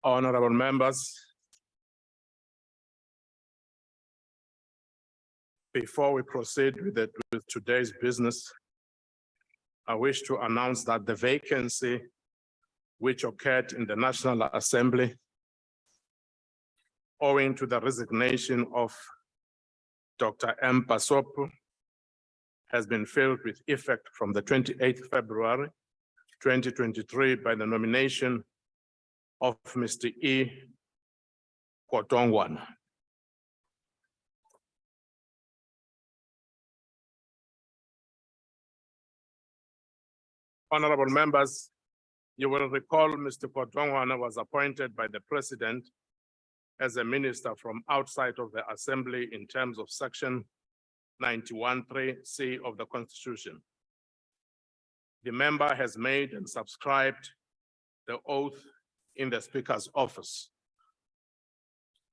Honorable members, before we proceed with today's business, I wish to announce that the vacancy which occurred in the National Assembly owing to the resignation of Dr. M. Pasopo has been filled with effect from the 28th February 2023 by the nomination of Mr. E. Kotongwana. Honorable members, you will recall Mr. Kotongwana was appointed by the President as a minister from outside of the Assembly in terms of Section 91(3)(c) of the Constitution. The member has made and subscribed the oath in the Speaker's office.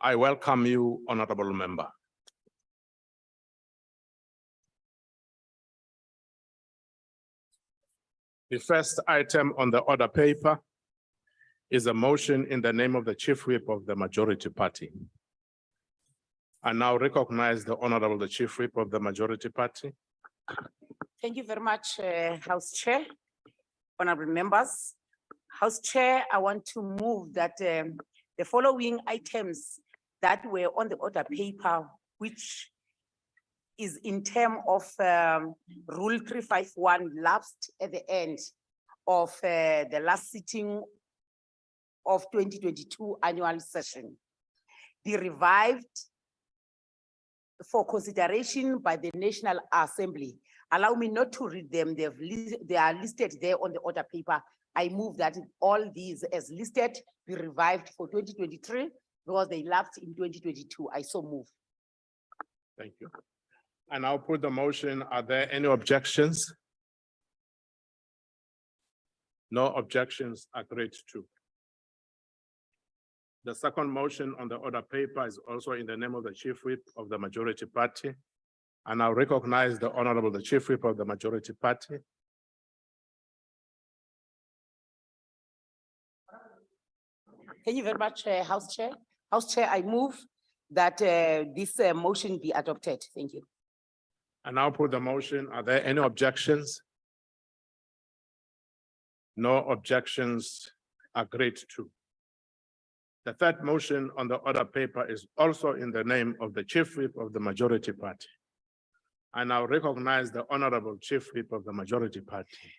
I welcome you, Honorable Member. The first item on the order paper is a motion in the name of the Chief Whip of the Majority Party. I now recognize the Honorable the Chief Whip of the Majority Party. Thank you very much, House Chair, honorable members. House Chair, I want to move that the following items that were on the order paper, which is in terms of Rule 351 lapsed at the end of the last sitting of 2022 annual session, be revived for consideration by the National Assembly. Allow me not to read them. They are listed there on the order paper. I move that all these as listed be revived for 2023 because they lapsed in 2022. I so move. Thank you. I now put the motion. Are there any objections? No objections, agreed to. The second motion on the order paper is also in the name of the Chief Whip of the Majority Party. I now recognize the Honorable the Chief Whip of the Majority Party. Thank you very much, House Chair. House Chair, I move that this motion be adopted. Thank you. I now put the motion. Are there any objections? No objections, agreed to. The third motion on the order paper is also in the name of the Chief Whip of the Majority Party. I now recognize the Honorable Chief Whip of the Majority Party.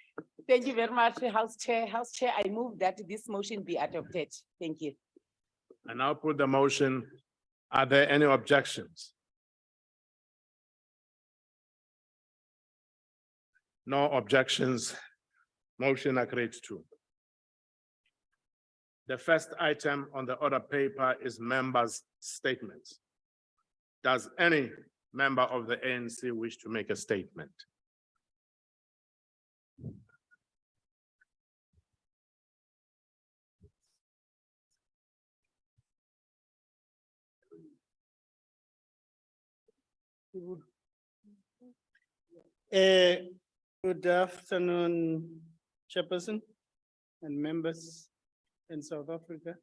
Thank you very much, House Chair. House Chair, I move that this motion be adopted. Thank you. I now put the motion. Are there any objections? No objections. Motion agreed to. The first item on the order paper is members' statements. Does any member of the ANC wish to make a statement? Good afternoon, Chairperson and members in South Africa.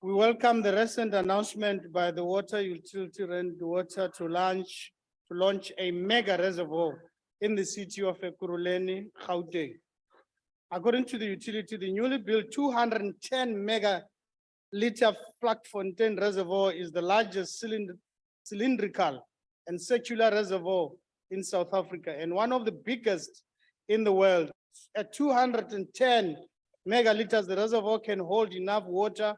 We welcome the recent announcement by the Water Utility and Water to launch a mega reservoir in the city of Ekurhuleni, Gauteng. According to the utility, the newly built 210 mega-liter Vlakfontein reservoir is the largest cylindrical and circular reservoir in South Africa and one of the biggest in the world. At 210 megaliters, the reservoir can hold enough water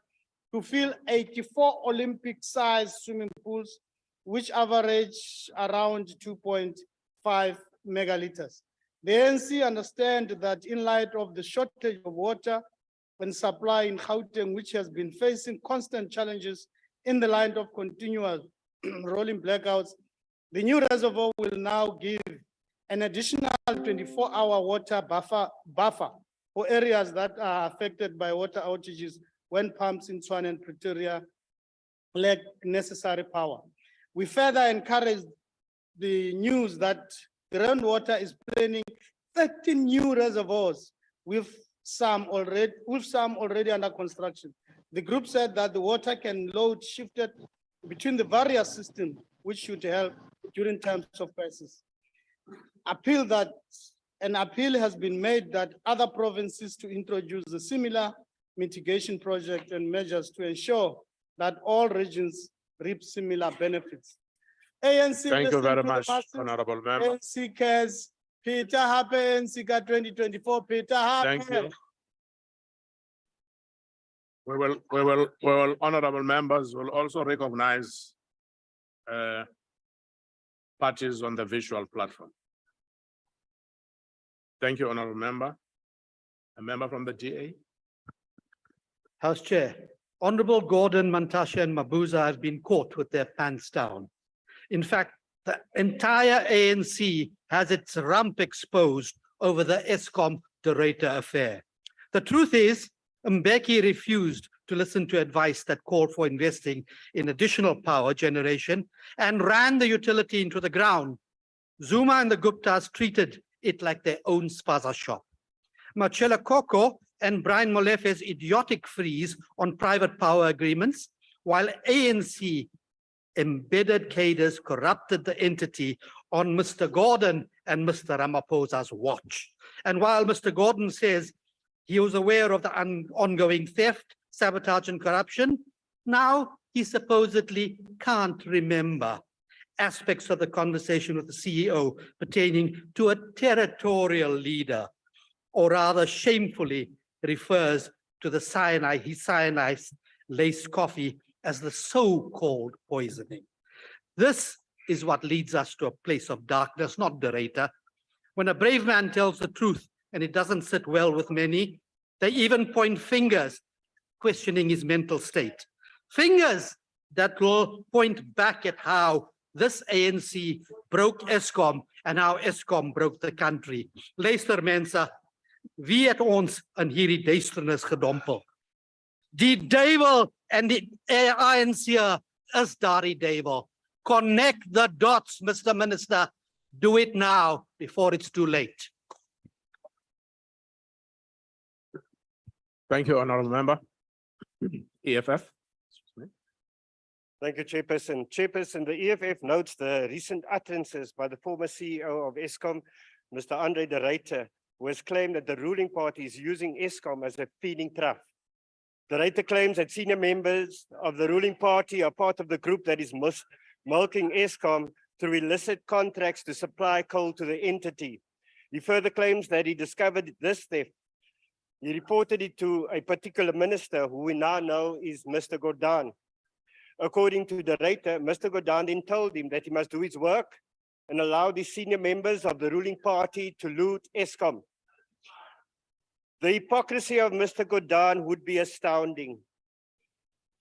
to fill 84 Olympic-sized swimming pools, which average around 2.5 megaliters. The ANC understand that in light of the shortage of water and supply in Gauteng, which has been facing constant challenges in the line of continual rolling blackouts, the new reservoir will now give an additional 24-hour water buffer for areas that are affected by water outages when pumps in Tshwane and Pretoria lack necessary power. We further encourage the news that the Rainwater is planning 13 new reservoirs with some already under construction. The group said that the water can load shifted between the various systems, which should help during times of crisis. An appeal has been made that other provinces to introduce a similar mitigation project and measures to ensure that all regions reap similar benefits. ANC. Thank you listen very to the much, masses. Honorable Member. ANC cares. Peter Happy, ANC 2024. Peter Happy. Thank you. We will, honorable members will also recognize parties on the visual platform. Thank you, honorable member. A member from the DA. House Chair, Honorable Gordon, Mantashe and Mabuza have been caught with their pants down. In fact, the entire ANC has its rump exposed over the Eskom Doreta affair. The truth is, Mbeki refused to listen to advice that called for investing in additional power generation and ran the utility into the ground. Zuma and the Guptas treated it like their own spaza shop. Machela Koko and Brian Molefe's idiotic freeze on private power agreements, while ANC embedded cadres corrupted the entity on Mr. Gordon and Mr. Ramaphosa's watch. And while Mr. Gordon says he was aware of the ongoing theft, sabotage and corruption, now he supposedly can't remember aspects of the conversation with the CEO pertaining to a territorial leader, or rather shamefully refers to the cyanide-laced coffee as the so-called poisoning. This is what leads us to a place of darkness, not Doreta. When a brave man tells the truth and it doesn't sit well with many, they even point fingers, questioning his mental state. Fingers that will point back at how this ANC broke Eskom and how Eskom broke the country. Luister mense, wie het ons in hierdie duisternis gedompel? Die duivel en die ANC is daardie duivel. Connect the dots, Mr. Minister. Do it now before it's too late. Thank you, honorable member. EFF. Thank you, Chairperson. Chairperson, the EFF notes the recent utterances by the former CEO of Eskom, Mr. Andre de Ruyter, who has claimed that the ruling party is using Eskom as a feeding trough. De Ruyter claims that senior members of the ruling party are part of the group that is milking Eskom through illicit contracts to supply coal to the entity. He further claims that he discovered this theft. He reported it to a particular minister who we now know is Mr. Gordhan. According to the Ruyter, Mr. Gordhan then told him that he must do his work and allow the senior members of the ruling party to loot Eskom. The hypocrisy of Mr. Gordhan would be astounding.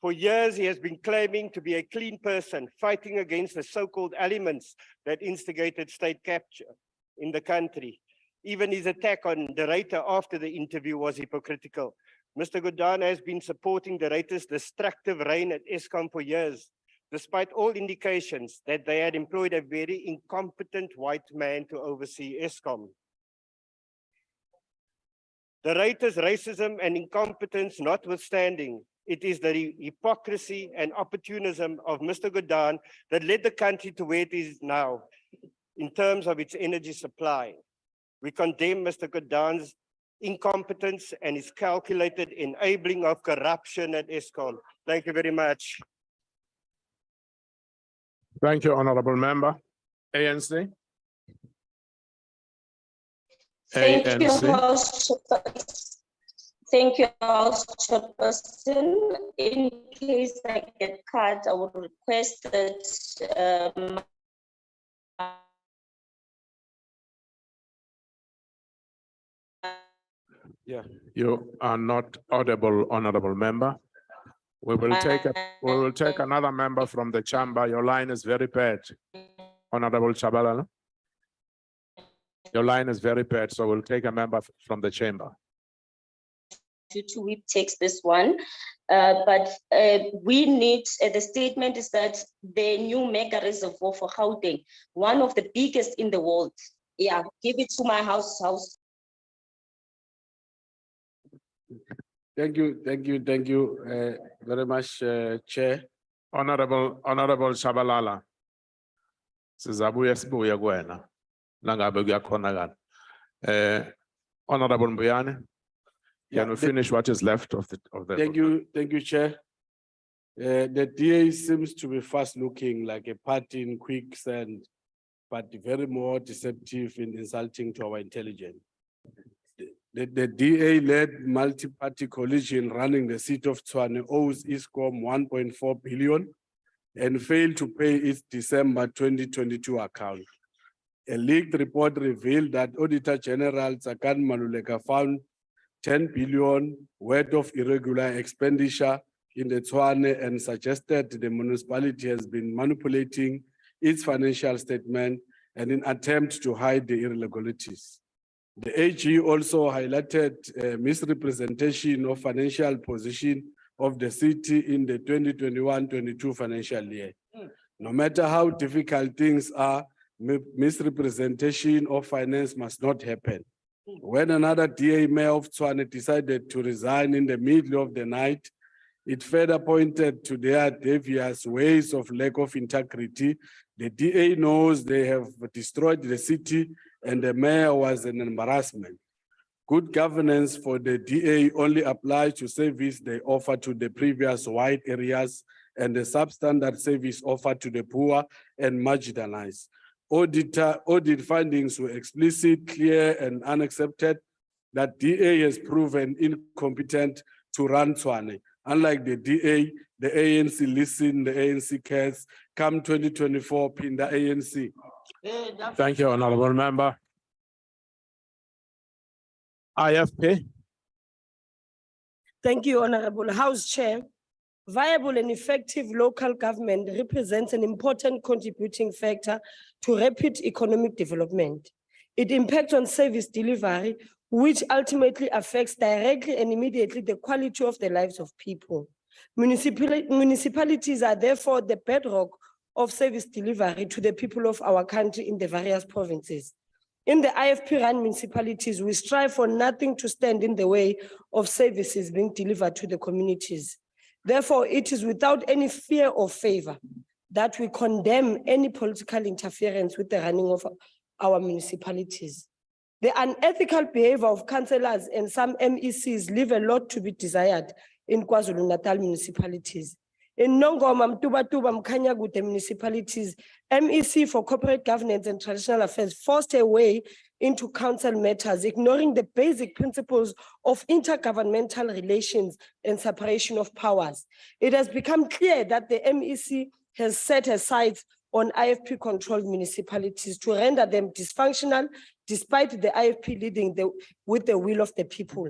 For years, he has been claiming to be a clean person, fighting against the so-called elements that instigated state capture in the country. Even his attack on De Ruyter after the interview was hypocritical. Mr. Gordhan has been supporting De Ruyter's destructive reign at Eskom for years, despite all indications that they had employed a very incompetent white man to oversee Eskom. De Ruyter's racism and incompetence notwithstanding, it is the hypocrisy and opportunism of Mr. Gordhan that led the country to where it is now in terms of its energy supply. We condemn Mr. Gordhan's incompetence and his calculated enabling of corruption at Eskom. Thank you very much. Thank you, honorable member. ANC. Thank you, ANC. House Chairperson. Thank you, House Chairperson. In case I get cut, I would request that You are not audible, honorable member. We will take another member from the chamber. Your line is very bad, honorable Chabalala. Your line is very bad, so we'll take a member from the chamber. to whip takes this one, but we need, the statement is that the new mega reservoir for Gauteng, one of the biggest in the world. Yeah, give it to my house. Thank you very much, Chair. Honorable Shabalala. Sizabuya sibuya kuwena. Nangabe kuyakhonakala. Honorable Mbuyane. Yeah, Can we finish what is left of the? Thank you, Chair. The DA seems to be fast looking like a party in quicksand, but very more deceptive and insulting to our intelligence. The DA-led multi-party coalition running the seat of Tshwane owes ESCOM 1.4 billion and failed to pay its December 2022 account. A leaked report revealed that Auditor General Tsakan Maluleka found 10 billion worth of irregular expenditure in the Tshwane and suggested the municipality has been manipulating its financial statement and in attempt to hide the irregularities. The AG also highlighted misrepresentation of financial position of the city in the 2021-22 financial year. No matter how difficult things are, misrepresentation of finance must not happen. When another DA mayor of Tshwane decided to resign in the middle of the night, it further pointed to their devious ways of lack of integrity. The DA knows they have destroyed the city and the mayor was an embarrassment. Good governance for the DA only applies to service they offer to the previous wide areas and the substandard service offered to the poor and marginalized. Audit findings were explicit, clear, and unaccepted that DA has proven incompetent to run Tshwane. Unlike the DA, the ANC listen, the ANC cares. Come 2024, pin the ANC. Thank you, Honorable Member. IFP. Thank you, Honorable House Chair. Viable and effective local government represents an important contributing factor to rapid economic development. It impacts on service delivery, which ultimately affects directly and immediately the quality of the lives of people. Municipalities are therefore the bedrock of service delivery to the people of our country in the various provinces. In the IFP-run municipalities, we strive for nothing to stand in the way of services being delivered to the communities. Therefore, it is without any fear or favor that we condemn any political interference with the running of our municipalities. The unethical behavior of councillors and some MECs leave a lot to be desired in KwaZulu-Natal municipalities. In Nongoma, Mtuba-Tuba, Mkhanyakude municipalities, MEC for Corporate Governance and Traditional Affairs forced a way into council matters, ignoring the basic principles of intergovernmental relations and separation of powers. It has become clear that the MEC has set her sights on IFP-controlled municipalities to render them dysfunctional, despite the IFP leading with the will of the people.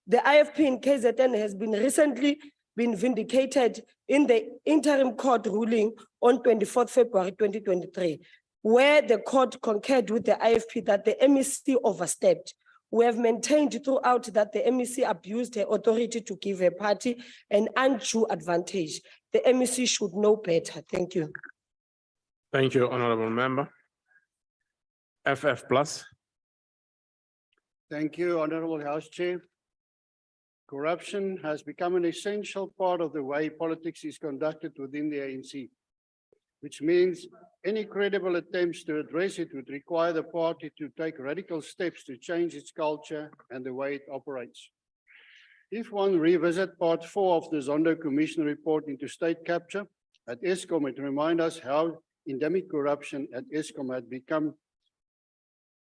The IFP in KZN has been recently vindicated in the interim court ruling on 24th February 2023, where the court concurred with the IFP that the MEC overstepped. We have maintained throughout that the MEC abused her authority to give her party an undue advantage. The MEC should know better. Thank you. Thank you, Honorable Member. FF Plus. Thank you, Honorable House Chair. Corruption has become an essential part of the way politics is conducted within the ANC, which means any credible attempts to address it would require the party to take radical steps to change its culture and the way it operates. If one revisit part 4 of the Zondo Commission report into state capture at ESCOM, it reminds us how endemic corruption at ESCOM had become.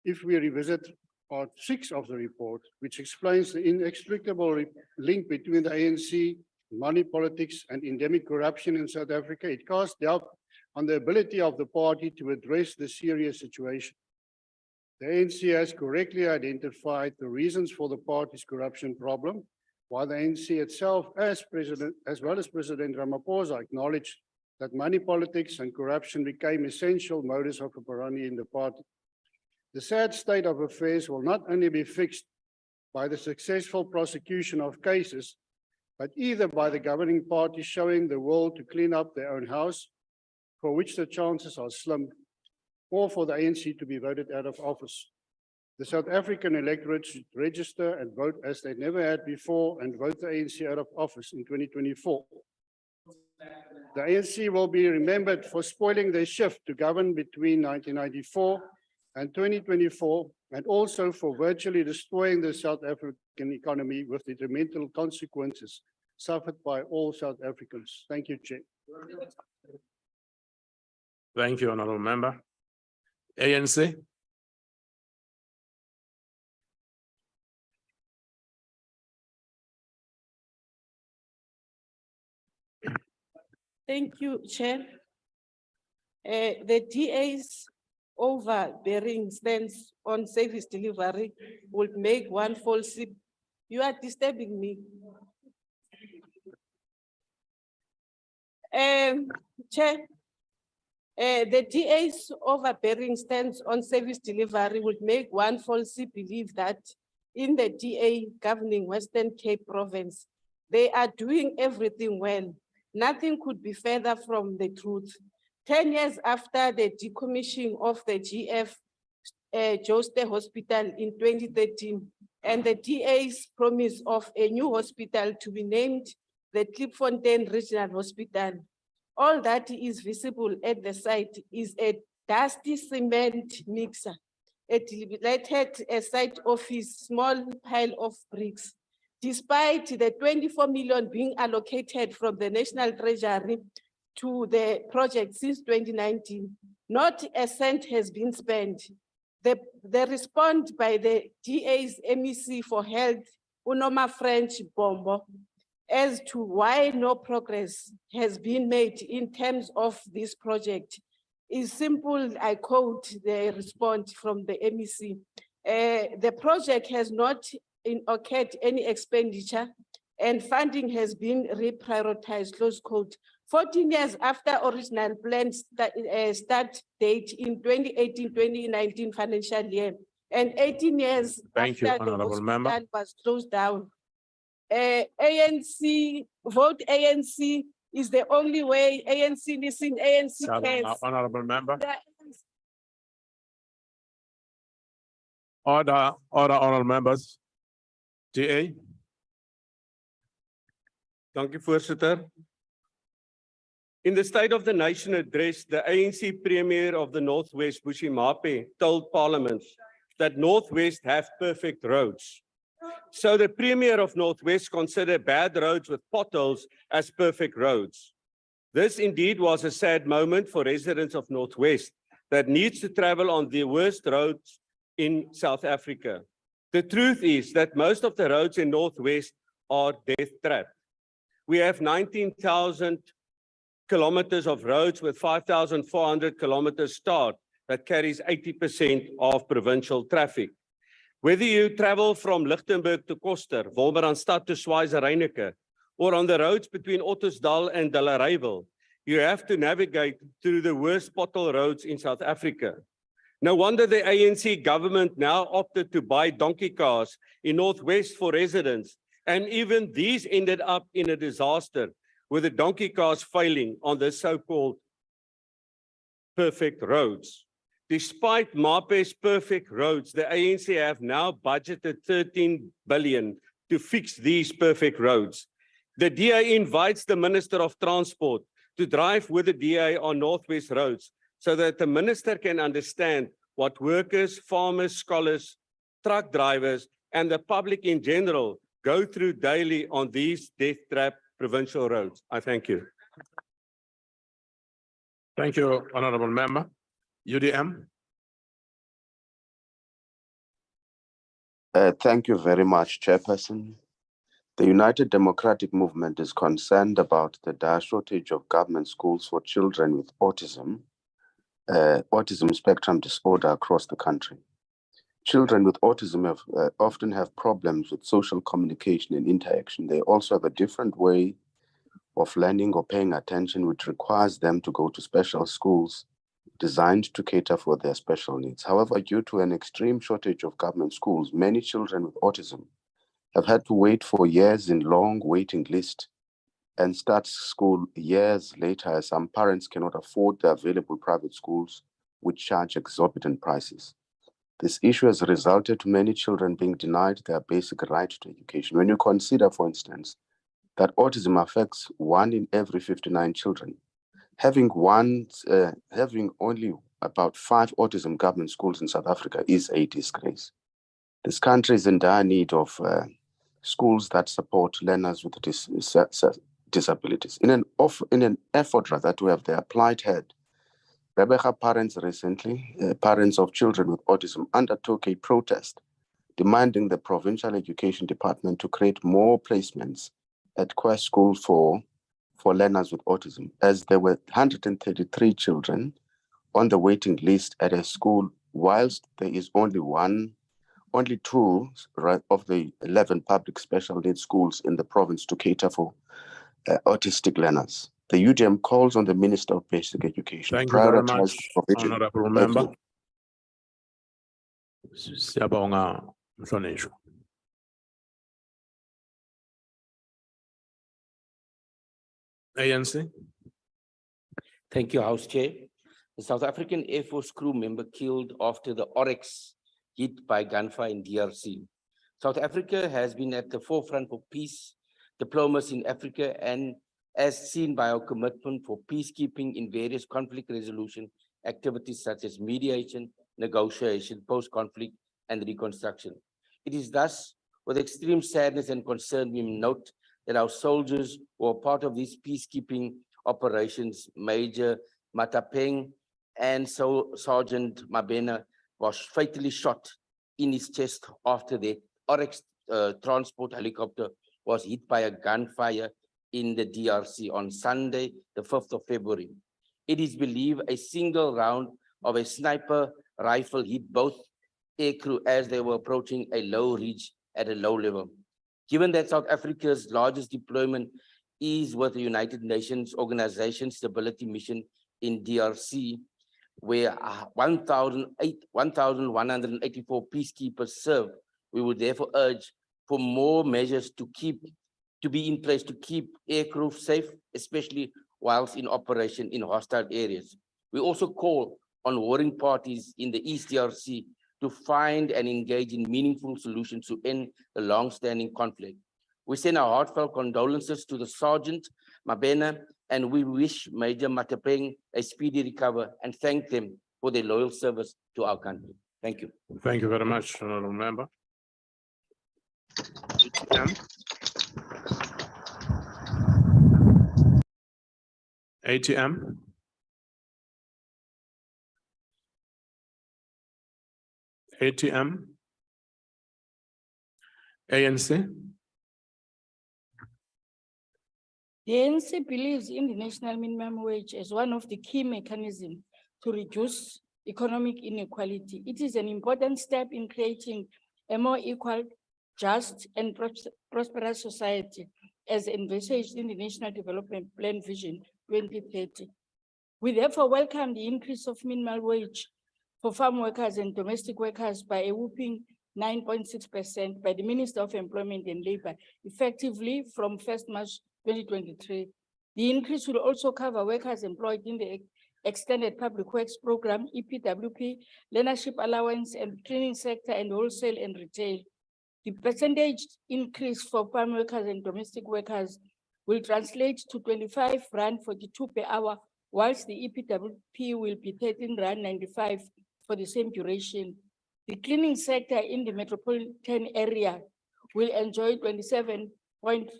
If we revisit part 6 of the report, which explains the inextricable link between the ANC, money politics, and endemic corruption in South Africa, it casts doubt on the ability of the party to address the serious situation. The ANC has correctly identified the reasons for the party's corruption problem, while the ANC itself, as well as President Ramaphosa, acknowledged that money politics and corruption became essential modus operandi in the party. The sad state of affairs will not only be fixed by the successful prosecution of cases, but either by the governing party showing the will to clean up their own house, for which the chances are slim, or for the ANC to be voted out of office. The South African electorate should register and vote as they never had before and vote the ANC out of office in 2024. The ANC will be remembered for spoiling their shift to govern between 1994 and 2024, and also for virtually destroying the South African economy with detrimental consequences suffered by all South Africans. Thank you, Chair. Thank you, Honorable Member. ANC. Thank you, Chair. The DA's overbearing stance on service delivery would make one fall asleep. You are disturbing me. Chair, the DA's overbearing stance on service delivery would make one falsely believe that in the DA governing Western Cape province, they are doing everything well. Nothing could be further from the truth. 10 years after the decommissioning of the GF Joste Hospital in 2013, and the DA's promise of a new hospital to be named the Klipfontein Regional Hospital, all that is visible at the site is a dusty cement mixer, a dilapidated site office, small pile of bricks. Despite the 24 million being allocated from the National Treasury to the project since 2019, not a cent has been spent. The response by the DA's MEC for Health, Unoma French Bombo, as to why no progress has been made in terms of this project is simple. I quote the response from the MEC. The project has not occurred any expenditure and funding has been reprioritized, close quote. 14 years after original plan start date in 2018-2019 financial year, and 18 years Thank you, after the Honorable Member. hospital was closed down. ANC, vote ANC is the only way. ANC listen, ANC cares. Honorable Member. The ANC Order, honorable members. DA. Dankie, voorsitter. In the State of the Nation address, the ANC Premier of the Northwest, Bushi Mape, told Parliament that Northwest have perfect roads. So the Premier of Northwest considered bad roads with potholes as perfect roads. This indeed was a sad moment for residents of Northwest that needs to travel on the worst roads in South Africa. The truth is that most of the roads in Northwest are death trapped. We have 19,000 kilometers of roads with 5,400 kilometers start that carries 80% of provincial traffic. Whether you travel from Lichtenburg to Koster, Wolmaranstad to Schweizer-Reineke, or on the roads between Ottosdal and Delareiville, you have to navigate through the worst pothole roads in South Africa. No wonder the ANC government now opted to buy donkey cars in Northwest for residents, and even these ended up in a disaster with the donkey cars failing on the so-called perfect roads. Despite Mape's perfect roads, the ANC have now budgeted 13 billion to fix these perfect roads. The DA invites the Minister of Transport to drive with the DA on Northwest roads so that the Minister can understand what workers, farmers, scholars, truck drivers, and the public in general go through daily on these death-trap provincial roads. I thank you. Thank you, Honorable Member. UDM. Thank you very much, Chairperson. The United Democratic Movement is concerned about the dire shortage of government schools for children with autism spectrum disorder across the country. Children with autism often have problems with social communication and interaction. They also have a different way of learning or paying attention, which requires them to go to special schools designed to cater for their special needs. However, due to an extreme shortage of government schools, many children with autism have had to wait for years in long waiting lists and start school years later, as some parents cannot afford the available private schools, which charge exorbitant prices. This issue has resulted to many children being denied their basic right to education. When you consider, for instance, that autism affects 1 in every 59 children, having only about 5 autism government schools in South Africa is a disgrace. This country is in dire need of schools that support learners with disabilities. In an effort rather to have the applied head, Rebecca parents recently, parents of children with autism, undertook a protest demanding the Provincial Education Department to create more placements at Quest School for learners with autism, as there were 133 children on the waiting list at a school, whilst there is only 2 of the 11 public special needs schools in the province to cater for autistic learners. The UDM calls on the Minister of Basic Education Thank to you very prioritize much, the provision. Honorable Thank Member. you. Siyabonga, Mhlonishwa. ANC. Thank you, House Chair. The South African Air Force crew member killed after the Oryx hit by gunfire in DRC. South Africa has been at the forefront for peace, diplomacy in Africa, and as seen by our commitment for peacekeeping in various conflict resolution activities such as mediation, negotiation, post-conflict, and reconstruction. It is thus with extreme sadness and concern we note that our soldiers who are part of these peacekeeping operations, Major Matapeng and Sergeant Mabena, was fatally shot in his chest after the Oryx transport helicopter was hit by a gunfire in the DRC on Sunday, the 5th of February. It is believed a single round of a sniper rifle hit both aircrew as they were approaching a low ridge at a low level. Given that South Africa's largest deployment is with the United Nations Organization Stability Mission in DRC, where 1,184 peacekeepers serve, we would therefore urge for more measures to be in place to keep aircrew safe, especially whilst in operation in hostile areas. We also call on warring parties in the East DRC to find and engage in meaningful solutions to end the long-standing conflict. We send our heartfelt condolences to the Sergeant Mabena, and we wish Major Matapeng a speedy recovery and thank them for their loyal service to our country. Thank you. Thank you very much, Honorable Member. ATM. ATM. ANC. The ANC believes in the national minimum wage as one of the key mechanisms to reduce economic inequality. It is an important step in creating a more equal, just, and prosperous society as envisaged in the National Development Plan Vision 2030. We therefore welcome the increase of minimum wage for farm workers and domestic workers by a whopping 9.6% by the Minister of Employment and Labor, effectively from 1st March 2023. The increase will also cover workers employed in the Extended Public Works Program, EPWP, learnership allowance and cleaning sector and wholesale and retail. The percentage increase for farm workers and domestic workers will translate to 25 Rand 42 per hour, whilst the EPWP will be 13 Rand 95 for the same duration. The cleaning sector in the metropolitan area will enjoy 27 Rand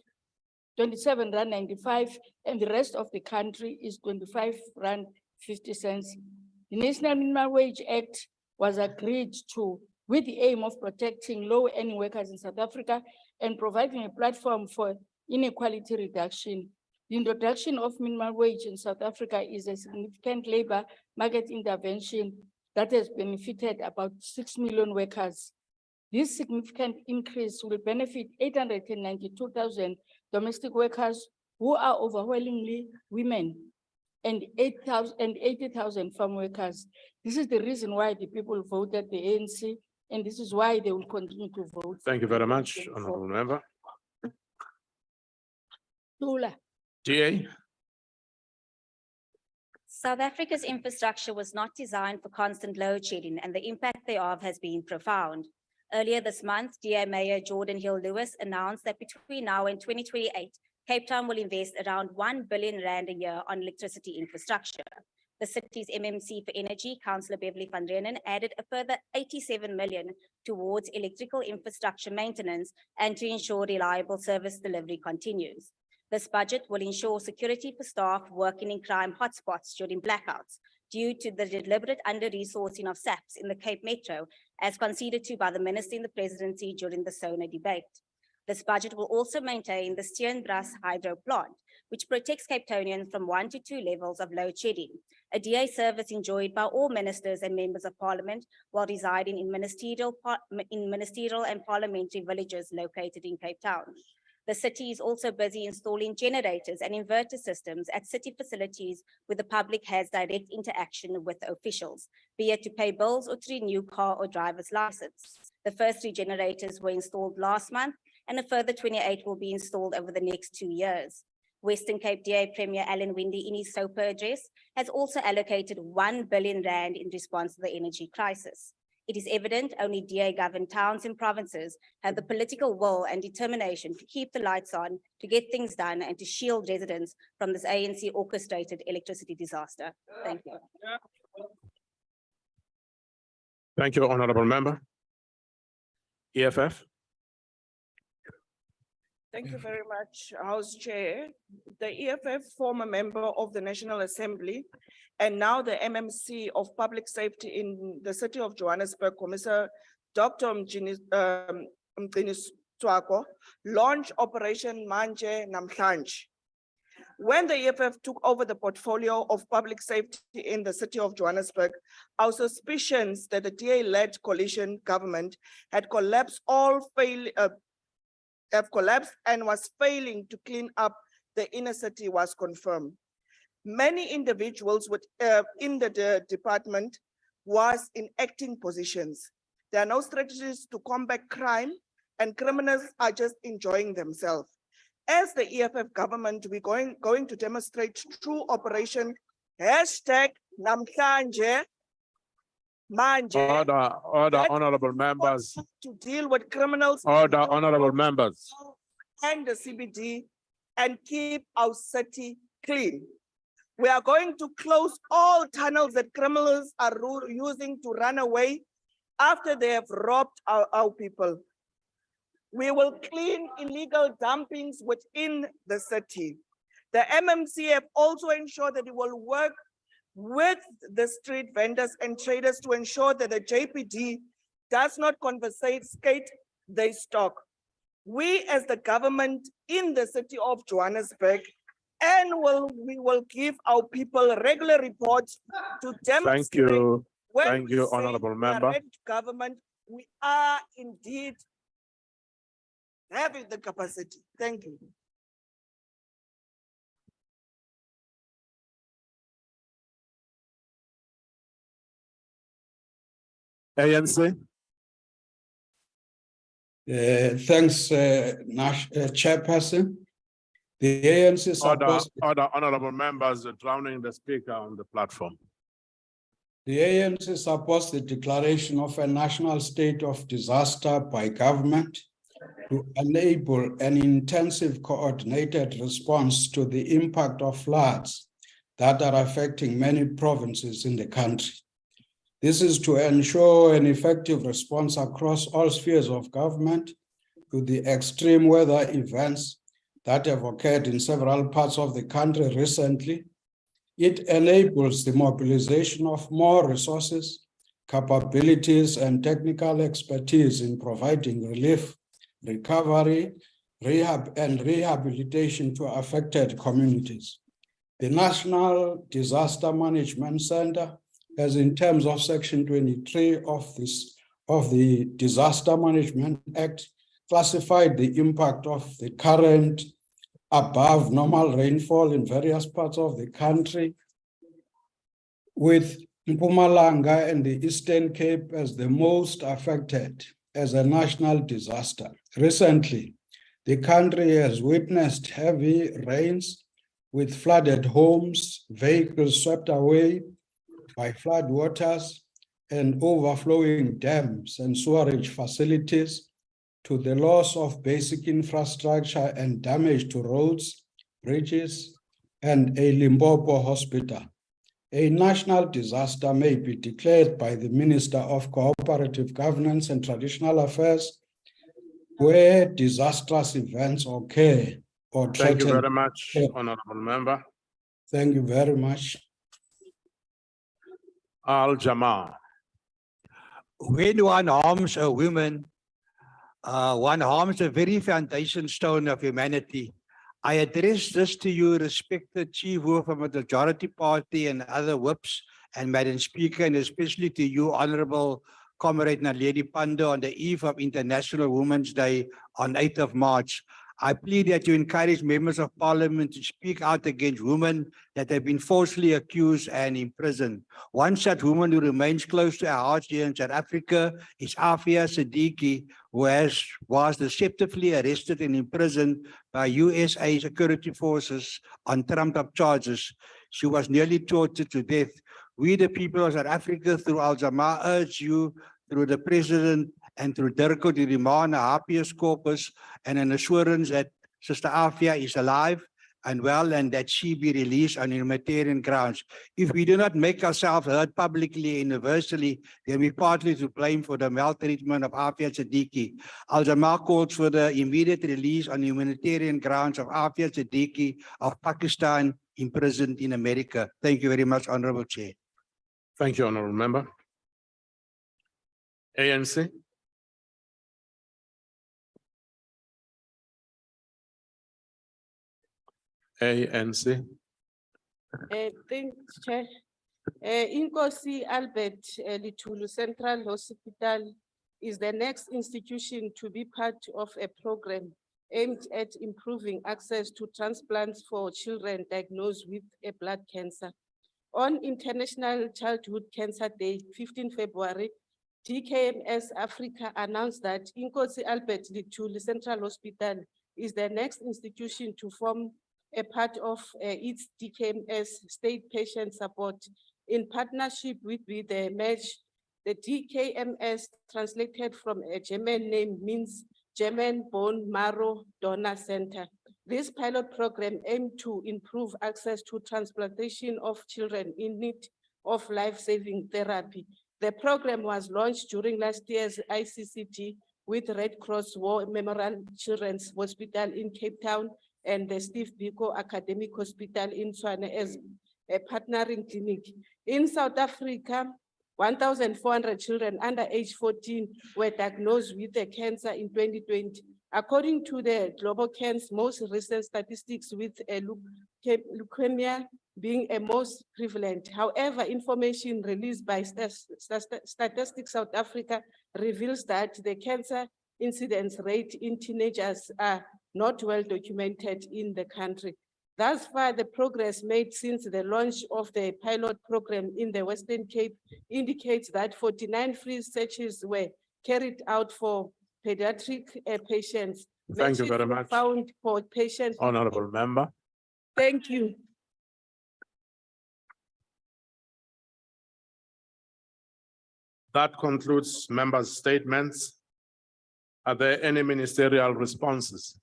95, and the rest of the country is 25 Rand 50 cents. The National Minimum Wage Act was agreed to with the aim of protecting low-earning workers in South Africa and providing a platform for inequality reduction. The introduction of minimum wage in South Africa is a significant labor market intervention that has benefited about 6 million workers. This significant increase will benefit 892,000 domestic workers who are overwhelmingly women and 80,000 farm workers. This is the reason why the people voted the ANC, and this is why they will continue to vote. Thank you very much, Honorable Member. Tula. DA. South Africa's infrastructure was not designed for constant load shedding, and the impact thereof has been profound. Earlier this month, DA Mayor Jordan Hill-Lewis announced that between now and 2028, Cape Town will invest around 1 billion rand a year on electricity infrastructure. The city's MMC for Energy, Councillor Beverly van Reenen, added a further 87 million towards electrical infrastructure maintenance and to ensure reliable service delivery continues. This budget will ensure security for staff working in crime hotspots during blackouts due to the deliberate under-resourcing of SAPs in the Cape Metro, as conceded to by the Minister in the Presidency during the SONA debate. This budget will also maintain the Steenbras hydro plant, which protects Cape Townians from 1 to 2 levels of load shedding, a DA service enjoyed by all ministers and members of parliament while residing in ministerial and parliamentary villages located in Cape Town. The city is also busy installing generators and inverter systems at city facilities where the public has direct interaction with officials, be it to pay bills or to renew car or driver's license. The first 3 generators were installed last month, and a further 28 will be installed over the next 2 years. Western Cape DA Premier Alan Winde, in his SOPA address, has also allocated 1 billion rand in response to the energy crisis. It is evident only DA-governed towns and provinces have the political will and determination to keep the lights on, to get things done, and to shield residents from this ANC-orchestrated electricity disaster. Thank you. Thank you, Honorable Member. EFF. Thank you very much, House Chair. The EFF, former member of the National Assembly, and now the MMC of Public Safety in the city of Johannesburg, Commissioner Dr. Mgcini Swako, launched Operation Manje Namhlanje. When the EFF took over the portfolio of public safety in the city of Johannesburg, our suspicions that the DA-led coalition government had collapsed and was failing to clean up the inner city was confirmed. Many individuals in the department was in acting positions. There are no strategies to combat crime, and criminals are just enjoying themselves. As the EFF government, we're going to demonstrate true operation #Namhlanje Manje. Order, honorable members. To deal with criminals. Order, honorable members. And the CBD and keep our city clean. We are going to close all tunnels that criminals are using to run away after they have robbed our people. We will clean illegal dumpings within the city. The MMC have also ensured that it will work with the street vendors and traders to ensure that the JPD does not confiscate their stock. We as the government in the city of Johannesburg we will give our people regular reports to demonstrate. Thank you, honorable member. Government, we are indeed having the capacity. Thank you. ANC. Thanks, Chairperson. The ANC supports... Order, honorable members, drowning the speaker on the platform. The ANC supports the declaration of a national state of disaster by government to enable an intensive coordinated response to the impact of floods that are affecting many provinces in the country. This is to ensure an effective response across all spheres of government to the extreme weather events that have occurred in several parts of the country recently. It enables the mobilization of more resources, capabilities, and technical expertise in providing relief, recovery, and rehabilitation to affected communities. The National Disaster Management Center has, in terms of Section 23 of the Disaster Management Act, classified the impact of the current above normal rainfall in various parts of the country, with Mpumalanga and the Eastern Cape as the most affected as a national disaster. Recently, the country has witnessed heavy rains with flooded homes, vehicles swept away by flood waters, and overflowing dams and sewerage facilities, to the loss of basic infrastructure and damage to roads, bridges, and a Limpopo hospital. A national disaster may be declared by the Minister of Cooperative Governance and Traditional Affairs where disastrous events occur or threaten. Thank you very much, Honorable Member. Thank you very much. Al Jamal. When one harms a woman, one harms the very foundation stone of humanity. I address this to you, respected Chief Whip of the Majority Party and other whips, and Madam Speaker, and especially to you, Honorable Comrade Naledi Pandor, on the eve of International Women's Day on 8th of March. I plead that you encourage members of Parliament to speak out against women that have been falsely accused and imprisoned. One such woman who remains close to our hearts here in South Africa is Afia Siddiqui, who was deceptively arrested and imprisoned by USA security forces on trumped-up charges. She was nearly tortured to death. We, the people of South Africa, through Al Jamaa, urge you, through the President and through Dirko, to demand a habeas corpus and an assurance that Sister Afia is alive and well, and that she be released on humanitarian grounds. If we do not make ourselves heard publicly and universally, then we partly to blame for the maltreatment of Afia Siddiqui. Al Jamaa calls for the immediate release on humanitarian grounds of Afia Siddiqui of Pakistan, imprisoned in America. Thank you very much, Honorable Chair. Thank you, Honorable Member. ANC. ANC. Thanks, Chair. Inkosi Albert Litulu Central Hospital is the next institution to be part of a program aimed at improving access to transplants for children diagnosed with a blood cancer. On International Childhood Cancer Day, 15 February, DKMS Africa announced that Inkosi Albert Litulu Central Hospital is the next institution to form a part of its DKMS state patient support in partnership with the MERGE. The DKMS, translated from a German name, means German Bone Marrow Donor Center. This pilot program aimed to improve access to transplantation of children in need of life-saving therapy. The program was launched during last year's ICCT with Red Cross War Memorial Children's Hospital in Cape Town and the Steve Biko Academic Hospital in Tshwane as a partnering clinic. In South Africa, 1,400 children under age 14 were diagnosed with the cancer in 2020. According to the Global Cancer's most recent statistics, with leukemia being a most prevalent. However, information released by Statistics South Africa reveals that the cancer incidence rate in teenagers are not well documented in the country. Thus far, the progress made since the launch of the pilot program in the Western Cape indicates that 49 free searches were carried out for pediatric patients. Thank you very much. Found for patients. Honorable Member. Thank you. That concludes members' statements. Are there any ministerial responses?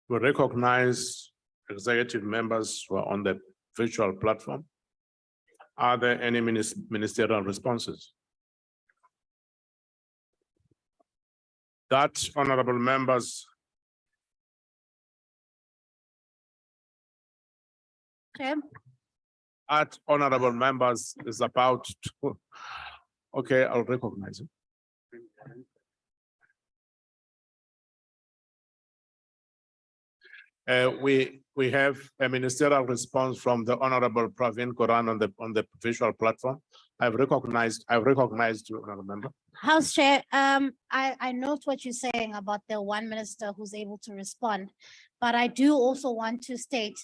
We recognize executive members who are on the virtual platform. Are there any ministerial responses? That, honorable members. That, honorable members, is about to, okay, I'll recognize it. We have a ministerial response from the Honorable Pravin Koran on the visual platform. I've recognized you, Honorable Member. House Chair, I note what you're saying about the one minister who's able to respond, but I do also want to state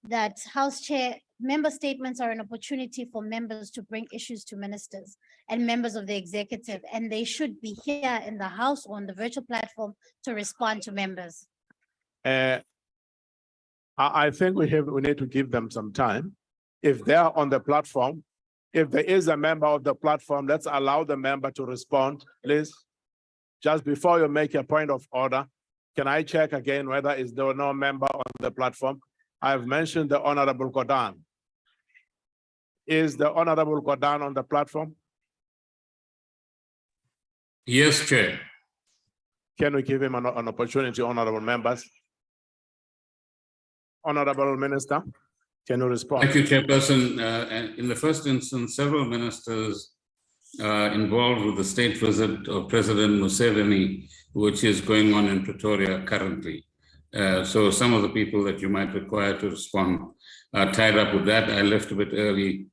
that, House Chair, member statements are an opportunity for members to bring issues to ministers and members of the executive, and they should be here in the House or on the virtual platform to respond to members. I think we need to give them some time. If they are on the platform, if there is a member of the platform, let's allow the member to respond, please. Just before you make a point of order, can I check again whether is there no member on the platform? I've mentioned the Honorable Godan. Is the Honorable Godan on the platform? Yes, Chair. Can we give him an opportunity, honorable members? Honorable Minister, can you respond? Thank you, Chairperson. In the first instance, several ministers involved with the state visit of President Museveni, which is going on in Pretoria currently. So some of the people that you might require to respond are tied up with that. I left a bit early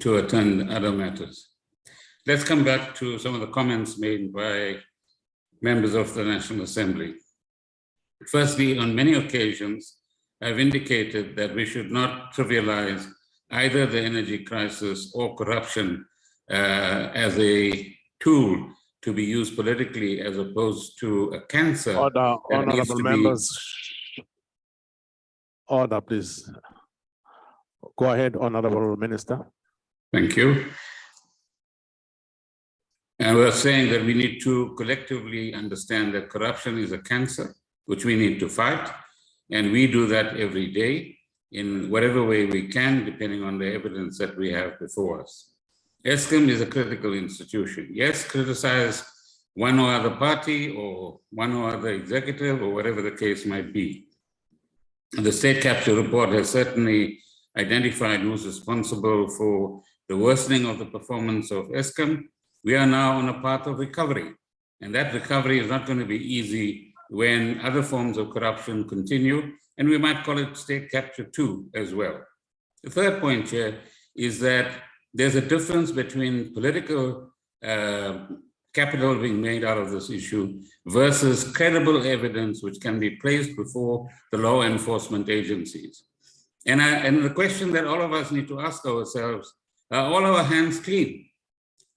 to attend other matters. Let's come back to some of the comments made by members of the National Assembly. Firstly, on many occasions, I've indicated that we should not trivialize either the energy crisis or corruption as a tool to be used politically as opposed to a cancer. Order, honorable members. Order, please. Go ahead, Honorable Minister. Thank you. And we're saying that we need to collectively understand that corruption is a cancer, which we need to fight. And we do that every day in whatever way we can, depending on the evidence that we have before us. Eskom is a critical institution. Yes, criticize one or other party or one or other executive or whatever the case might be. The state capture report has certainly identified who's responsible for the worsening of the performance of Eskom. We are now on a path of recovery, and that recovery is not going to be easy when other forms of corruption continue, and we might call it state capture 2 as well. The third point here is that there's a difference between political capital being made out of this issue versus credible evidence which can be placed before the law enforcement agencies. And the question that all of us need to ask ourselves, are all our hands clean?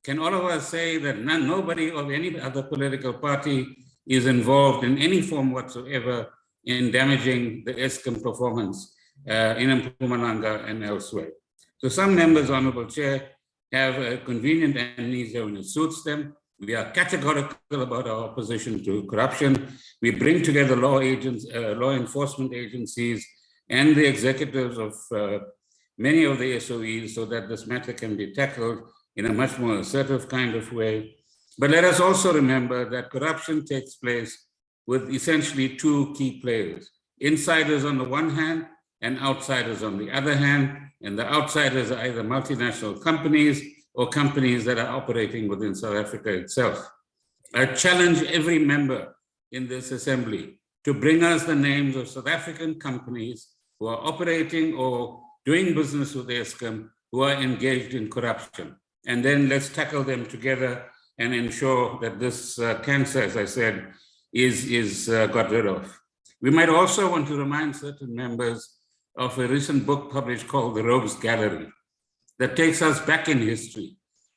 Can all of us say that nobody of any other political party is involved in any form whatsoever in damaging the Eskom performance in Mpumalanga and elsewhere? So some members, Honorable Chair, have a convenient amnesia when it suits them. We are categorical about our opposition to corruption. We bring together law enforcement agencies and the executives of many of the SOEs so that this matter can be tackled in a much more assertive kind of way. But let us also remember that corruption takes place with essentially two key players, insiders on the one hand and outsiders on the other hand. And the outsiders are either multinational companies or companies that are operating within South Africa itself. I challenge every member in this assembly to bring us the names of South African companies who are operating or doing business with Eskom who are engaged in corruption. And then let's tackle them together and ensure that this cancer, as I said, is got rid of. We might also want to remind certain members of a recent book published called The Rogues Gallery that takes us back in history.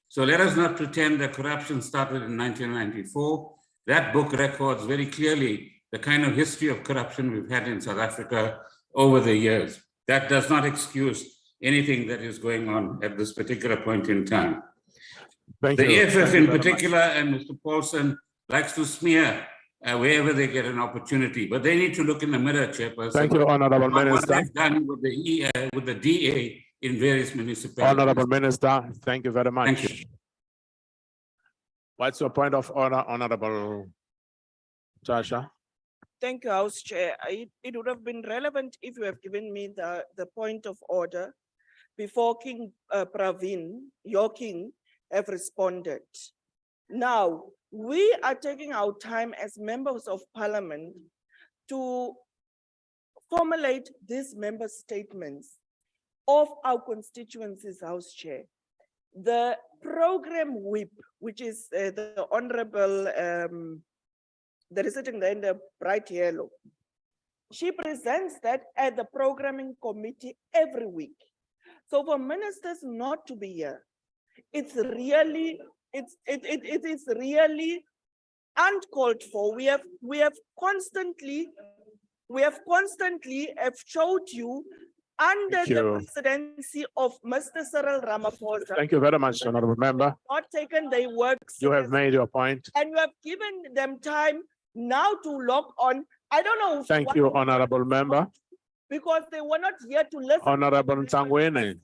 So let us not pretend that corruption started in 1994. That book records very clearly the kind of history of corruption we've had in South Africa over the years. That does not excuse anything that is going on at this particular point in time. The EFF in particular and Mr. Paulson likes to smear wherever they get an opportunity, but they need to look in the mirror, Chairperson. Thank you, Honorable Minister. What they've done with the DA in various municipalities. Honorable Minister, thank you very much. Thank you. What's your point of order, Honorable Tasha? Thank you, House Chair. It would have been relevant if you have given me the point of order before King Praveen, your king, have responded. Now, we are taking our time as members of parliament to formulate these member statements of our constituencies, House Chair. The program whip, which is the Honorable, that is sitting there in the bright yellow, she presents that at the programming committee every week. So for ministers not to be here, it's really, it is really uncalled for. We have constantly have showed you under Thank the you. presidency of Mr. Cyril Ramaphosa. Thank you very much, Honorable Member. Not taken their work You have seriously, made your point. and you have given them time now to log on. I don't know. Thank you, Honorable Member. Because they were not here to listen. Honorable Ntangwene.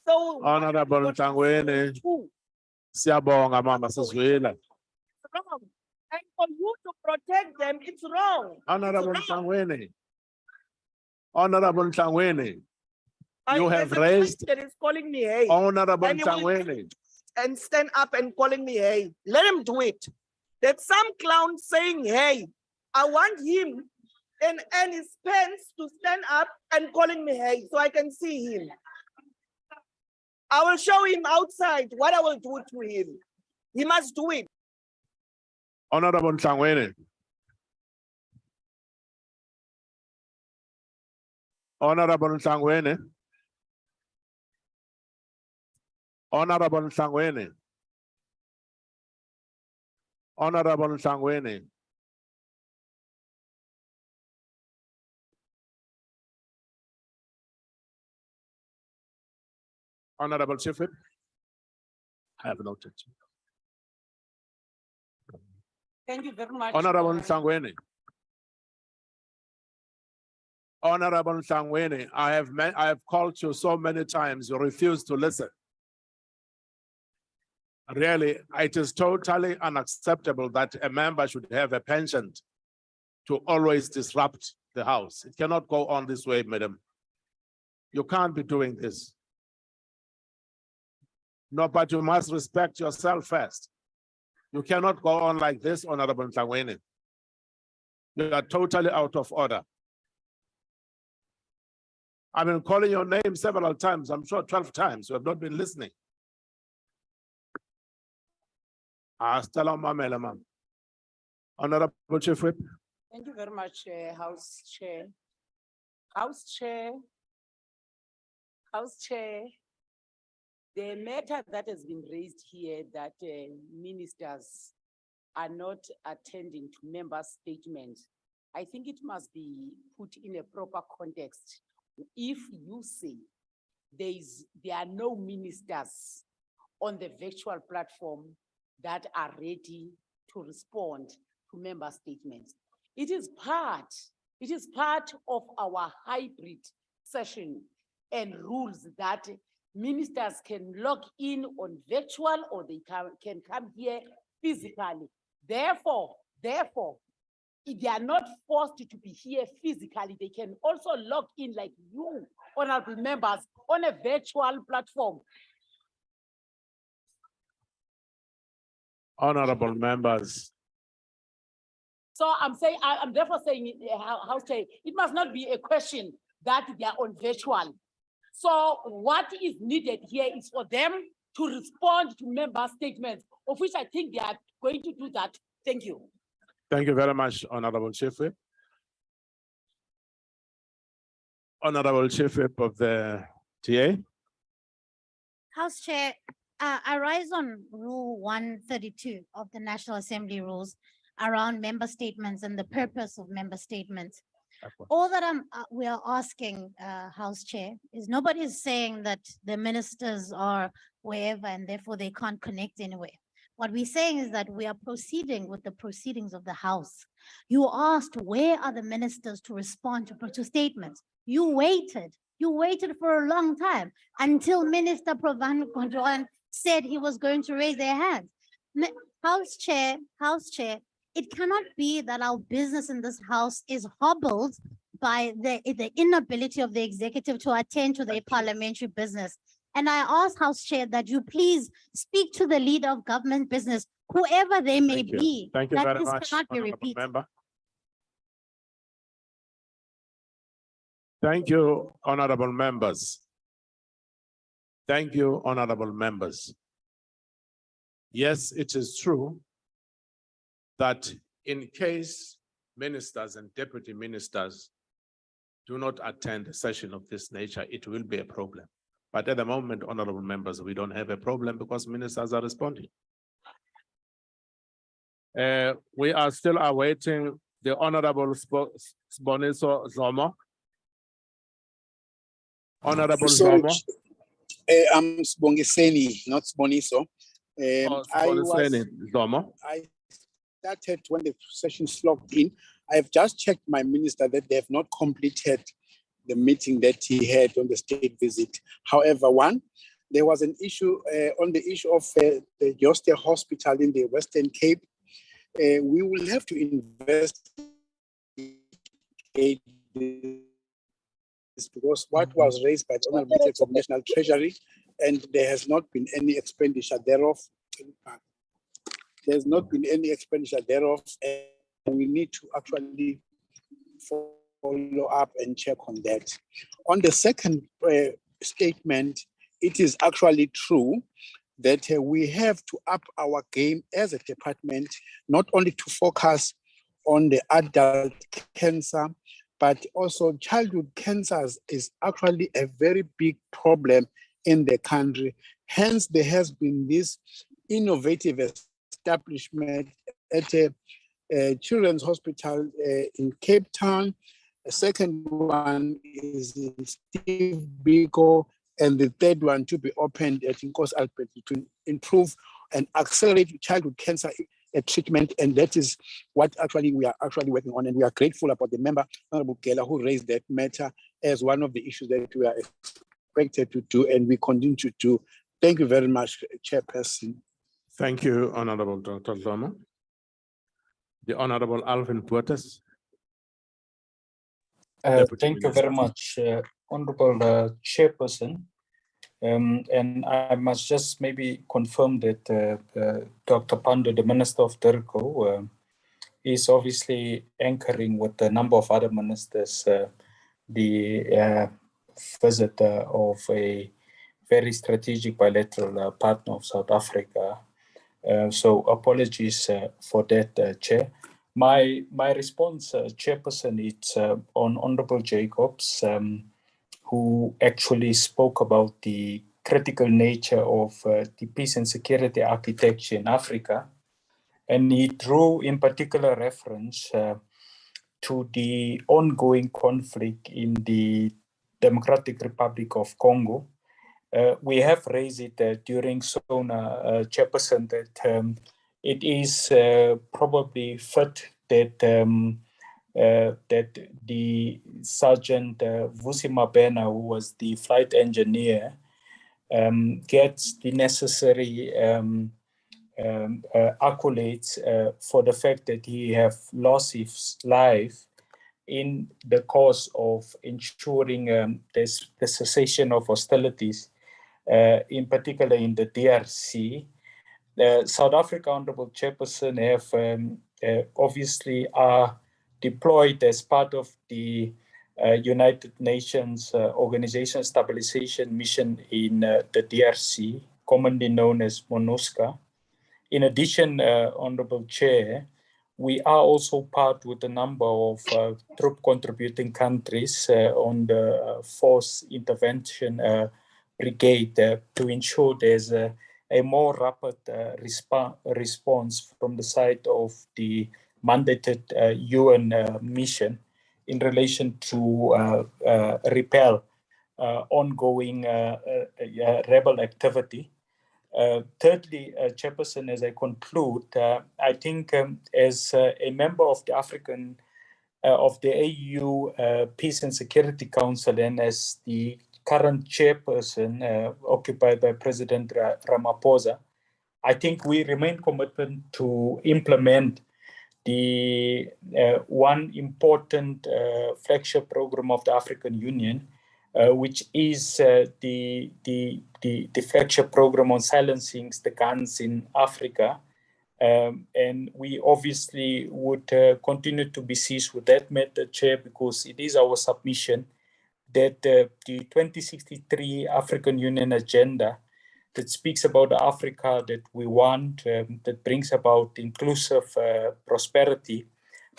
So Honorable Ntangwene. who? Siyabonga mama sizwile. Wrong. And for you to protect them, it's wrong. Honorable It's wrong. Ntangwene. Honorable Ntangwene. You have There's a raised. that is calling me hey. Honorable And he will Ntangwene. and stand up and calling me hey. Let him do it. There's some clown saying hey. I want him and his pants to stand up and calling me hey so I can see him. I will show him outside what I will do to him. He must do it. Honorable Ntangwene. Honorable Ntangwene. Honorable Ntangwene. Honorable Ntangwene. Honorable Chief Whip. I have noted. Thank you very much. Honorable Ntangwene. Honorable Ntangwene, I have called you so many times, you refuse to listen. Really, it is totally unacceptable that a member should have a penchant to always disrupt the House. It cannot go on this way, madam. You can't be doing this. No, but you must respect yourself first. You cannot go on like this, Honorable Ntangwene. You are totally out of order. I've been calling your name several times, I'm sure 12 times. You have not been listening. Honorable Chief Whip. Thank you very much, House Chair. House Chair. House Chair. The matter that has been raised here that ministers are not attending to member statements, I think it must be put in a proper context. If you say there are no ministers on the virtual platform that are ready to respond to member statements, it is part of our hybrid session and rules that ministers can log in on virtual or they can come here physically. Therefore, if they are not forced to be here physically, they can also log in like you, honorable members, on a virtual platform. Honorable members. So I'm therefore saying, House Chair, it must not be a question that they are on virtual. So what is needed here is for them to respond to member statements, of which I think they are going to do that. Thank you. Thank you very much, Honorable Chief Whip. Honorable Chief Whip of the TA. House Chair, I rise on Rule 132 of the National Assembly rules around member statements and the purpose of member statements. All that we are asking, House Chair, is nobody is saying that the ministers are wherever and therefore they can't connect anywhere. What we're saying is that we are proceeding with the proceedings of the House. You asked, where are the ministers to respond to statements? You waited for a long time until Minister Pravan Gondwan said he was going to raise their hands. House Chair, it cannot be that our business in this House is hobbled by the inability of the executive to attend to their parliamentary business. And I ask House Chair that you please speak to the leader of government business, whoever they may be. Thank you that very this much, cannot be Honorable repeated. Member. Thank you, honorable members. Thank you, honorable members. Yes, it is true that in case ministers and deputy ministers do not attend a session of this nature, it will be a problem. But at the moment, honorable members, we don't have a problem because ministers are responding. We are still awaiting the Honorable Sboniso Zomo. Honorable Sorry, Zomo. I'm Sbongiseni, not Sboniso. Zomo. I started when the session logged in. I've just checked my minister that they have not completed the meeting that he had on the state visit. However, there was an issue on the issue of the Justice Hospital in the Western Cape. We will have to investigate this because what was raised by the Honorable Minister of National Treasury, and there has not been any expenditure thereof. There's not been any expenditure thereof, and we need to actually follow up and check on that. On the second statement, it is actually true that we have to up our game as a department, not only to focus on the adult cancer, but also childhood cancers is actually a very big problem in the country. Hence, there has been this innovative establishment at a children's hospital in Cape Town. The second one is in Steve Biko, and the third one to be opened at Inkosi Albert to improve and accelerate childhood cancer treatment. And that is what actually we are actually working on. And we are grateful about the member, Honorable Gela, who raised that matter as one of the issues that we are expected to do, and we continue to do. Thank you very much, Chairperson. Thank you, Honorable Dr. Zomo. The Honorable Alvin Puertas. Thank you very much, Honorable Chairperson. And I must just maybe confirm that Dr. Pando, the Minister of Dirko, is obviously anchoring with a number of other ministers the visit of a very strategic bilateral partner of South Africa. So apologies for that, Chair. My response, Chairperson, it's on Honorable Jacobs, who actually spoke about the critical nature of the peace and security architecture in Africa. And he drew in particular reference to the ongoing conflict in the Democratic Republic of Congo. We have raised it during SONA, Chairperson, that it is probably fit that that the Sergeant Vusi Mabena, who was the flight engineer, gets the necessary accolades for the fact that he have lost his life in the course of ensuring the cessation of hostilities, in particular in the DRC. South Africa, Honorable Chairperson, have obviously are deployed as part of the United Nations Organization Stabilization Mission in the DRC, commonly known as MONUSCA. In addition, Honorable Chair, we are also part with a number of troop contributing countries on the force intervention brigade to ensure there's a more rapid response from the side of the mandated UN mission in relation to repel ongoing rebel activity. Thirdly, Chairperson, as I conclude, I think as a member of the of the AU Peace and Security Council, and as the current chairperson occupied by President Ramaphosa, I think we remain committed to implement the one important flagship program of the African Union, which is the flagship program on silencing the guns in Africa. And we obviously would continue to be seized with that method, Chair, because it is our submission that the 2063 African Union agenda that speaks about the Africa that we want, that brings about inclusive prosperity,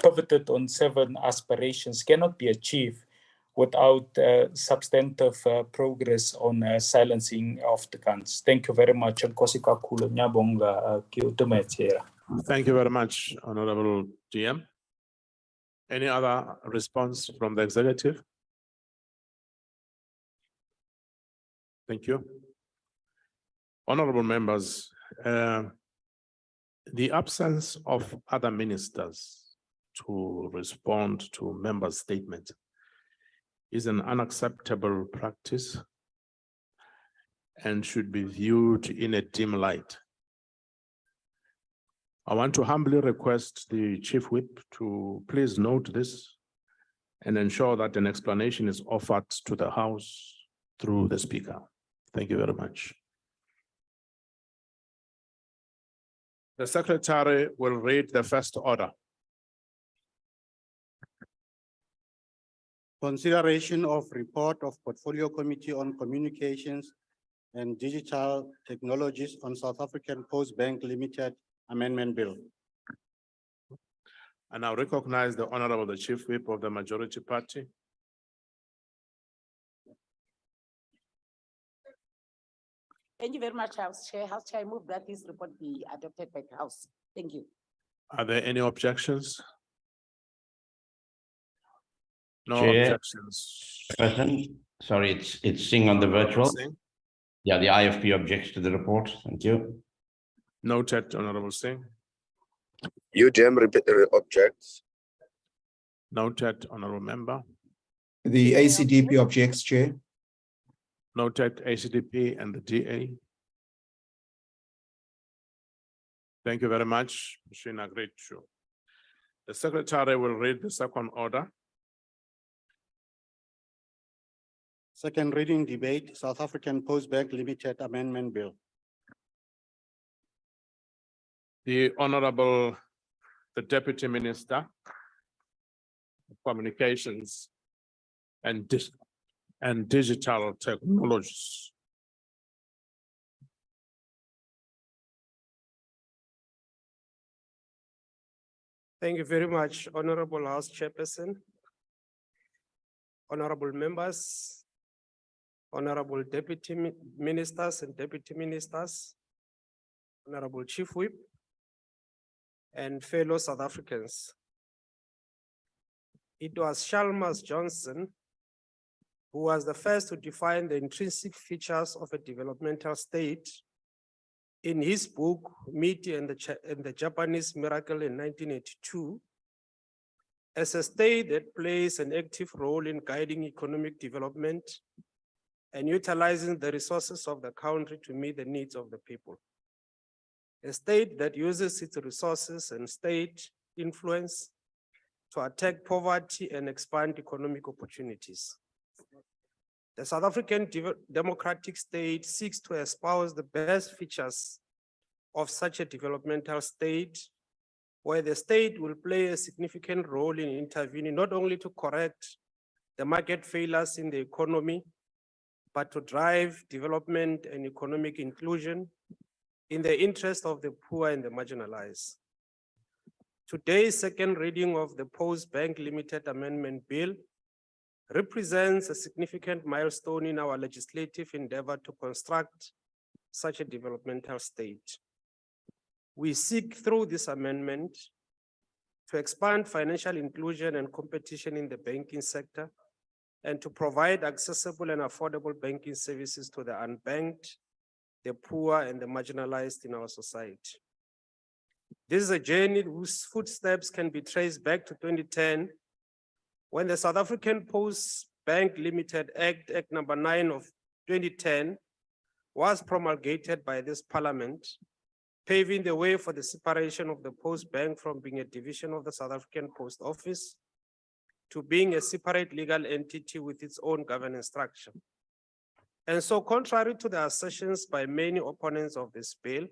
pivoted on 7 aspirations, cannot be achieved without substantive progress on silencing of the guns. Thank you very much. Thank you very much, Honorable GM. Any other response from the executive? Thank you. Honorable members, the absence of other ministers to respond to member statements is an unacceptable practice and should be viewed in a dim light. I want to humbly request the Chief Whip to please note this and ensure that an explanation is offered to the House through the Speaker. Thank you very much. The Secretary will read the first order. Consideration of report of Portfolio Committee on Communications and Digital Technologies on South African Postbank Limited Amendment Bill. And I recognize the Honorable the Chief Whip of the Majority Party. Thank you very much, House Chair. House Chair, I move that this report be adopted by the House. Thank you. Are there any objections? No Chair, objections. President, sorry, it's Singh on the virtual. Singh. Yeah, the IFP objects to the report. Thank you. Noted, Honorable Singh. UDM objects. Noted, Honorable Member. The ACDP objects, Chair. Noted, ACDP and the DA. Thank you very much. Machine agreed to. The Secretary will read the second order. Second reading debate, South African Postbank Limited Amendment Bill. The Honorable, the Deputy Minister of Communications and Digital Technologies. Thank you very much, Honorable House Chairperson, honorable members, honorable Deputy Ministers and Deputy Ministers, Honorable Chief Whip, and fellow South Africans. It was Chalmers Johnson who was the first to define the intrinsic features of a developmental state in his book, Meat and the Japanese Miracle in 1982, as a state that plays an active role in guiding economic development and utilizing the resources of the country to meet the needs of the people. A state that uses its resources and state influence to attack poverty and expand economic opportunities. The South African democratic state seeks to espouse the best features of such a developmental state, where the state will play a significant role in intervening not only to correct the market failures in the economy, but to drive development and economic inclusion in the interest of the poor and the marginalized. Today's second reading of the Postbank Limited Amendment Bill represents a significant milestone in our legislative endeavor to construct such a developmental state. We seek through this amendment to expand financial inclusion and competition in the banking sector and to provide accessible and affordable banking services to the unbanked, the poor, and the marginalized in our society. This is a journey whose footsteps can be traced back to 2010, when the South African Postbank Limited Act number 9 of 2010 was promulgated by this parliament, paving the way for the separation of the Postbank from being a division of the South African Post Office to being a separate legal entity with its own governance structure. And so, contrary to the assertions by many opponents of this bill,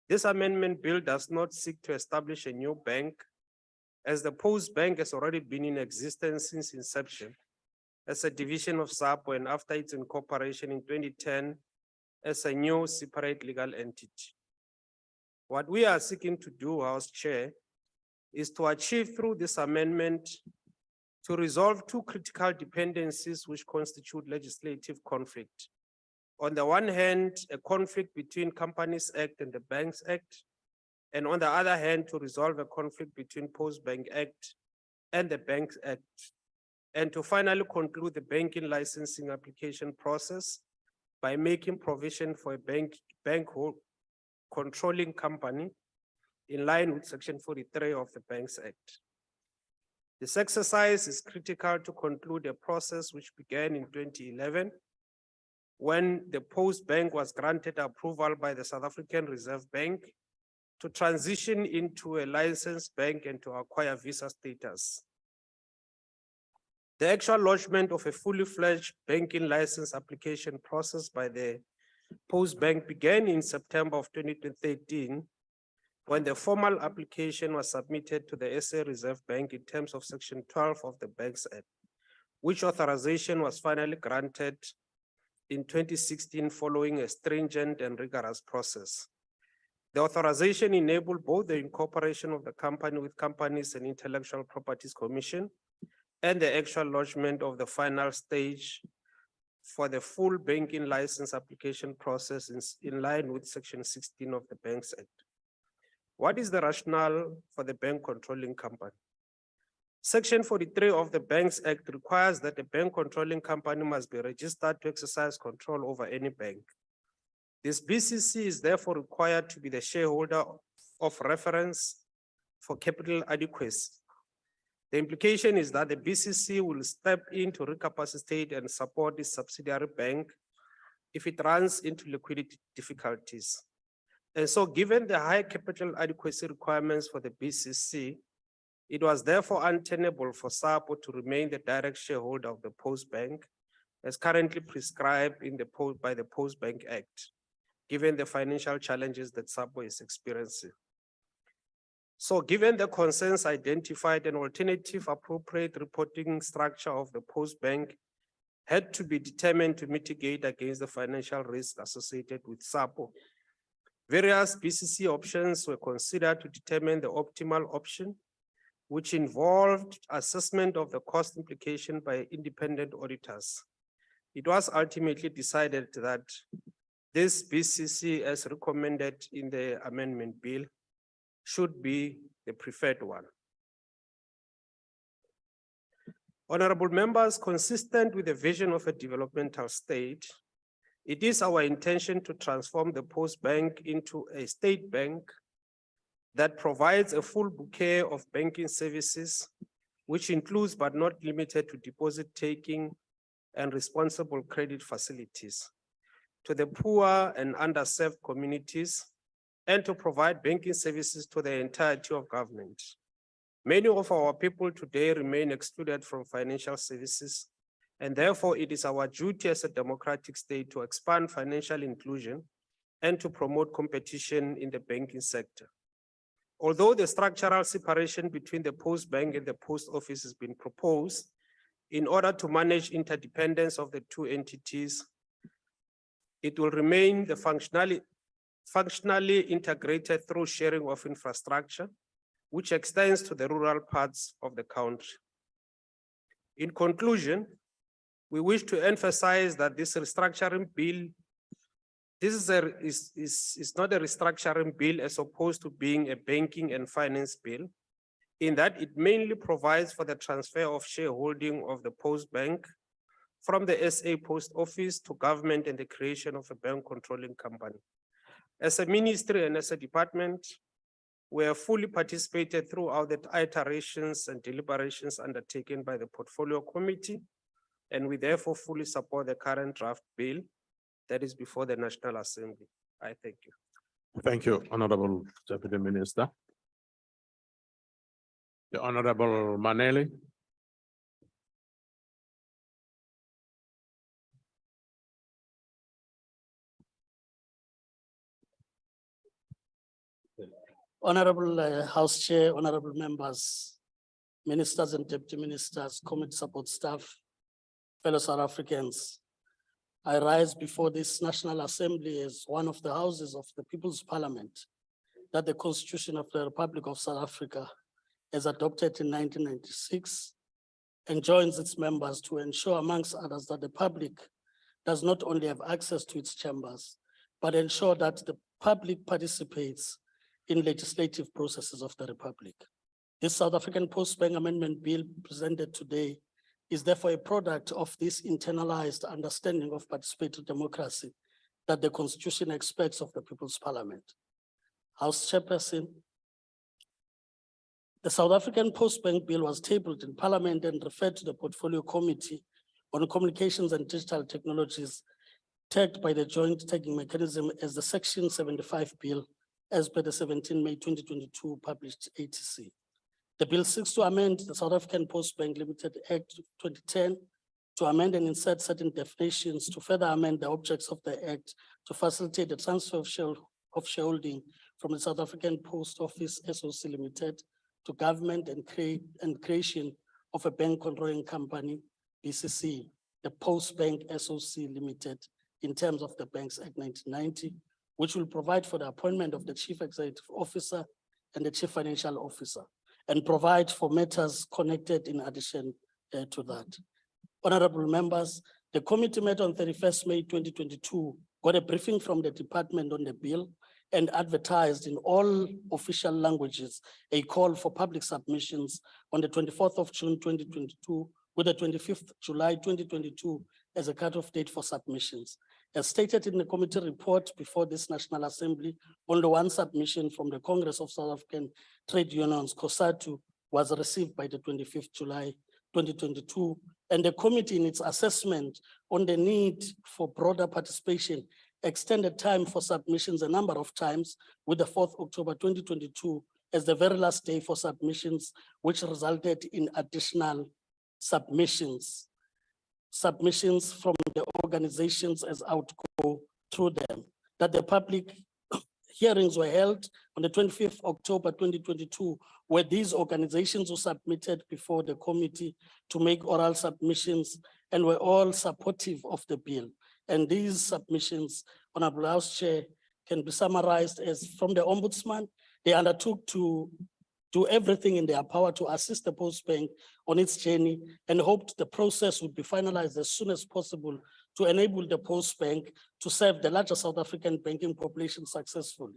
this amendment bill does not seek to establish a new bank, as the Postbank has already been in existence since inception as a division of SAPO and after its incorporation in 2010 as a new separate legal entity. What we are seeking to do, House Chair, is to achieve through this amendment to resolve two critical dependencies which constitute legislative conflict. On the one hand, a conflict between Companies Act and the Banks Act, and on the other hand, to resolve a conflict between Postbank Act and the Banks Act, and to finally conclude the banking licensing application process by making provision for a bank controlling company in line with Section 43 of the Banks Act. This exercise is critical to conclude a process which began in 2011 when the Postbank was granted approval by the South African Reserve Bank to transition into a licensed bank and to acquire visa status. The actual lodgement of a fully fledged banking license application process by the Postbank began in September of 2013 when the formal application was submitted to the SA Reserve Bank in terms of Section 12 of the Banks Act, which authorization was finally granted in 2016 following a stringent and rigorous process. The authorization enabled both the incorporation of the company with Companies and Intellectual Properties Commission and the actual lodgement of the final stage for the full banking license application process in line with Section 16 of the Banks Act. What is the rationale for the bank controlling company? Section 43 of the Banks Act requires that a bank controlling company must be registered to exercise control over any bank. This BCC is therefore required to be the shareholder of reference for capital adequacy. The implication is that the BCC will step in to recapacitate and support its subsidiary bank if it runs into liquidity difficulties. And so given the high capital adequacy requirements for the BCC, it was therefore untenable for SAPO to remain the direct shareholder of the Postbank as currently prescribed by the Postbank Act, given the financial challenges that SAPO is experiencing. So given the concerns identified, an alternative appropriate reporting structure of the Postbank had to be determined to mitigate against the financial risk associated with SAPO. Various BCC options were considered to determine the optimal option, which involved assessment of the cost implication by independent auditors. It was ultimately decided that this BCC, as recommended in the amendment bill, should be the preferred one. Honorable members, consistent with the vision of a developmental state, it is our intention to transform the Postbank into a state bank that provides a full bouquet of banking services, which includes but not limited to deposit taking and responsible credit facilities to the poor and underserved communities, and to provide banking services to the entirety of government. Many of our people today remain excluded from financial services, and therefore it is our duty as a democratic state to expand financial inclusion and to promote competition in the banking sector. Although the structural separation between the Postbank and the Post Office has been proposed in order to manage interdependence of the two entities, it will remain the functionally integrated through sharing of infrastructure, which extends to the rural parts of the country. In conclusion, we wish to emphasize that this restructuring bill, is not a restructuring bill as opposed to being a banking and finance bill, in that it mainly provides for the transfer of shareholding of the Postbank from the SA Post Office to government and the creation of a bank controlling company. As a ministry and as a department, we have fully participated throughout the iterations and deliberations undertaken by the Portfolio Committee, and we therefore fully support the current draft bill that is before the National Assembly. I thank you. Thank you, Honorable Deputy Minister. The Honorable Maneli. Honorable House Chair, honorable members, ministers and deputy ministers, committee support staff, fellow South Africans, I rise before this National Assembly as one of the houses of the People's Parliament that the Constitution of the Republic of South Africa, as adopted in 1996, enjoins its members to ensure, amongst others, that the public does not only have access to its chambers, but ensure that the public participates in legislative processes of the Republic. This South African Postbank Amendment Bill presented today is therefore a product of this internalized understanding of participatory democracy that the Constitution expects of the People's Parliament. House Chairperson, the South African Postbank Bill was tabled in Parliament and referred to the Portfolio Committee on Communications and Digital Technologies, tagged by the Joint Tagging Mechanism as the Section 75 Bill, as per the 17 May 2022 published ATC. The bill seeks to amend the South African Postbank Limited Act 2010 to amend and insert certain definitions to further amend the objects of the Act to facilitate the transfer of shareholding from the South African Post Office SOC Limited to government and creation of a bank controlling company, BCC, the Postbank SOC Limited, in terms of the Banks Act 1990, which will provide for the appointment of the Chief Executive Officer and the Chief Financial Officer, and provide for matters connected in addition to that. Honorable members, the committee met on 31st May 2022, got a briefing from the department on the bill, and advertised in all official languages a call for public submissions on the 24th of June 2022, with the 25th July 2022 as a cutoff date for submissions. As stated in the committee report before this National Assembly, only one submission from the Congress of South African Trade Unions, COSATU, was received by the 25th July 2022, and the committee, in its assessment on the need for broader participation, extended time for submissions a number of times, with the 4th October 2022 as the very last day for submissions, which resulted in additional submissions from the organizations as outgo through them. That the public hearings were held on the 25th October 2022, where these organizations were submitted before the committee to make oral submissions and were all supportive of the bill. And these submissions, Honorable House Chair, can be summarized as from the Ombudsman. They undertook to do everything in their power to assist the Postbank on its journey, and hoped the process would be finalized as soon as possible to enable the Postbank to serve the larger South African banking population successfully.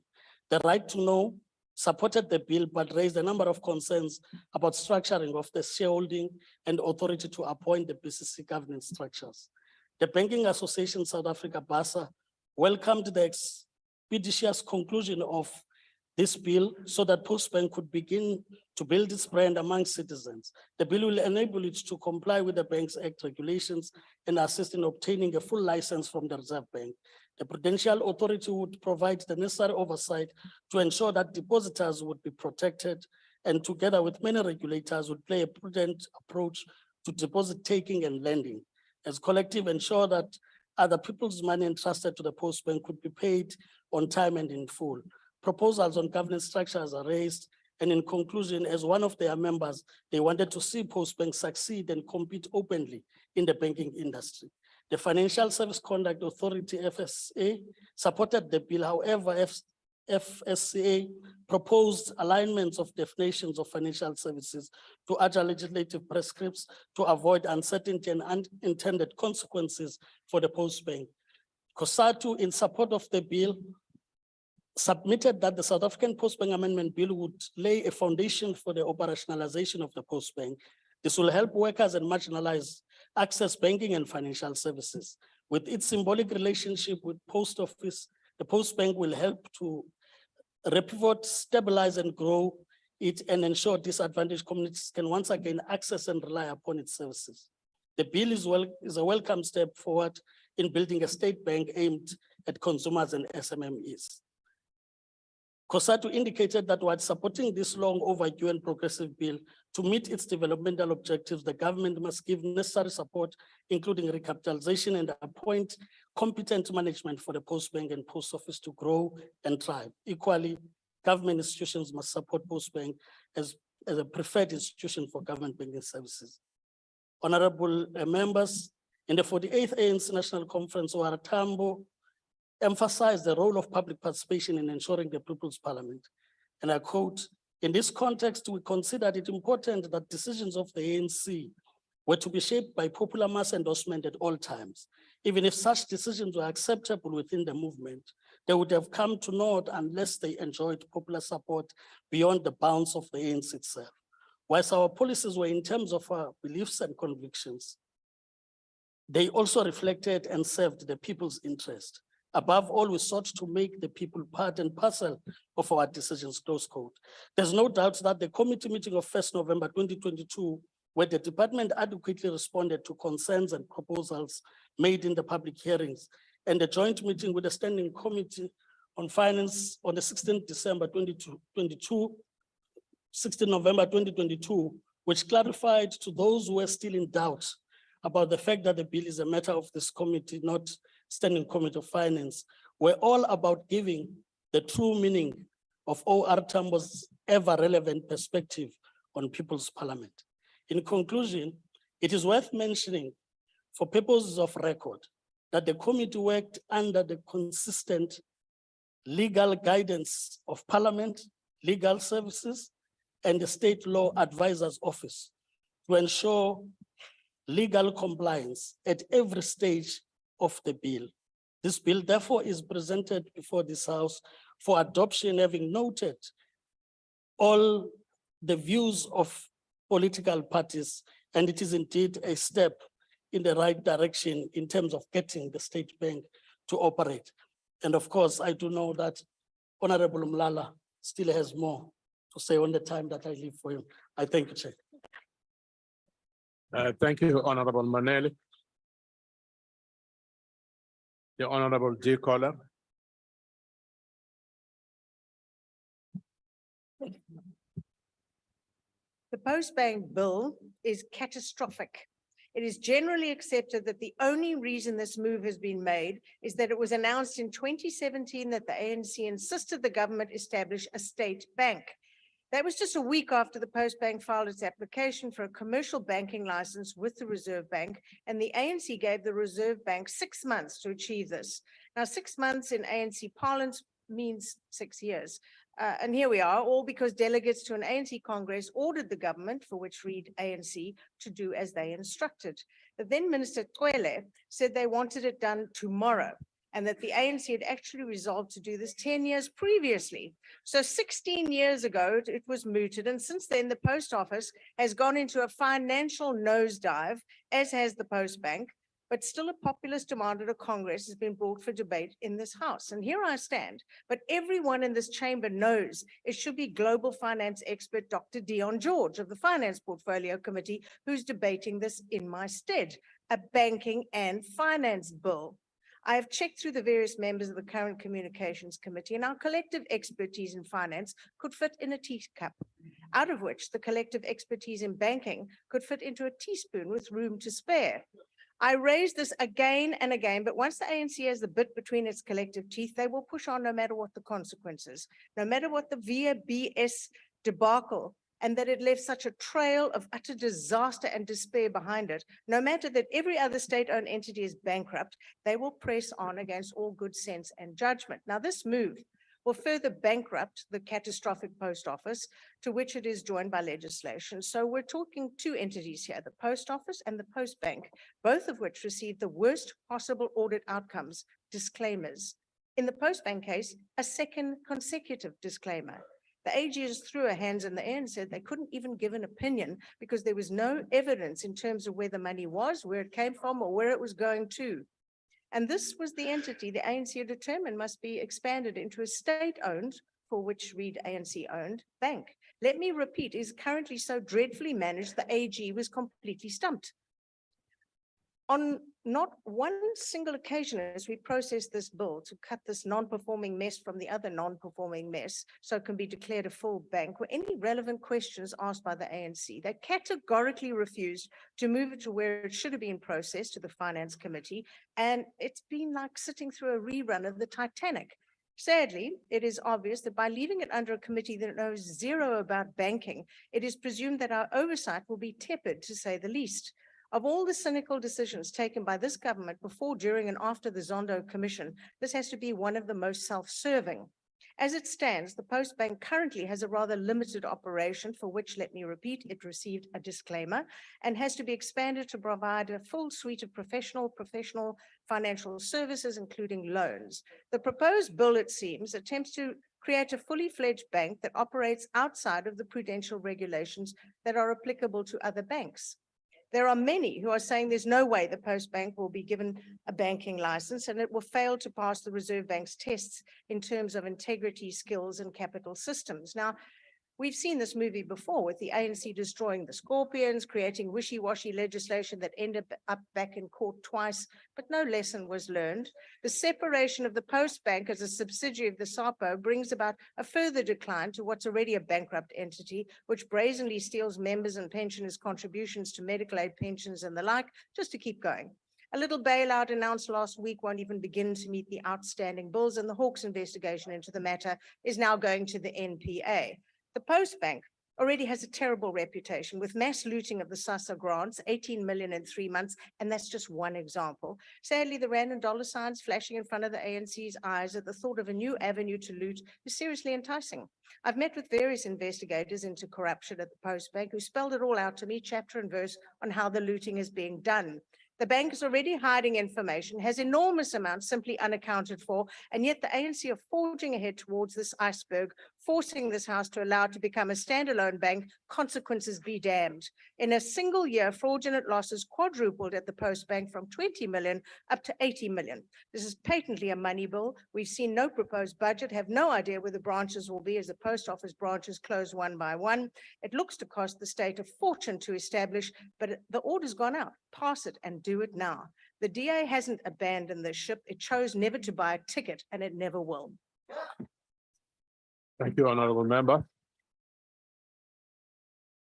The right to know supported the bill, but raised a number of concerns about structuring of the shareholding and authority to appoint the BCC governance structures. The Banking Association South Africa, BASA, welcomed the expeditious conclusion of this bill so that Postbank could begin to build its brand among citizens. The bill will enable it to comply with the Banks Act regulations and assist in obtaining a full license from the Reserve Bank. The Prudential Authority would provide the necessary oversight to ensure that depositors would be protected, and together with many regulators would play a prudent approach to deposit taking and lending, as collective ensure that other people's money entrusted to the Postbank could be paid on time and in full. Proposals on governance structures are raised, and in conclusion, as one of their members, they wanted to see Postbank succeed and compete openly in the banking industry. The Financial Service Conduct Authority, FSA, supported the bill. However, FSCA proposed alignments of definitions of financial services to other legislative prescripts to avoid uncertainty and unintended consequences for the Postbank. COSATU, in support of the bill, submitted that the South African Postbank Amendment Bill would lay a foundation for the operationalization of the Postbank. This will help workers and marginalized access banking and financial services. With its symbolic relationship with Post Office, the Postbank will help to repivot, stabilize, and grow it, and ensure disadvantaged communities can once again access and rely upon its services. The bill is a welcome step forward in building a state bank aimed at consumers and SMMEs. COSATU indicated that while supporting this long overdue and progressive bill, to meet its developmental objectives, the government must give necessary support, including recapitalization, and appoint competent management for the Postbank and Post Office to grow and thrive. Equally, government institutions must support Postbank as a preferred institution for government banking services. Honorable members, in the 48th ANC National Conference, Owara Tambo emphasized the role of public participation in ensuring the People's Parliament. And I quote, "In this context, we considered it important that decisions of the ANC were to be shaped by popular mass endorsement at all times. Even if such decisions were acceptable within the movement, they would have come to naught unless they enjoyed popular support beyond the bounds of the ANC itself. Whilst our policies were in terms of our beliefs and convictions, they also reflected and served the people's interest. Above all, we sought to make the people part and parcel of our decisions, close quote. There's no doubt that the committee meeting of 1st November 2022, where the department adequately responded to concerns and proposals made in the public hearings, and the joint meeting with the Standing Committee on Finance on the 16th December 16 November 2022, which clarified to those who were still in doubt about the fact that the bill is a matter of this committee, not Standing Committee of Finance, were all about giving the true meaning of O.R. Tambo's ever-relevant perspective on People's Parliament. In conclusion, it is worth mentioning, for purposes of record, that the committee worked under the consistent legal guidance of Parliament, legal services, and the State Law Advisor's Office to ensure legal compliance at every stage of the bill. This bill, therefore, is presented before this House for adoption, having noted all the views of political parties, and it is indeed a step in the right direction in terms of getting the State Bank to operate. And of course, I do know that Honorable Mlala still has more to say on the time that I leave for him. I thank you, Chair. Thank you, Honorable Maneli. The Honorable J. Collar. The Postbank bill is catastrophic. It is generally accepted that the only reason this move has been made is that it was announced in 2017 that the ANC insisted the government establish a state bank. That was just a week after the Postbank filed its application for a commercial banking license with the Reserve Bank, and the ANC gave the Reserve Bank 6 months to achieve this. Now, 6 months in ANC parlance means 6 years. And here we are, all because delegates to an ANC Congress ordered the government, for which read ANC, to do as they instructed. The then Minister Twele said they wanted it done tomorrow, and that the ANC had actually resolved to do this 10 years previously. So 16 years ago, it was mooted, and since then the Post Office has gone into a financial nosedive, as has the Postbank, but still a populist demand at a Congress has been brought for debate in this House. And here I stand, but everyone in this chamber knows it should be global finance expert Dr. Dion George of the Finance Portfolio Committee who's debating this in my stead, a banking and finance bill. I have checked through the various members of the current Communications Committee, and our collective expertise in finance could fit in a teacup, out of which the collective expertise in banking could fit into a teaspoon with room to spare. I raised this again and again, but once the ANC has the bit between its collective teeth, they will push on no matter what the consequences, no matter what the VBS debacle, and that it left such a trail of utter disaster and despair behind it. No matter that every other state-owned entity is bankrupt, they will press on against all good sense and judgment. Now, this move will further bankrupt the catastrophic Post Office, to which it is joined by legislation. So we're talking two entities here, the Post Office and the Postbank, both of which received the worst possible audit outcomes, disclaimers. In the Postbank case, a second consecutive disclaimer. The AG just threw her hands in the air and said they couldn't even give an opinion because there was no evidence in terms of where the money was, where it came from, or where it was going to. And this was the entity the ANC determined must be expanded into a state-owned, for which read ANC-owned, bank. Let me repeat, is currently so dreadfully managed, the AG was completely stumped. On not one single occasion as we processed this bill to cut this non-performing mess from the other non-performing mess so it can be declared a full bank, were any relevant questions asked by the ANC. They categorically refused to move it to where it should have been processed, to the Finance Committee, and it's been like sitting through a rerun of the Titanic. Sadly, it is obvious that by leaving it under a committee that knows zero about banking, it is presumed that our oversight will be tepid, to say the least. Of all the cynical decisions taken by this government before, during, and after the Zondo Commission, this has to be one of the most self-serving. As it stands, the Postbank currently has a rather limited operation for which, let me repeat, it received a disclaimer and has to be expanded to provide a full suite of professional financial services, including loans. The proposed bill, it seems, attempts to create a fully fledged bank that operates outside of the prudential regulations that are applicable to other banks. There are many who are saying there's no way the Postbank will be given a banking license and it will fail to pass the Reserve Bank's tests in terms of integrity, skills, and capital systems. Now, we've seen this movie before with the ANC destroying the Scorpions, creating wishy-washy legislation that ended up back in court twice, but no lesson was learned. The separation of the Postbank as a subsidiary of the SAPO brings about a further decline to what's already a bankrupt entity, which brazenly steals members' and pensioners' contributions to medical aid pensions and the like, just to keep going. A little bailout announced last week won't even begin to meet the outstanding bills, and the Hawks investigation into the matter is now going to the NPA. The Postbank already has a terrible reputation with mass looting of the SASSA grants, 18 million in 3 months, and that's just one example. Sadly, the rand and dollar signs flashing in front of the ANC's eyes at the thought of a new avenue to loot is seriously enticing. I've met with various investigators into corruption at the Postbank who spelled it all out to me, chapter and verse, on how the looting is being done. The bank is already hiding information, has enormous amounts simply unaccounted for, and yet the ANC are forging ahead towards this iceberg, forcing this house to allow it to become a standalone bank. Consequences be damned. In a single year, fraudulent losses quadrupled at the Postbank from 20 million up to 80 million. This is patently a money bill. We've seen no proposed budget, have no idea where the branches will be as the post office branches close one by one. It looks to cost the state a fortune to establish, but the order's gone out. Pass it and do it now. The DA hasn't abandoned the ship. It chose never to buy a ticket, and it never will. Thank you, Honorable Member.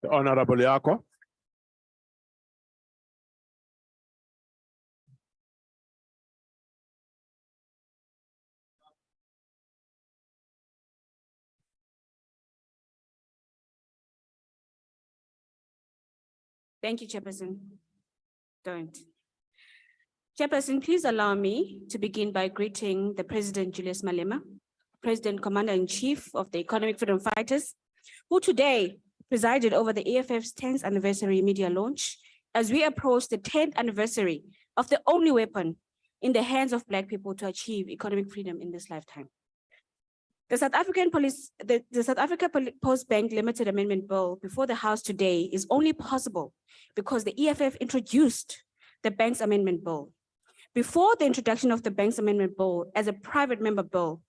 The Honorable Yako. Thank you, Chairperson. Chairperson, please allow me to begin by greeting the President Julius Malema, President Commander-in-Chief of the Economic Freedom Fighters, who today presided over the EFF's 10th anniversary media launch as we approach the 10th anniversary of the only weapon in the hands of Black people to achieve economic freedom in this lifetime. The South Africa Postbank Limited Amendment Bill before the House today is only possible because the EFF introduced the Bank's Amendment Bill. Before the introduction of the Bank's Amendment Bill as a private member bill,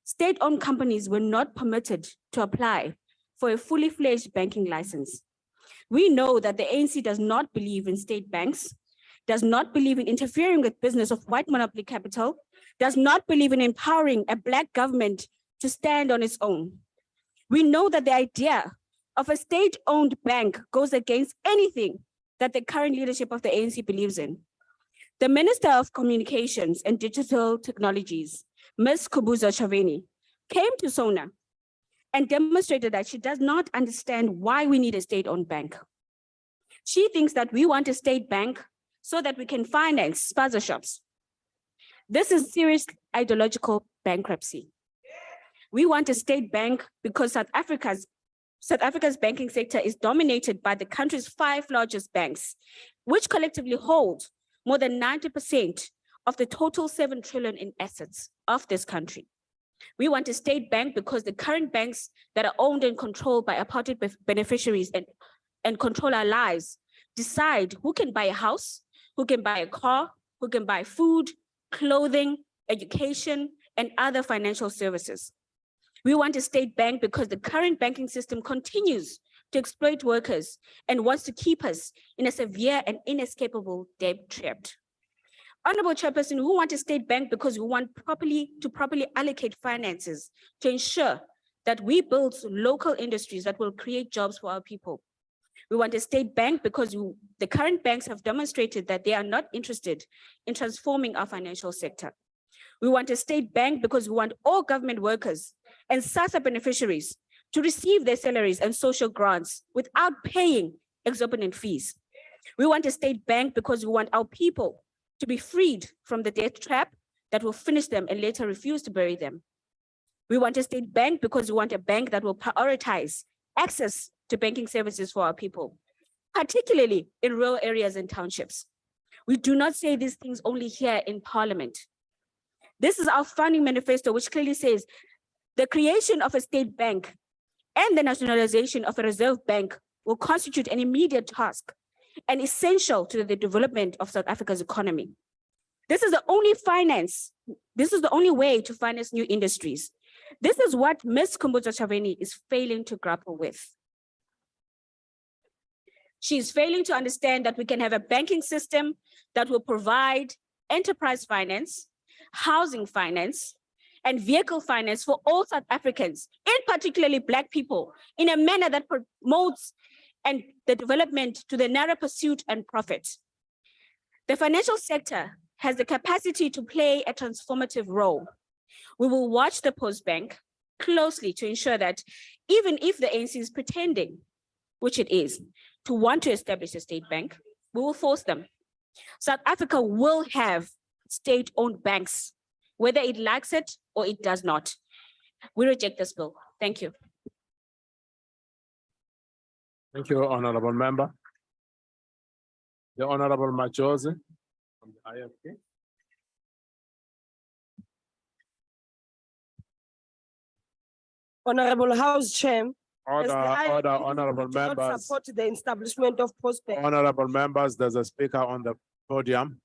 state-owned companies were not permitted to apply for a fully fledged banking license. We know that the ANC does not believe in state banks, does not believe in interfering with business of white monopoly capital, does not believe in empowering a Black government to stand on its own. We know that the idea of a state-owned bank goes against anything that the current leadership of the ANC believes in. The Minister of Communications and Digital Technologies, Ms. Kubuza Chaveni, came to SONA and demonstrated that she does not understand why we need a state-owned bank. She thinks that we want a state bank so that we can finance spaza shops. This is serious ideological bankruptcy. We want a state bank because South Africa's banking sector is dominated by the country's 5 largest banks, which collectively hold more than 90% of the total 7 trillion in assets of this country. We want a state bank because the current banks that are owned and controlled by apartheid beneficiaries and control our lives decide who can buy a house, who can buy a car, who can buy food, clothing, education, and other financial services. We want a state bank because the current banking system continues to exploit workers and wants to keep us in a severe and inescapable debt trap. Honorable Chairperson, we want a state bank because we want to properly allocate finances to ensure that we build local industries that will create jobs for our people. We want a state bank because the current banks have demonstrated that they are not interested in transforming our financial sector. We want a state bank because we want all government workers and SASSA beneficiaries to receive their salaries and social grants without paying exorbitant fees. We want a state bank because we want our people to be freed from the debt trap that will finish them and later refuse to bury them. We want a state bank because we want a bank that will prioritize access to banking services for our people, particularly in rural areas and townships. We do not say these things only here in Parliament. This is our founding manifesto, which clearly says the creation of a state bank and the nationalization of a reserve bank will constitute an immediate task and essential to the development of South Africa's economy. This is the only way to finance new industries. This is what Ms. Khumbudzo Chaveni is failing to grapple with. She is failing to understand that we can have a banking system that will provide enterprise finance, housing finance, and vehicle finance for all South Africans, in particularly Black people, in a manner that promotes and the development to the narrow pursuit and profit. The financial sector has the capacity to play a transformative role. We will watch the Postbank closely to ensure that even if the ANC is pretending, which it is, to want to establish a state bank, we will force them. South Africa will have state-owned banks, whether it likes it or it does not. We reject this bill. Thank you. Thank you, Honorable Member. The Honorable Majosi from the IFP. Honorable House Chair. Order, honorable members. Support the establishment of Postbank. Honorable members, there's a speaker on the podium.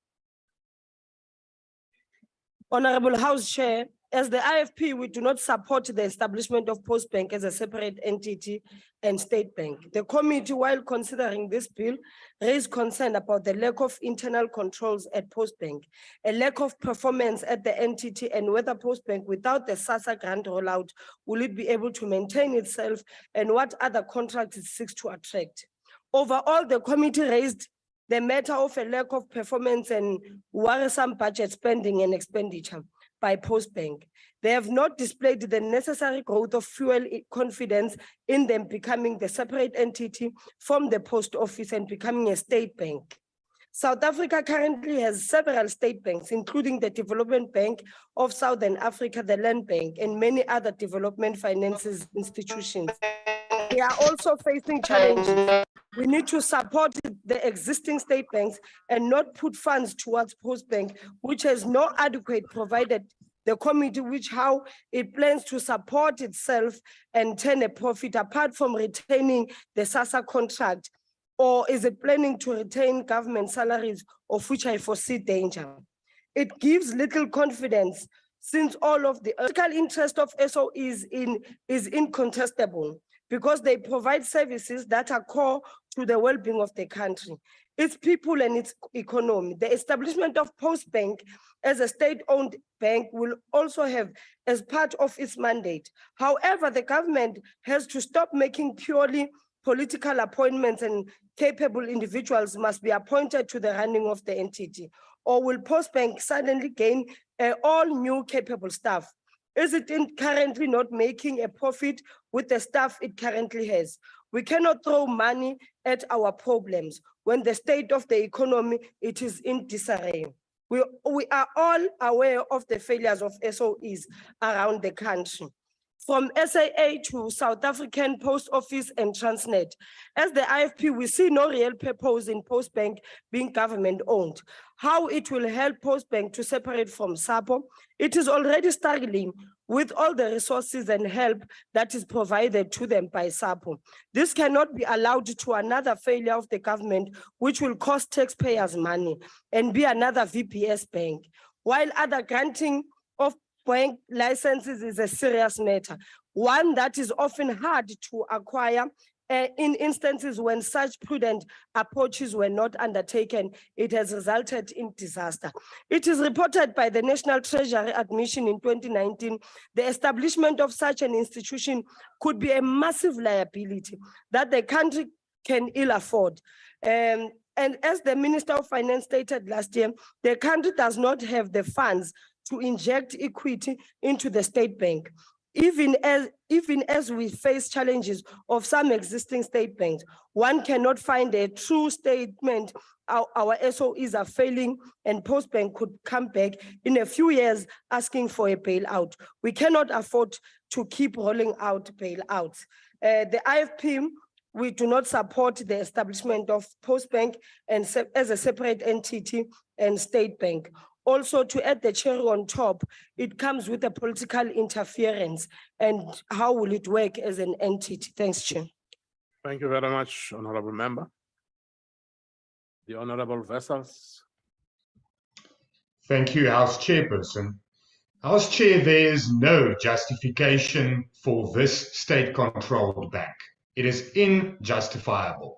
Honorable House Chair, as the IFP, we do not support the establishment of Postbank as a separate entity and state bank. The committee, while considering this bill, raised concern about the lack of internal controls at Postbank, a lack of performance at the entity, and whether Postbank, without the SASSA grant rollout, will it be able to maintain itself, and what other contracts it seeks to attract. Overall, the committee raised the matter of a lack of performance and worrisome budget spending and expenditure by Postbank. They have not displayed the necessary growth of fuel confidence in them becoming the separate entity from the post office and becoming a state bank. South Africa currently has several state banks, including the Development Bank of Southern Africa, the Land Bank, and many other development finances institutions. They are also facing challenges. We need to support the existing state banks and not put funds towards Postbank, which has no adequate provided the committee which how it plans to support itself and turn a profit apart from retaining the SASSA contract, or is it planning to retain government salaries, of which I foresee danger. It gives little confidence since all of the ethical interest of SOEs is incontestable, because they provide services that are core to the well-being of the country, its people and its economy. The establishment of Postbank as a state-owned bank will also have as part of its mandate. However, the government has to stop making purely political appointments, and capable individuals must be appointed to the running of the entity. Or will Postbank suddenly gain all new capable staff? Is it currently not making a profit with the staff it currently has? We cannot throw money at our problems when the state of the economy, it is in disarray. We are all aware of the failures of SOEs around the country, from SAA to South African Post Office and Transnet. As the IFP, we see no real purpose in Postbank being government owned. How it will help Postbank to separate from SAPO? It is already struggling with all the resources and help that is provided to them by SAPO. This cannot be allowed to another failure of the government, which will cost taxpayers money and be another VPS bank. While other granting of bank licenses is a serious matter, one that is often hard to acquire in instances when such prudent approaches were not undertaken, it has resulted in disaster. It is reported by the National Treasury admission in 2019, the establishment of such an institution could be a massive liability that the country can ill afford. And as the Minister of Finance stated last year, the country does not have the funds to inject equity into the state bank. Even as we face challenges of some existing state banks, one cannot find a true statement. Our SOEs are failing and Postbank could come back in a few years asking for a bailout. We cannot afford to keep rolling out bailouts. The IFP, we do not support the establishment of Postbank and as a separate entity and state bank. Also, to add the cherry on top, it comes with a political interference. And how will it work as an entity? Thanks, Chair. Thank you very much, Honorable Member. The Honorable Vessels. Thank you, House Chairperson. House Chair, there is no justification for this state-controlled bank. It is injustifiable.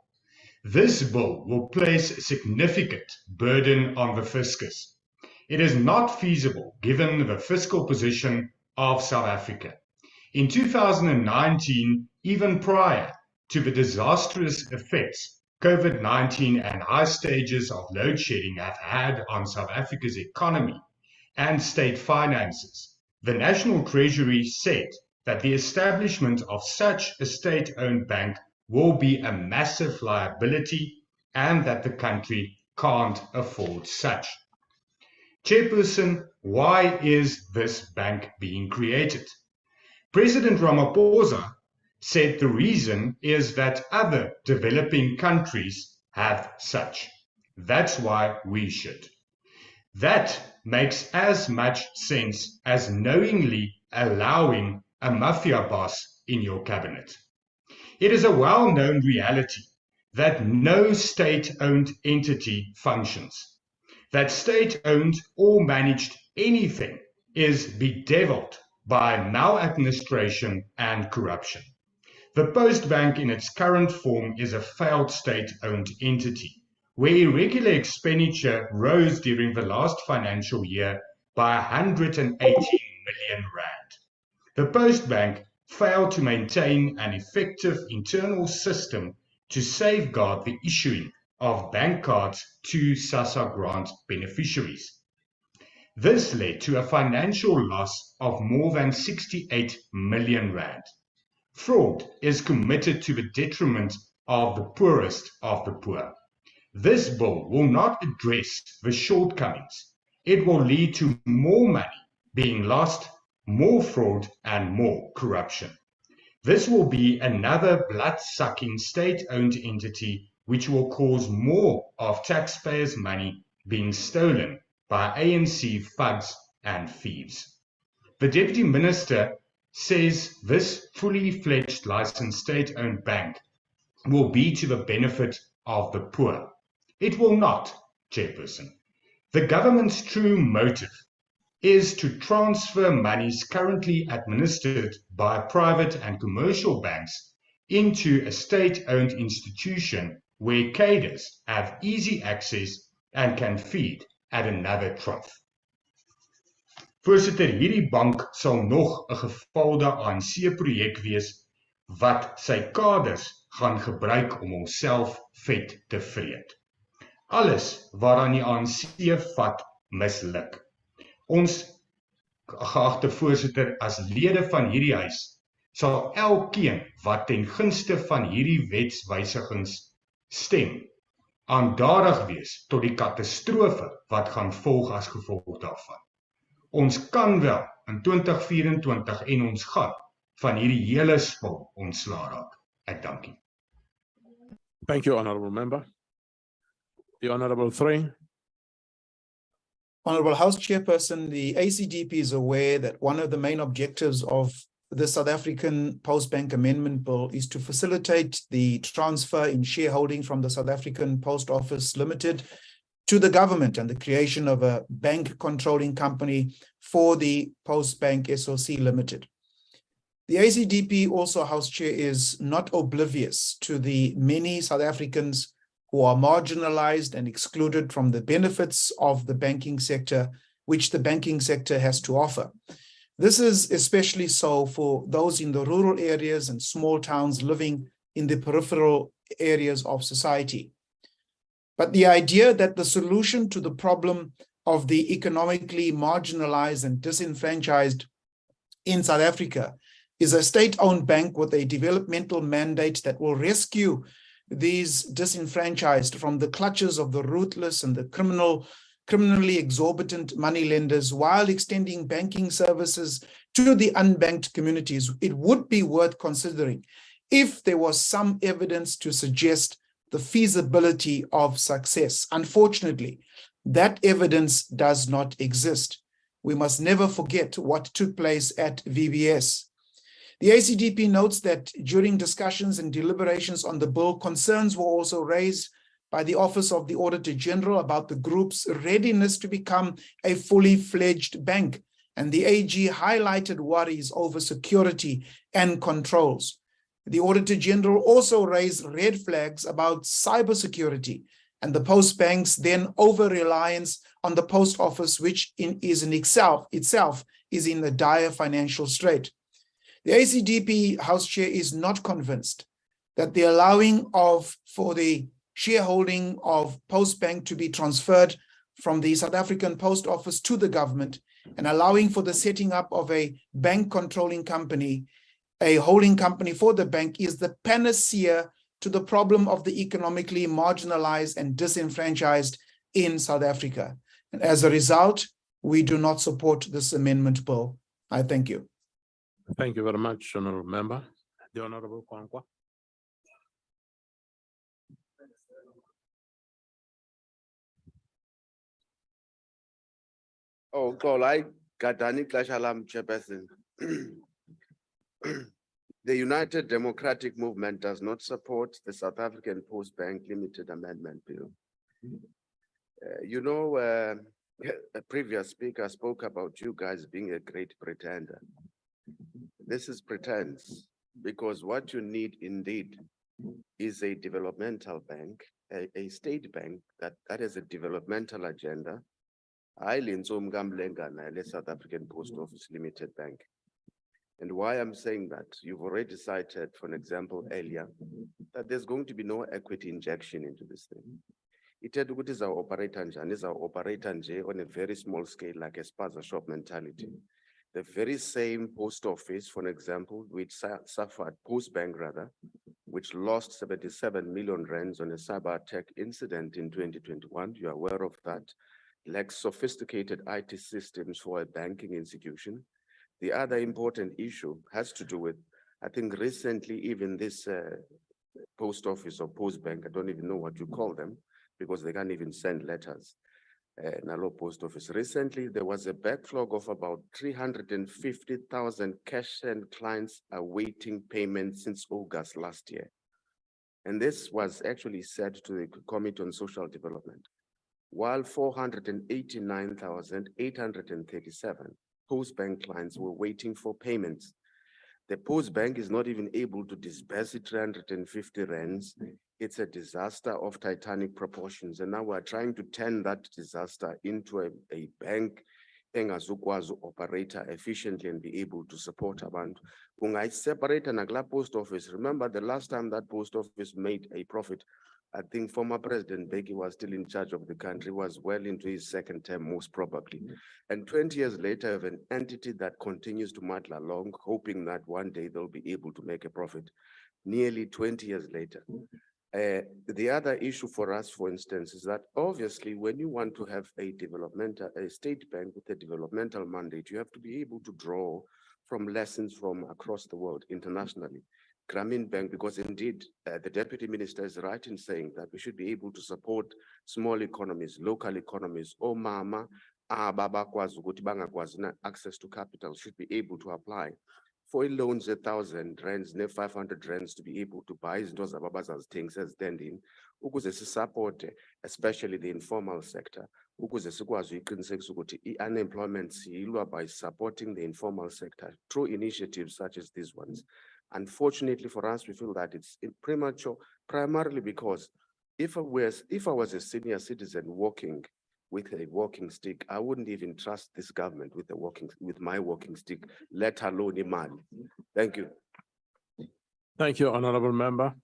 This bill will place a significant burden on the fiscus. It is not feasible given the fiscal position of South Africa. In 2019, even prior to the disastrous effects COVID-19 and high stages of load shedding have had on South Africa's economy and state finances, the National Treasury said that the establishment of such a state-owned bank will be a massive liability and that the country can't afford such. Chairperson, why is this bank being created? President Ramaphosa said the reason is that other developing countries have such. That's why we should. That makes as much sense as knowingly allowing a mafia boss in your cabinet. It is a well-known reality that no state-owned entity functions. That state-owned or managed anything is bedeviled by maladministration and corruption. The Postbank in its current form is a failed state-owned entity, where irregular expenditure rose during the last financial year by 118 million rand. The Postbank failed to maintain an effective internal system to safeguard the issuing of bank cards to SASSA grant beneficiaries. This led to a financial loss of more than 68 million rand. Fraud is committed to the detriment of the poorest of the poor. This bill will not address the shortcomings. It will lead to more money being lost, more fraud, and more corruption. This will be another blood-sucking state-owned entity which will cause more of taxpayers' money being stolen by ANC thugs and thieves. The Deputy Minister says this fully fledged licensed state-owned bank will be to the benefit of the poor. It will not, Chairperson. The government's true motive is to transfer monies currently administered by private and commercial banks into a state-owned institution where cadres have easy access and can feed at another trough. Voorsitter, hierdie bank sal nog 'n gefaalde ANC-projek wees wat sy kaders gaan gebruik om homself vet te vreet. Alles waaraan die ANC vat, misluk. Ons, geagte voorsitter, as lede van hierdie huis, sal elkeen wat ten gunste van hierdie wetswysigings stem, aandadig wees tot die katastrofe wat gaan volg as gevolg daarvan. Ons kan wel in 2024 en ons gaan van hierdie hele spul ontslae raak. Ek dank u. Thank you, Honorable Member. The Honorable Three. Honorable House Chairperson, the ACDP is aware that one of the main objectives of the South African Postbank Amendment Bill is to facilitate the transfer in shareholding from the South African Post Office Limited to the government and the creation of a bank controlling company for the Postbank SOC Limited. The ACDP also, House Chair, is not oblivious to the many South Africans who are marginalized and excluded from the benefits of the banking sector, which the banking sector has to offer. This is especially so for those in the rural areas and small towns living in the peripheral areas of society. But the idea that the solution to the problem of the economically marginalized and disenfranchised in South Africa is a state-owned bank with a developmental mandate that will rescue these disenfranchised from the clutches of the ruthless and the criminally exorbitant moneylenders while extending banking services to the unbanked communities. It would be worth considering if there was some evidence to suggest the feasibility of success. Unfortunately, that evidence does not exist. We must never forget what took place at VBS. The ACDP notes that during discussions and deliberations on the bill, concerns were also raised by the Office of the Auditor General about the group's readiness to become a fully fledged bank, and the AG highlighted worries over security and controls. The Auditor General also raised red flags about cybersecurity and the Postbank's then over-reliance on the Post Office, which is in itself is in a dire financial strait. The ACDP House Chair is not convinced that the allowing for the shareholding of Postbank to be transferred from the South African Post Office to the government and allowing for the setting up of a bank controlling company, a holding company for the bank, is the panacea to the problem of the economically marginalized and disenfranchised in South Africa. And as a result, we do not support this amendment bill. I thank you. Thank you very much, Honourable Member. The Honourable Kwankwa. Oh, Kolai Gadani Klashalam Chairperson. The United Democratic Movement does not support the South African Postbank Limited Amendment Bill. A previous speaker spoke about you guys being a great pretender. This is pretense, because what you need indeed is a developmental bank, a state bank that has a developmental agenda. The South African Post Office Limited Bank. And why I'm saying that, you've already cited, for an example earlier, that there's going to be no equity injection into this thing. It had what is our operator on a very small scale, like a spaza shop mentality. The very same post office, for an example, which suffered Postbank rather, which lost 77 million rands on a cyber attack incident in 2021. You're aware of that. Lacks sophisticated IT systems for a banking institution. The other important issue has to do with, I think recently, even this post office or Postbank, I don't even know what you call them, because they can't even send letters. Nalo post office. Recently, there was a backlog of about 350,000 cash send clients awaiting payment since August last year. And this was actually said to the Committee on Social Development, while 489,837 Postbank clients were waiting for payments. The Postbank is not even able to disburse 350 rands. It's a disaster of titanic proportions. And now we're trying to turn that disaster into a bank engazukwazi operator efficiently and be able to support abantu. Ungayiseparate nagla post office. Remember the last time that post office made a profit, I think former President Beki was still in charge of the country, was well into his second term, most probably. And 20 years later, have an entity that continues to muddle along, hoping that one day they'll be able to make a profit. Nearly 20 years later. The other issue for us, for instance, is that obviously when you want to have a state bank with a developmental mandate, you have to be able to draw from lessons from across the world internationally. Grameen Bank, because indeed the Deputy Minister is right in saying that we should be able to support small economies, local economies, or mama, access to capital should be able to apply for loans 1,000 rands, 500 rands to be able to buy those ababas things as standing, ukuze support especially the informal sector, ukuze sikwazi iqinisekisa ukuthi unemployment siyilwa by supporting the informal sector through initiatives such as these ones. Unfortunately for us, we feel that it's premature, primarily because if I was a senior citizen walking with a walking stick, I wouldn't even trust this government with my walking stick, let alone Iman. Thank you. Thank you, Honorable Member.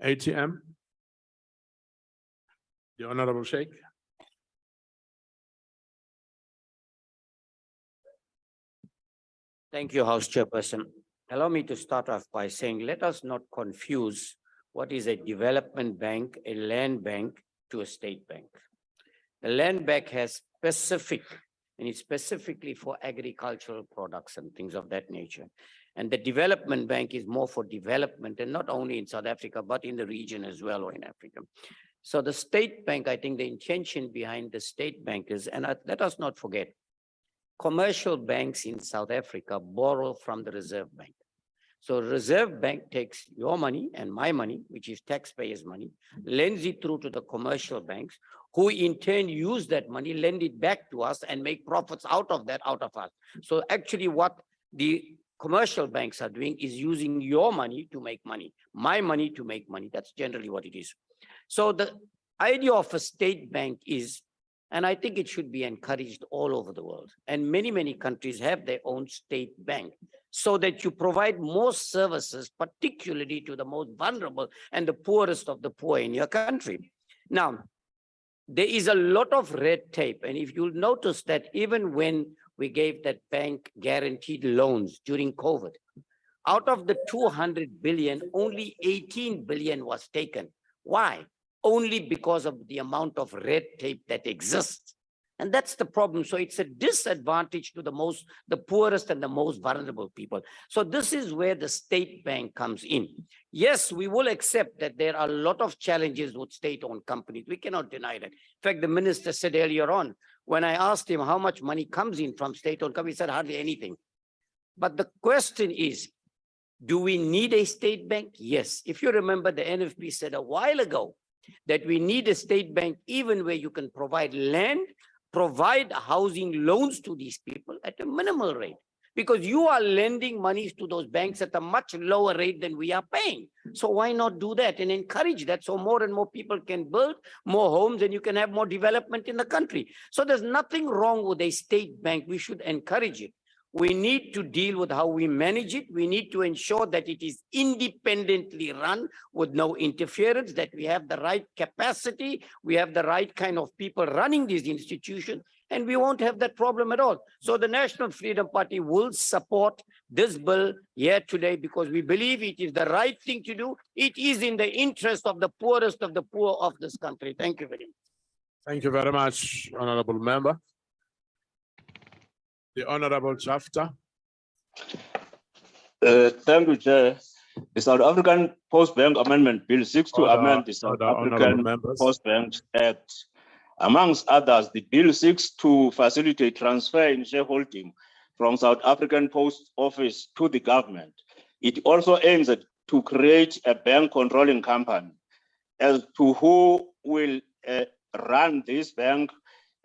ATM. The Honorable Sheikh. Thank you, House Chairperson. Allow me to start off by saying, let us not confuse what is a development bank, a land bank, to a state bank. The land bank has specific, and it's specifically for agricultural products and things of that nature. And the development bank is more for development, and not only in South Africa, but in the region as well, or in Africa. So the state bank, I think the intention behind the state bank is, and let us not forget, commercial banks in South Africa borrow from the Reserve Bank. So Reserve Bank takes your money and my money, which is taxpayers' money, lends it through to the commercial banks, who in turn use that money, lend it back to us and make profits out of that, out of us. So actually what the commercial banks are doing is using your money to make money, my money to make money. That's generally what it is. So the idea of a state bank is, and I think it should be encouraged all over the world, and many, many countries have their own state bank, so that you provide more services, particularly to the most vulnerable and the poorest of the poor in your country. Now, there is a lot of red tape, and if you'll notice that even when we gave that bank guaranteed loans during COVID, out of the 200 billion, only 18 billion was taken. Why? Only because of the amount of red tape that exists. And that's the problem. So it's a disadvantage to the poorest and the most vulnerable people. So this is where the state bank comes in. Yes, we will accept that there are a lot of challenges with state-owned companies. We cannot deny that. In fact, the minister said earlier on, when I asked him how much money comes in from state-owned companies, he said hardly anything. But the question is, do we need a state bank? Yes. If you remember, the NFP said a while ago that we need a state bank even where you can provide land, provide housing loans to these people at a minimal rate, because you are lending monies to those banks at a much lower rate than we are paying. So why not do that and encourage that, so more and more people can build more homes and you can have more development in the country? So there's nothing wrong with a state bank. We should encourage it. We need to deal with how we manage it. We need to ensure that it is independently run with no interference, that we have the right capacity, we have the right kind of people running these institutions, and we won't have that problem at all. So the National Freedom Party will support this bill here today because we believe it is the right thing to do. It is in the interest of the poorest of the poor of this country. Thank you very much. Thank you very much, Honorable Member. The Honorable Jafta. Thank you, Chair. The South African Postbank Amendment Bill seeks to amend the South African Postbank Act. Amongst others, the bill seeks to facilitate transfer in shareholding from South African Post Office to the government. It also aims to create a bank controlling company. As to who will run this bank,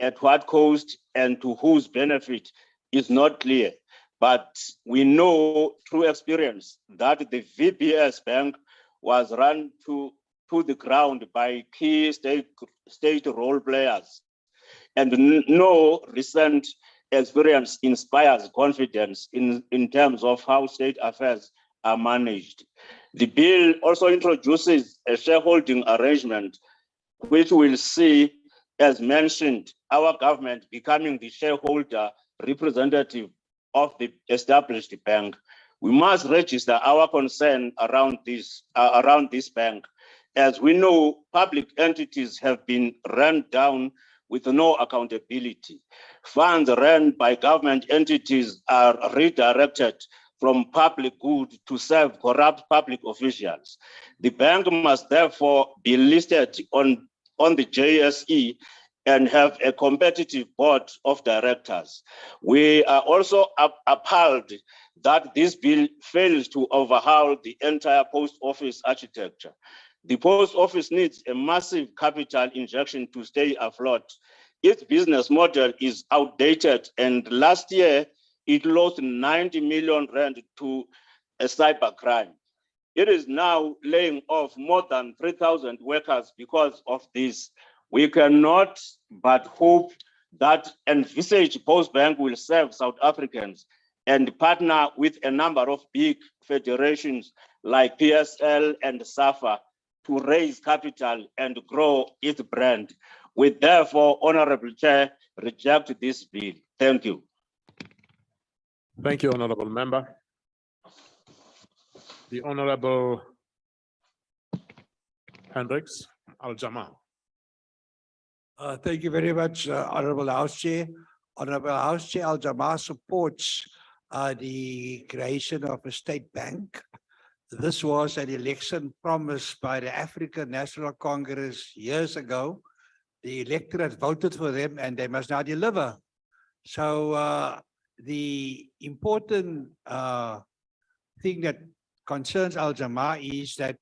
at what cost, and to whose benefit is not clear. But we know through experience that the VBS Bank was run to the ground by key state role players. And no recent experience inspires confidence in terms of how state affairs are managed. The bill also introduces a shareholding arrangement, which will see, as mentioned, our government becoming the shareholder representative of the established bank. We must register our concern around this bank. As we know, public entities have been run down with no accountability. Funds run by government entities are redirected from public good to serve corrupt public officials. The bank must therefore be listed on the JSE and have a competitive board of directors. We are also appalled that this bill fails to overhaul the entire post office architecture. The post office needs a massive capital injection to stay afloat. Its business model is outdated, and last year it lost 90 million rand to a cybercrime. It is now laying off more than 3,000 workers because of this. We cannot but hope that envisaged Postbank will serve South Africans and partner with a number of big federations like PSL and SAFA to raise capital and grow its brand. We therefore, Honorable Chair, reject this bill. Thank you. Thank you, Honorable Member. The Honorable Hendricks Al-Jamal. Thank you very much, Honorable House Chair. Honorable House Chair Al-Jamal supports the creation of a state bank. This was an election promised by the African National Congress years ago. The electorate voted for them and they must now deliver. So the important thing that concerns Al-Jamal is that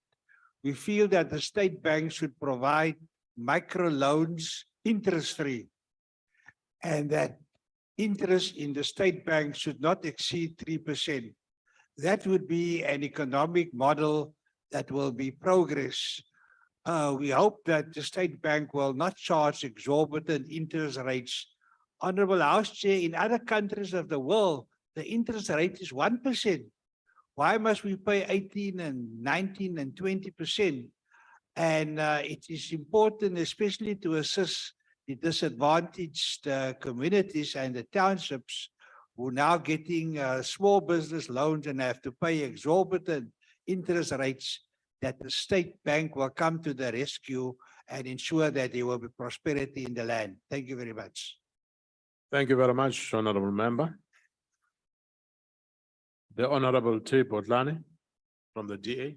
we feel that the state bank should provide microloans interest-free, and that interest in the state bank should not exceed 3%. That would be an economic model that will be progress. We hope that the state bank will not charge exorbitant interest rates. Honorable House Chair, in other countries of the world, the interest rate is 1%. Why must we pay 18 and 19 and 20%? And it is important, especially to assist the disadvantaged communities and the townships who are now getting small business loans and have to pay exorbitant interest rates, that the state bank will come to the rescue and ensure that there will be prosperity in the land. Thank you very much. Thank you very much, Honorable Member. The Honorable T. Botlani from the DA.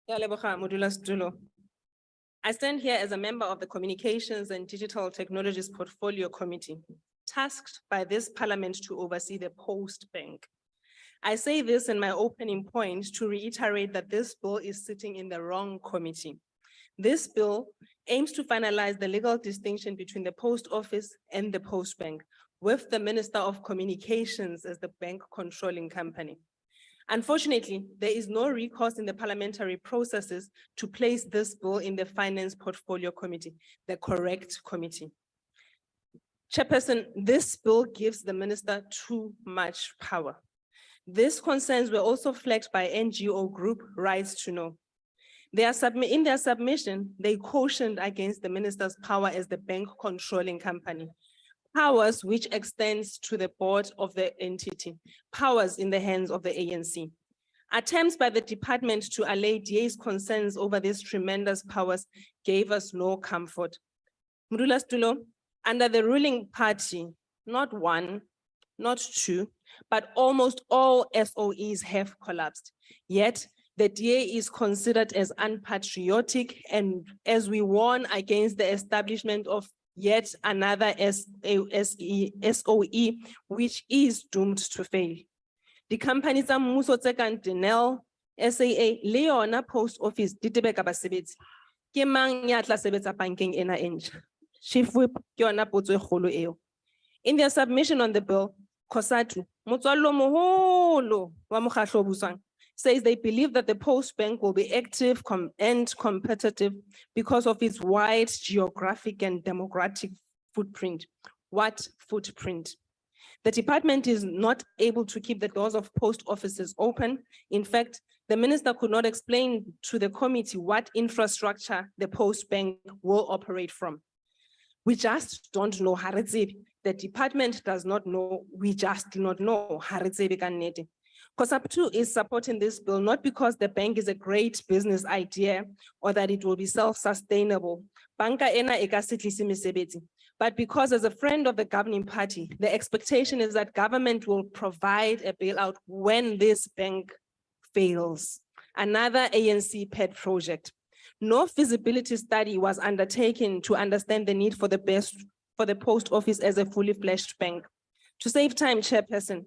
I stand here as a member of the Communications and Digital Technologies Portfolio Committee, tasked by this Parliament to oversee the Postbank. I say this in my opening point to reiterate that this bill is sitting in the wrong committee. This bill aims to finalize the legal distinction between the Post Office and the Postbank, with the Minister of Communications as the bank controlling company. Unfortunately, there is no recourse in the parliamentary processes to place this bill in the Finance Portfolio Committee, the correct committee. Chairperson, this bill gives the minister too much power. These concerns were also flagged by NGO group Rights to Know. In their submission, they cautioned against the minister's power as the bank controlling company, powers which extends to the board of the entity, powers in the hands of the ANC. Attempts by the department to allay DA's concerns over these tremendous powers gave us no comfort. Mudula Stulo, under the ruling party, not one, not two, but almost all SOEs have collapsed. Yet, the DA is considered as unpatriotic, and as we warn against the establishment of yet another SOE, which is doomed to fail. The companies are Muso and Penal, SAA, Leona Post Office, Ditebeka Basibit, Kimang Yatla Sebeta Banking in a Chief Whip, Kiona Potso Holo Eo. In their submission on the bill, Kosatu, Mutualo Moholo, Wamukhasho Busang, says they believe that the Postbank will be active and competitive because of its wide geographic and demographic footprint. What footprint? The department is not able to keep the doors of post offices open. In fact, the minister could not explain to the committee what infrastructure the Postbank will operate from. We just don't know. The department does not know. We just do not know. COSAP2 is supporting this bill not because the bank is a great business idea or that it will be self-sustainable, but because as a friend of the governing party, the expectation is that government will provide a bailout when this bank fails. Another ANC pet project. No feasibility study was undertaken to understand the need for the post office as a fully fledged bank. To save time, Chairperson,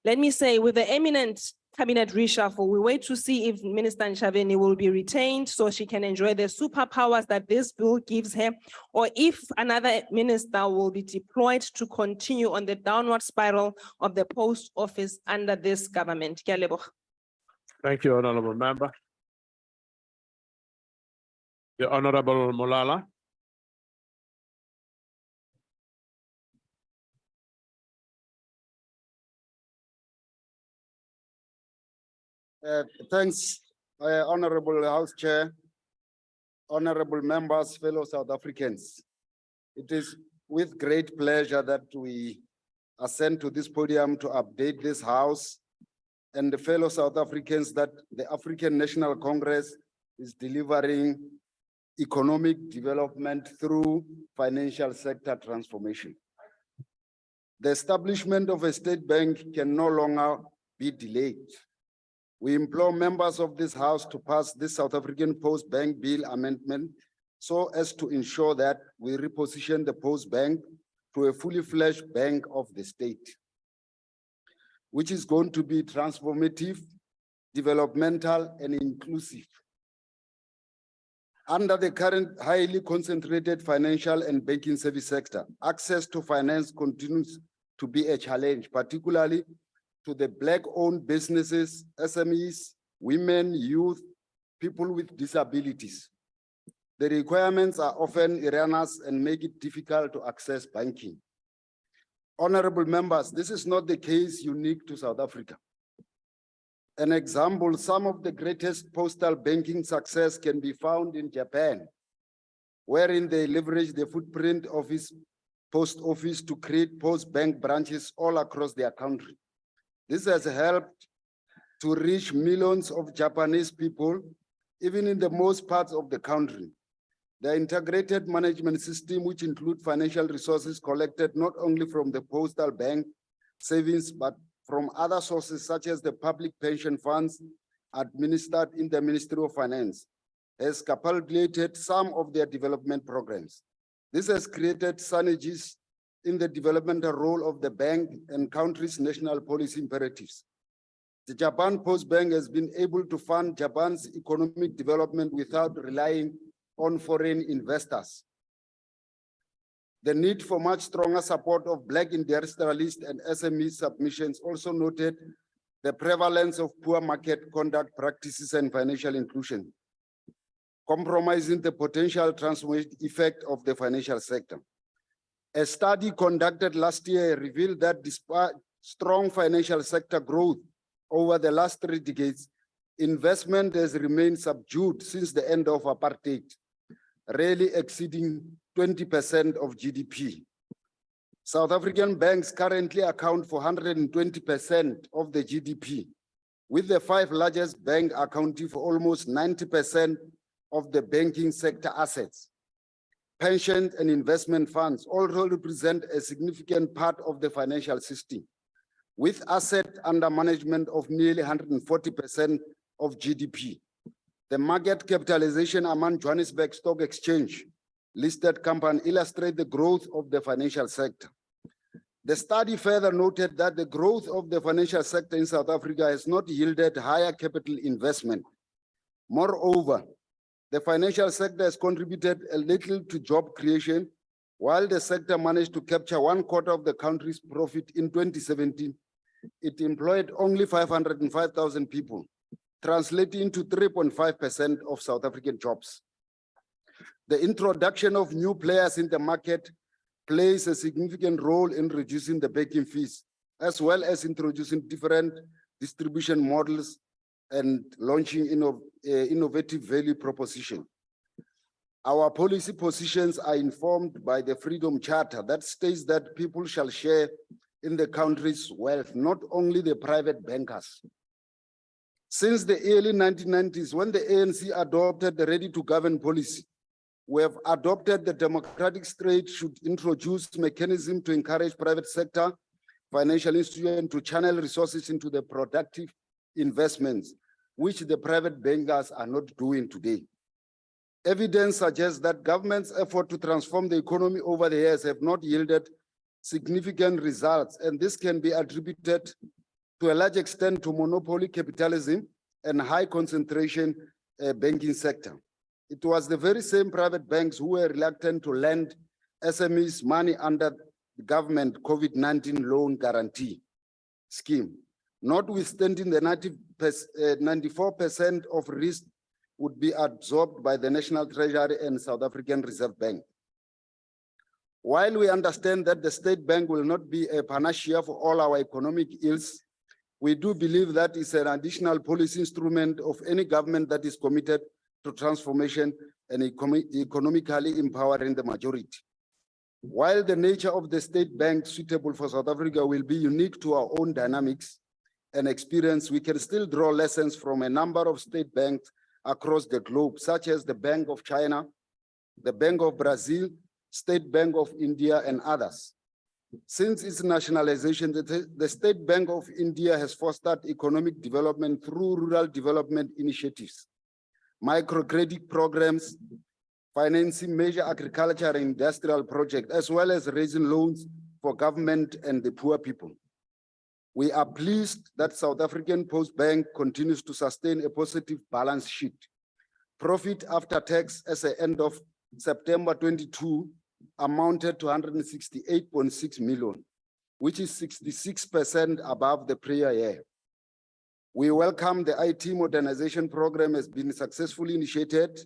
let me say, with the eminent cabinet reshuffle, we wait to see if Minister Nchaveni will be retained so she can enjoy the superpowers that this bill gives her, or if another minister will be deployed to continue on the downward spiral of the post office under this government. Thank you, Honorable Member. The Honorable Molala. Thanks, Honorable House Chair. honorable members, fellow South Africans, it is with great pleasure that we ascend to this podium to update this House and the fellow South Africans that the African National Congress is delivering economic development through financial sector transformation. The establishment of a state bank can no longer be delayed. We implore members of this House to pass this South African Post Bank Bill amendment so as to ensure that we reposition the Post Bank to a fully fledged bank of the state, which is going to be transformative, developmental, and inclusive. Under the current highly concentrated financial and banking service sector, access to finance continues to be a challenge, particularly to the Black-owned businesses, SMEs, women, youth, people with disabilities. The requirements are often erroneous and make it difficult to access banking. Honorable members, this is not the case unique to South Africa. An example, some of the greatest postal banking success can be found in Japan, wherein they leverage the footprint of its post office to create post bank branches all across their country. This has helped to reach millions of Japanese people, even in the most parts of the country. The integrated management system, which include financial resources collected not only from the postal bank savings, but from other sources such as the public pension funds administered in the Ministry of Finance, has capitulated some of their development programs. This has created synergies in the developmental role of the bank and country's national policy imperatives. The Japan Post Bank has been able to fund Japan's economic development without relying on foreign investors. The need for much stronger support of Black industrialists and SME submissions also noted the prevalence of poor market conduct practices and financial inclusion, compromising the potential transformative effect of the financial sector. A study conducted last year revealed that despite strong financial sector growth over the last 3 decades, investment has remained subdued since the end of apartheid, rarely exceeding 20% of GDP. South African banks currently account for 120% of the GDP, with the 5 largest banks accounting for almost 90% of the banking sector assets. Pensions and investment funds also represent a significant part of the financial system, with assets under management of nearly 140% of GDP. The market capitalization among Johannesburg Stock Exchange listed companies illustrate the growth of the financial sector. The study further noted that the growth of the financial sector in South Africa has not yielded higher capital investment. Moreover, the financial sector has contributed a little to job creation. While the sector managed to capture 1/4 of the country's profit in 2017, it employed only 505,000 people, translating to 3.5% of South African jobs. The introduction of new players in the market plays a significant role in reducing the banking fees, as well as introducing different distribution models and launching innovative value proposition. Our policy positions are informed by the Freedom Charter that states that people shall share in the country's wealth, not only the private bankers. Since the early 1990s, when the ANC adopted the Ready to Govern policy, we have adopted the democratic state should introduce mechanisms to encourage private sector, financial institutions to channel resources into the productive investments, which the private bankers are not doing today. Evidence suggests that government's effort to transform the economy over the years have not yielded significant results, and this can be attributed to a large extent to monopoly capitalism and high concentration banking sector. It was the very same private banks who were reluctant to lend SMEs money under the government COVID-19 loan guarantee scheme. Notwithstanding the 94% of risk would be absorbed by the National Treasury and South African Reserve Bank. While we understand that the State Bank will not be a panacea for all our economic ills, we do believe that it's an additional policy instrument of any government that is committed to transformation and economically empowering the majority. While the nature of the state bank suitable for South Africa will be unique to our own dynamics and experience, we can still draw lessons from a number of state banks across the globe, such as the Bank of China, the Bank of Brazil, State Bank of India, and others. Since its nationalization, the State Bank of India has fostered economic development through rural development initiatives, microcredit programs, financing major agriculture and industrial projects, as well as raising loans for government and the poor people. We are pleased that South African Post Bank continues to sustain a positive balance sheet. Profit after tax as at the end of September 22 amounted to 168.6 million, which is 66% above the prior year. We welcome the IT modernization program has been successfully initiated.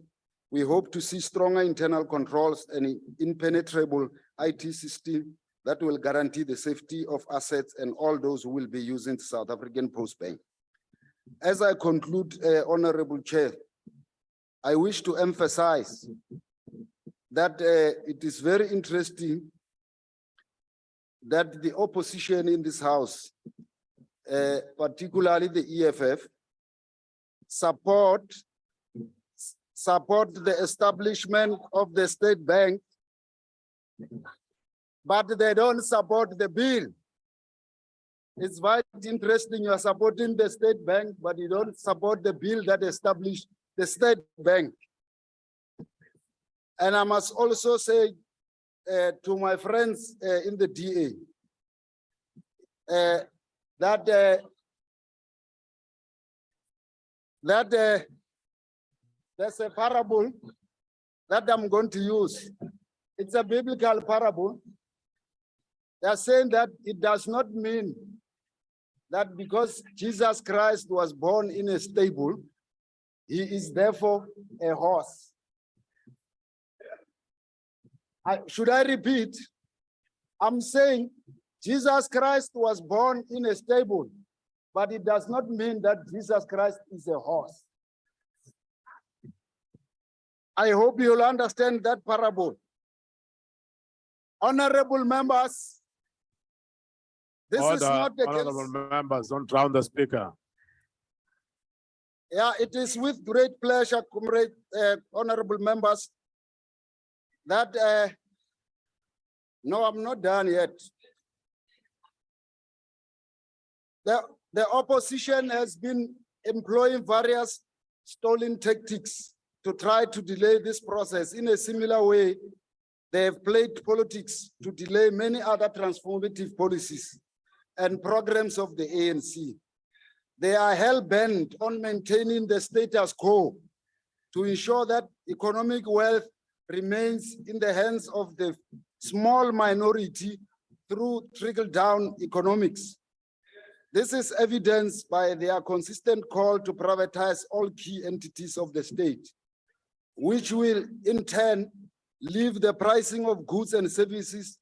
We hope to see stronger internal controls and impenetrable IT system that will guarantee the safety of assets and all those who will be using South African Post Bank. As I conclude, Honorable Chair, I wish to emphasize that it is very interesting that the opposition in this House, particularly the EFF, support the establishment of the state bank, but they don't support the bill. It's very interesting you are supporting the state bank, but you don't support the bill that established the state bank. And I must also say to my friends in the DA that there's a parable that I'm going to use. It's a biblical parable. They're saying that it does not mean that because Jesus Christ was born in a stable, he is therefore a horse. Should I repeat? I'm saying Jesus Christ was born in a stable, but it does not mean that Jesus Christ is a horse. I hope you'll understand that parable. Honorable members, this is not the Honorable case. members, don't drown the speaker. Yeah, it is with great pleasure, comrade, honorable members, that, no, I'm not done yet. The opposition has been employing various stolen tactics to try to delay this process. In a similar way, they have played politics to delay many other transformative policies and programs of the ANC. They are hell-bent on maintaining the status quo to ensure that economic wealth remains in the hands of the small minority through trickle-down economics. This is evidenced by their consistent call to privatize all key entities of the state, which will in turn leave the pricing of goods and services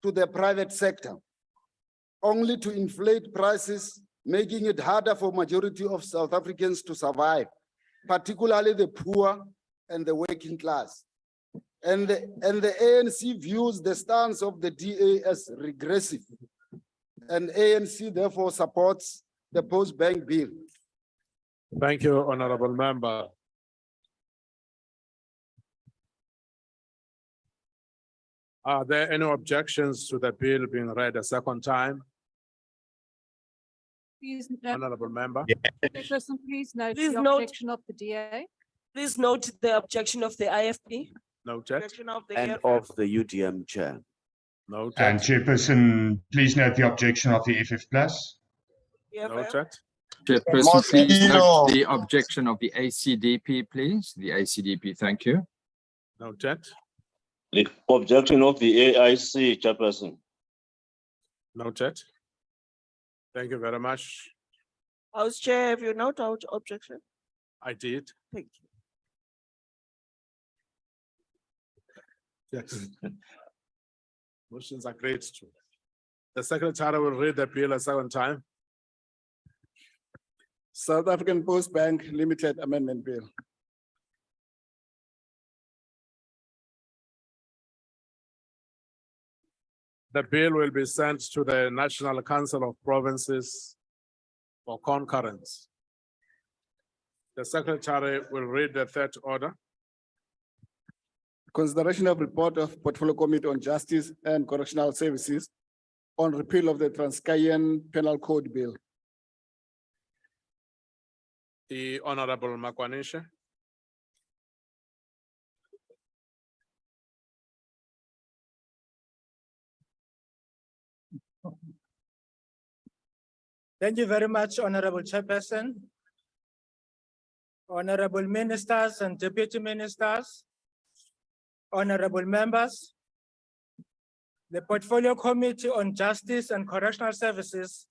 to the private sector, only to inflate prices, making it harder for majority of South Africans to survive, particularly the poor and the working class. And the ANC views the stance of the DA as regressive, and ANC therefore supports the Postbank bill. Thank you, honorable member. Are there any objections to the bill being read a second time? Please, Honorable member. Chairperson, please note Please the note- objection of the DA. Please note the objection of the IFP. Noted. Objection of the And EFF. of the UDM chair. Noted. And Chairperson, please note the objection of the FF plus. Noted. Chairperson, please note the objection of the ACDP, please. The ACDP, thank you. Noted. The objection of the AIC, Chairperson. Noted. Thank you very much. House Chair, have you noted our objection? I did. Thank you. Yes. Motions are great too. The secretary will read the bill a second time. South African Post Bank Limited Amendment Bill. The bill will be sent to the National Council of Provinces for concurrence. The Secretary will read the third order. Consideration of report of Portfolio Committee on Justice and Correctional Services on repeal of the Transkeian Penal Code Bill. The Honorable Makwanisha. Thank you very much, Honorable Chairperson. Honorable Ministers and Deputy Ministers, honorable members, the Portfolio Committee on Justice and Correctional Services,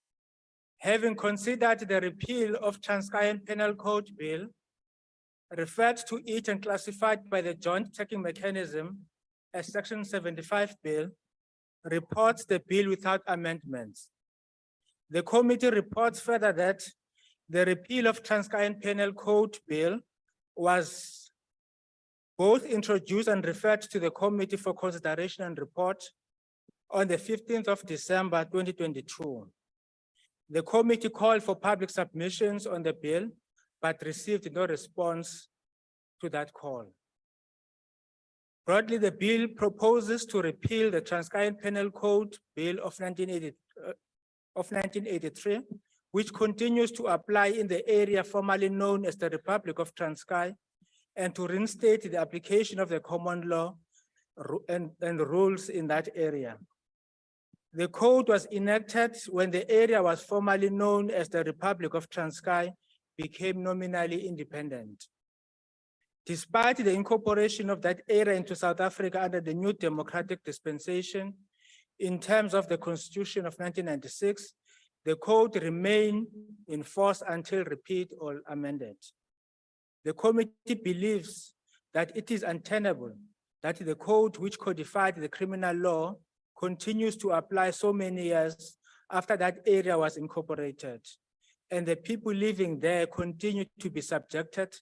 having considered the repeal of Transkeian Penal Code Bill, referred to it and classified by the Joint Checking Mechanism as Section 75 Bill, reports the bill without amendments. The committee reports further that the repeal of Transkeian Penal Code Bill was both introduced and referred to the committee for consideration and report on the 15th of December, 2022. The committee called for public submissions on the bill, but received no response to that call. Broadly, the bill proposes to repeal the Transkeian Penal Code Bill of 1983, which continues to apply in the area formerly known as the Republic of Transkei, and to reinstate the application of the common law and rules in that area. The code was enacted when the area was formerly known as the Republic of Transkei became nominally independent. Despite the incorporation of that area into South Africa under the new democratic dispensation, in terms of the Constitution of 1996, the code remained in force until repealed or amended. The committee believes that it is untenable that the code which codified the criminal law continues to apply so many years after that area was incorporated, and the people living there continue to be subjected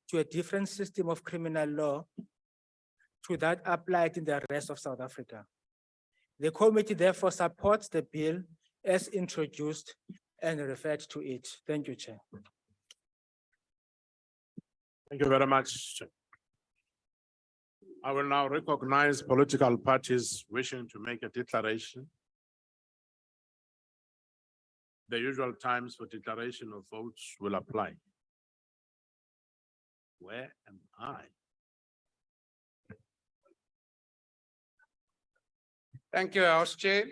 to a different system of criminal law to that applied in the rest of South Africa. The committee therefore supports the bill as introduced and referred to it. Thank you, Chair. Thank you very much. I will now recognize political parties wishing to make a declaration. The usual times for declaration of votes will apply. Where am I? Thank you, House Chair.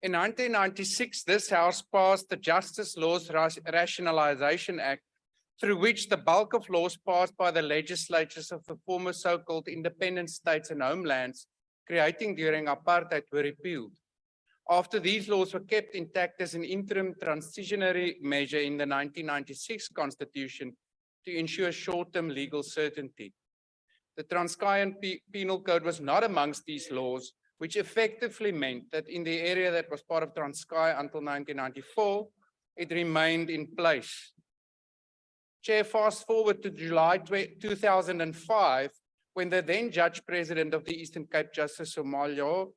In 1996, this House passed the Justice Laws Rationalization Act, through which the bulk of laws passed by the legislatures of the former so-called independent states and homelands, creating during apartheid, were repealed. After these laws were kept intact as an interim transitionary measure in the 1996 Constitution to ensure short-term legal certainty. The Transkeian Penal Code was not amongst these laws, which effectively meant that in the area that was part of Transkei until 1994, it remained in place. Chair, fast forward to July 2005, when the then Judge President of the Eastern Cape, Justice Somalyo,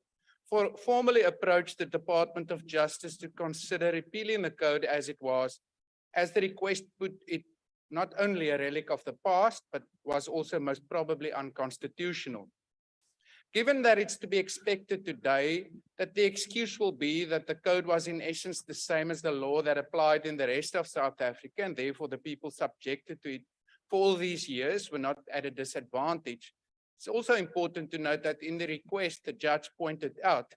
formally approached the Department of Justice to consider repealing the code as it was, as the request put it not only a relic of the past, but was also most probably unconstitutional. Given that it's to be expected today that the excuse will be that the code was in essence the same as the law that applied in the rest of South Africa, and therefore the people subjected to it for all these years were not at a disadvantage, it's also important to note that in the request, the judge pointed out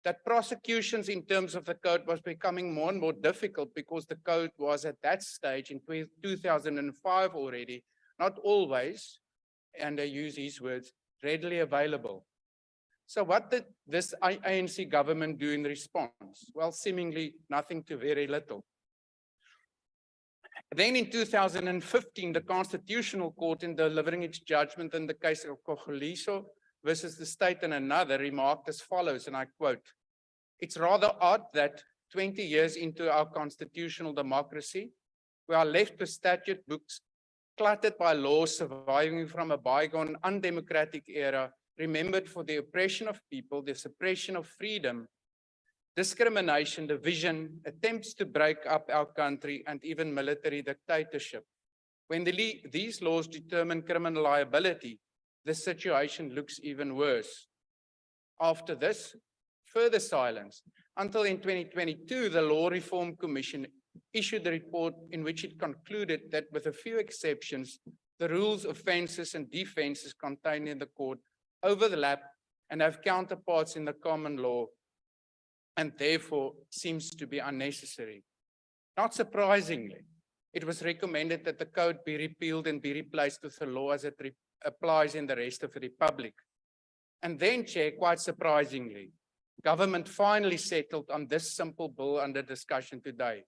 that prosecutions in terms of the code was becoming more and more difficult because the code was at that stage in 2005 already, not always, and I use these words, readily available. So what did this ANC government do in response? Well, seemingly nothing to very little. Then in 2015, the Constitutional Court, in delivering its judgment in the case of Kocholiso versus the state and another, remarked as follows, and I quote, "It's rather odd that 20 years into our constitutional democracy, we are left with statute books cluttered by laws surviving from a bygone undemocratic era remembered for the oppression of people, the suppression of freedom, discrimination, division, attempts to break up our country, and even military dictatorship. When these laws determine criminal liability, the situation looks even worse. After this, further silence, until in 2022, the Law Reform Commission issued a report in which it concluded that with a few exceptions, the rules, offenses, and defenses contained in the code overlap and have counterparts in the common law, and therefore seems to be unnecessary. Not surprisingly, it was recommended that the code be repealed and be replaced with the law as it applies in the rest of the Republic. And then, Chair, quite surprisingly, government finally settled on this simple bill under discussion today.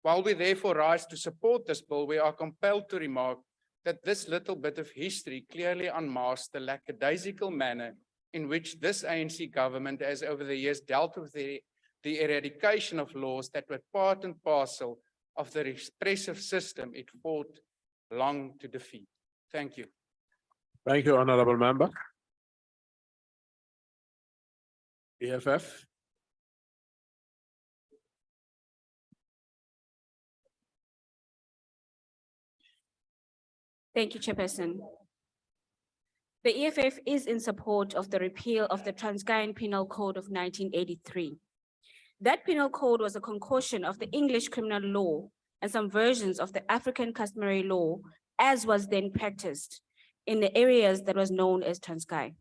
While we therefore rise to support this bill, we are compelled to remark that this little bit of history clearly unmasks the lackadaisical manner in which this ANC government has over the years dealt with the eradication of laws that were part and parcel of the repressive system it fought long to defeat. Thank you. Thank you, Honorable Member. EFF. Thank you, Chairperson. The EFF is in support of the repeal of the Transkeian Penal Code of 1983. That penal code was a concoction of the English criminal law and some versions of the African customary law, as was then practiced in the areas that was known as Transkei.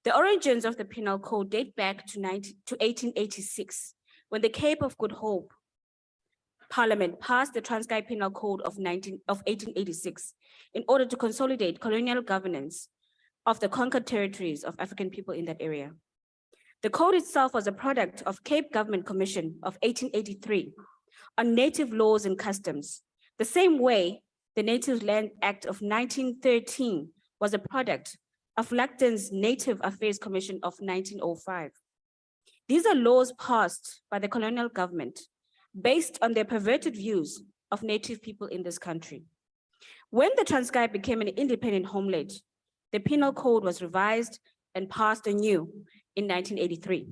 The origins of the penal code date back to 1886, when the Cape of Good Hope Parliament passed the Transkei Penal Code of 1886 in order to consolidate colonial governance of the conquered territories of African people in that area. The code itself was a product of Cape Government Commission of 1883 on native laws and customs, the same way the Native Land Act of 1913 was a product of Lacton's Native Affairs Commission of 1905. These are laws passed by the colonial government based on their perverted views of native people in this country. When the Transkei became an independent homeland, the penal code was revised and passed anew in 1983.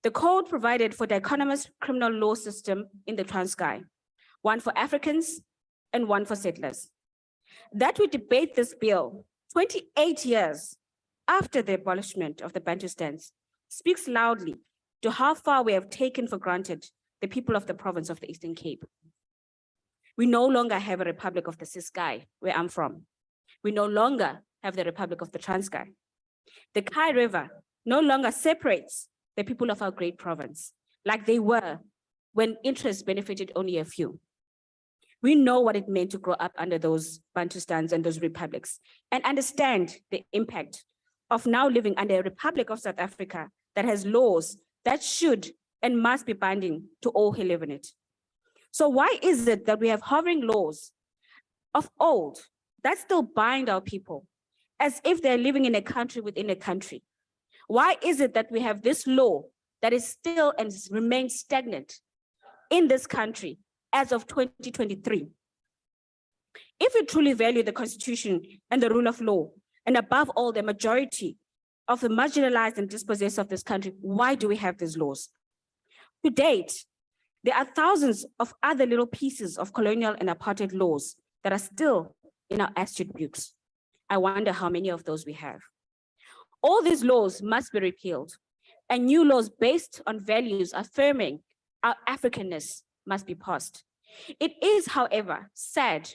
The code provided for the dichotomous criminal law system in the Transkei, one for Africans and one for settlers. That we debate this bill 28 years after the abolishment of the Bantustans speaks loudly to how far we have taken for granted the people of the province of the Eastern Cape. We no longer have a Republic of the Ciskei, where I'm from. We no longer have the Republic of the Transkei. The Kai River no longer separates the people of our great province, like they were when interests benefited only a few. We know what it meant to grow up under those Bantustans and those republics and understand the impact of now living under a Republic of South Africa that has laws that should and must be binding to all who live in it. So why is it that we have hovering laws of old that still bind our people as if they're living in a country within a country? Why is it that we have this law that is still and remains stagnant in this country as of 2023? If we truly value the Constitution and the rule of law, and above all, the majority of the marginalized and dispossessed of this country, why do we have these laws? To date, there are thousands of other little pieces of colonial and apartheid laws that are still in our attributes. I wonder how many of those we have. All these laws must be repealed, and new laws based on values affirming our Africanness must be passed. It is, however, sad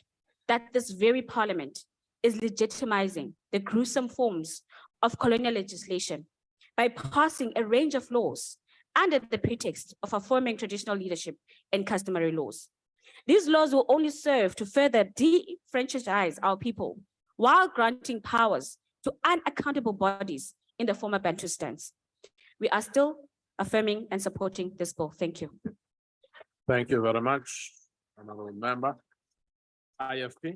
that this very parliament is legitimizing the gruesome forms of colonial legislation by passing a range of laws under the pretext of affirming traditional leadership and customary laws. These laws will only serve to further de-franchise our people while granting powers to unaccountable bodies in the former Bantustans. We are still affirming and supporting this bill. Thank you. Thank you very much, Honorable Member. IFP.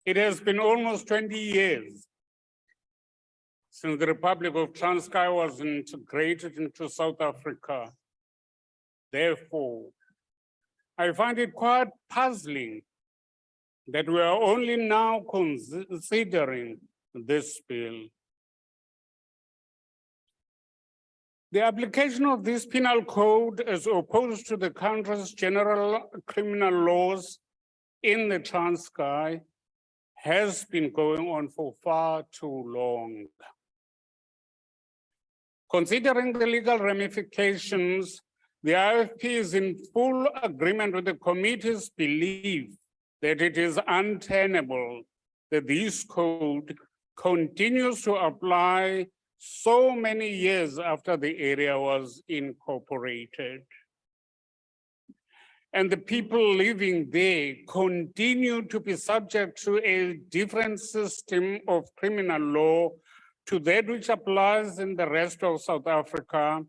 It has been almost 20 years since the Republic of Transkei was integrated into South Africa. Therefore, I find it quite puzzling that we are only now considering this bill. The application of this penal code as opposed to the country's general criminal laws in the Transkei has been going on for far too long. Considering the legal ramifications, the IFP is in full agreement with the committee's belief that it is untenable that this code continues to apply so many years after the area was incorporated. And the people living there continue to be subject to a different system of criminal law to that which applies in the rest of South Africa,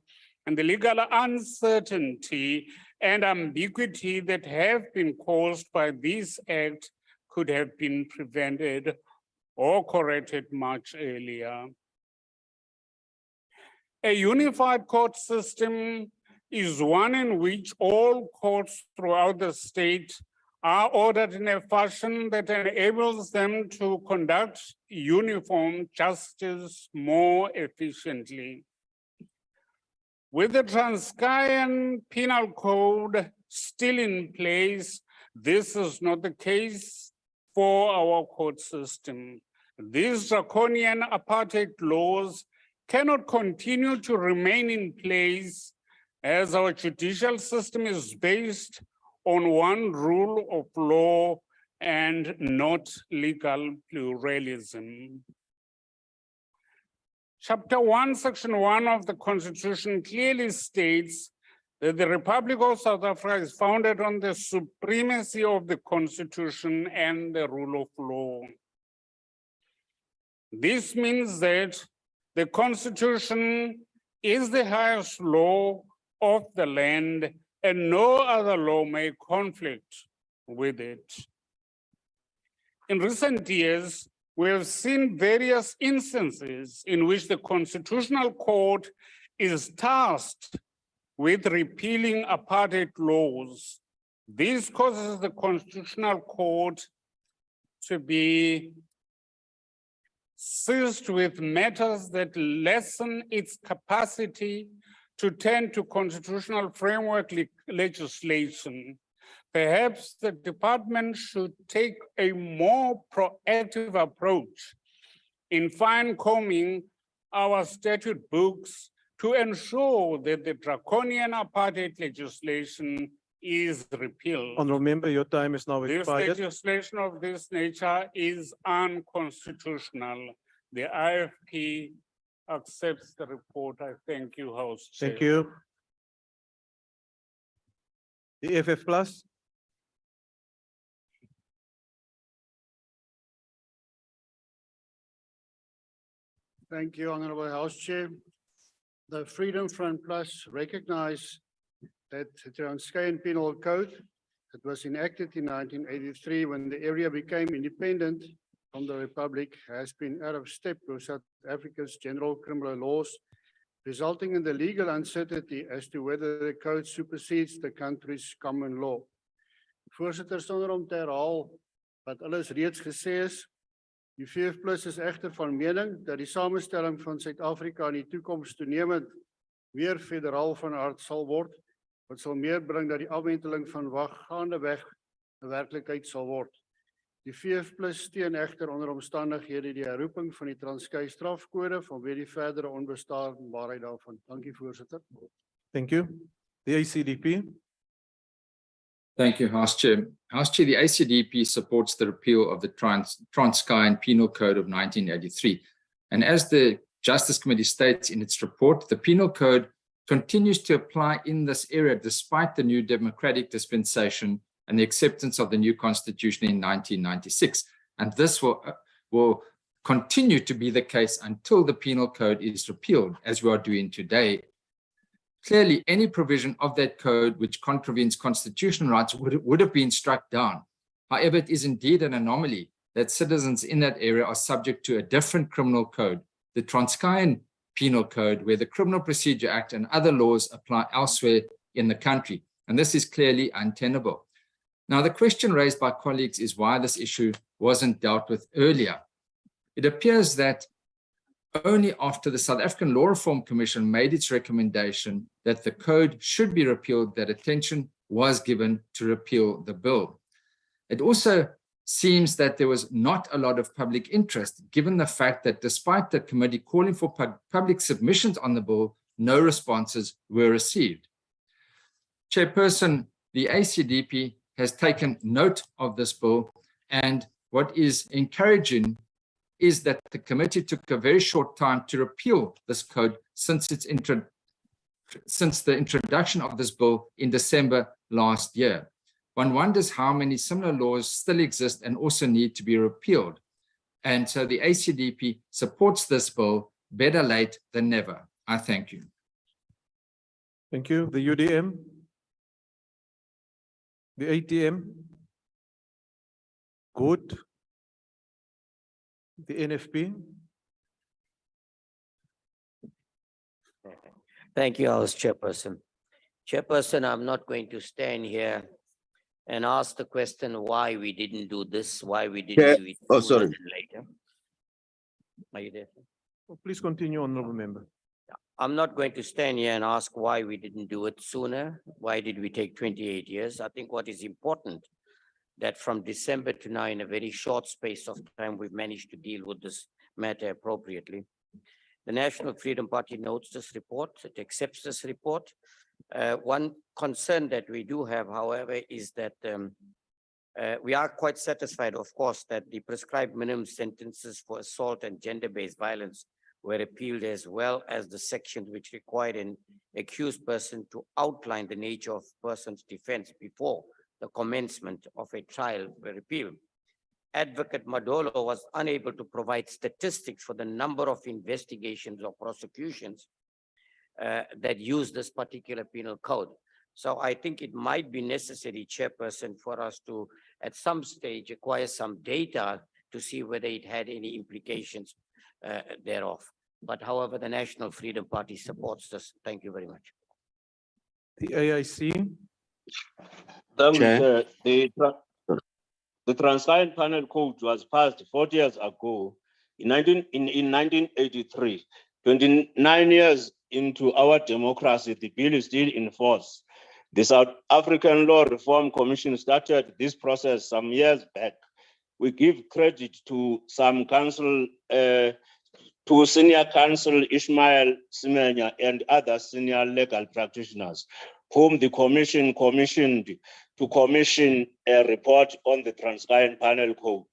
and the legal uncertainty and ambiguity that have been caused by this act could have been prevented or corrected much earlier. A unified court system is one in which all courts throughout the state are ordered in a fashion that enables them to conduct uniform justice more efficiently. With the Transkeian Penal Code still in place, this is not the case for our court system. These draconian apartheid laws cannot continue to remain in place as our judicial system is based on one rule of law and not legal pluralism. Chapter 1, Section 1 of the Constitution clearly states that the Republic of South Africa is founded on the supremacy of the Constitution and the rule of law. This means that the Constitution is the highest law of the land, and no other law may conflict with it. In recent years, we have seen various instances in which the Constitutional Court is tasked with repealing apartheid laws. This causes the Constitutional Court to be seized with matters that lessen its capacity to tend to constitutional framework legislation. Perhaps the department should take a more proactive approach in fine-combing our statute books to ensure that the draconian apartheid legislation is repealed. Honourable Member, your time is now expired. This legislation of this nature is unconstitutional. The IFP accepts the report. I thank you, House Chair. Thank you. The EFF Plus. Thank you, Honorable House Chair. The Freedom Front Plus recognize that the Transkeian Penal Code that was enacted in 1983 when the area became independent from the Republic has been out of step with South Africa's general criminal laws, resulting in the legal uncertainty as to whether the code supersedes the country's common law. Voorsitter, sonder om te herhaal wat alles reeds gesê is, die VF Plus is egter van mening dat die samestelling van Suid-Afrika in die toekoms toenemend weer federaal van aard sal word, wat sal meer bring dat die afwenteling van wag gaandeweg 'n werklikheid sal word. Die VF Plus steun egter onder omstandighede die herroeping van die Transkei strafkode vanweë die verdere onbestaanbaarheid daarvan. Dankie, voorsitter. Thank you. The ACDP. Thank you, House Chair. House Chair, the ACDP supports the repeal of the Transkeian Penal Code of 1983. And as the Justice Committee states in its report, the Penal Code continues to apply in this area despite the new democratic dispensation and the acceptance of the new constitution in 1996. And this will continue to be the case until the Penal Code is repealed, as we are doing today. Clearly, any provision of that code which contravenes constitutional rights would have been struck down. However, it is indeed an anomaly that citizens in that area are subject to a different criminal code, the Transkeian Penal Code, where the Criminal Procedure Act and other laws apply elsewhere in the country. And this is clearly untenable. Now, the question raised by colleagues is why this issue wasn't dealt with earlier. It appears that only after the South African Law Reform Commission made its recommendation that the code should be repealed, that attention was given to repeal the bill. It also seems that there was not a lot of public interest, given the fact that despite the committee calling for public submissions on the bill, no responses were received. Chairperson, the ACDP has taken note of this bill, and what is encouraging is that the committee took a very short time to repeal this code since the introduction of this bill in December last year. One wonders how many similar laws still exist and also need to be repealed. And so the ACDP supports this bill, better late than never. I thank you. Thank you. The UDM? The ATM? Good. The NFP? Thank you, House Chairperson. Chairperson, I'm not going to stand here and ask the question why we didn't do this, why we didn't do it sooner than later. Are you there? Oh, please continue, Honorable Member. I'm not going to stand here and ask why we didn't do it sooner. Why did we take 28 years? I think what is important that from December to now, in a very short space of time, we've managed to deal with this matter appropriately. The National Freedom Party notes this report, it accepts this report. One concern that we do have, however, is that we are quite satisfied, of course, that the prescribed minimum sentences for assault and gender-based violence were repealed, as well as the sections which required an accused person to outline the nature of person's defense before the commencement of a trial were repealed. Advocate Madolo was unable to provide statistics for the number of investigations or prosecutions that use this particular penal code. So I think it might be necessary, Chairperson, for us to, at some stage, acquire some data to see whether it had any implications thereof. But however, the National Freedom Party supports this. Thank you very much. The AIC? The Transkeian Penal Code was passed 40 years ago in 1983. 29 years into our democracy, the bill is still in force. The South African Law Reform Commission started this process some years back. We give credit to some counsel, to senior counsel Ishmael Simenya and other senior legal practitioners, whom the commission commissioned to commission a report on the Transkeian Penal Code.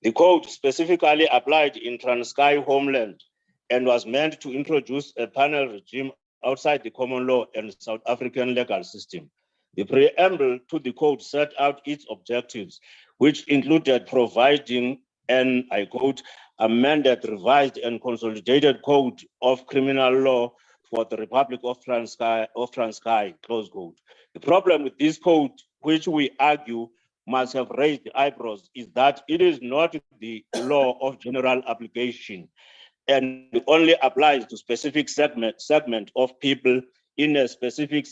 The code specifically applied in Transkei homeland and was meant to introduce a penal regime outside the common law and South African legal system. The preamble to the code set out its objectives, which included providing an, I quote, amended, revised, and consolidated code of criminal law for the Republic of Transkei, close quote. The problem with this code, which we argue must have raised eyebrows, is that it is not the law of general application and only applies to specific segment of people in a specific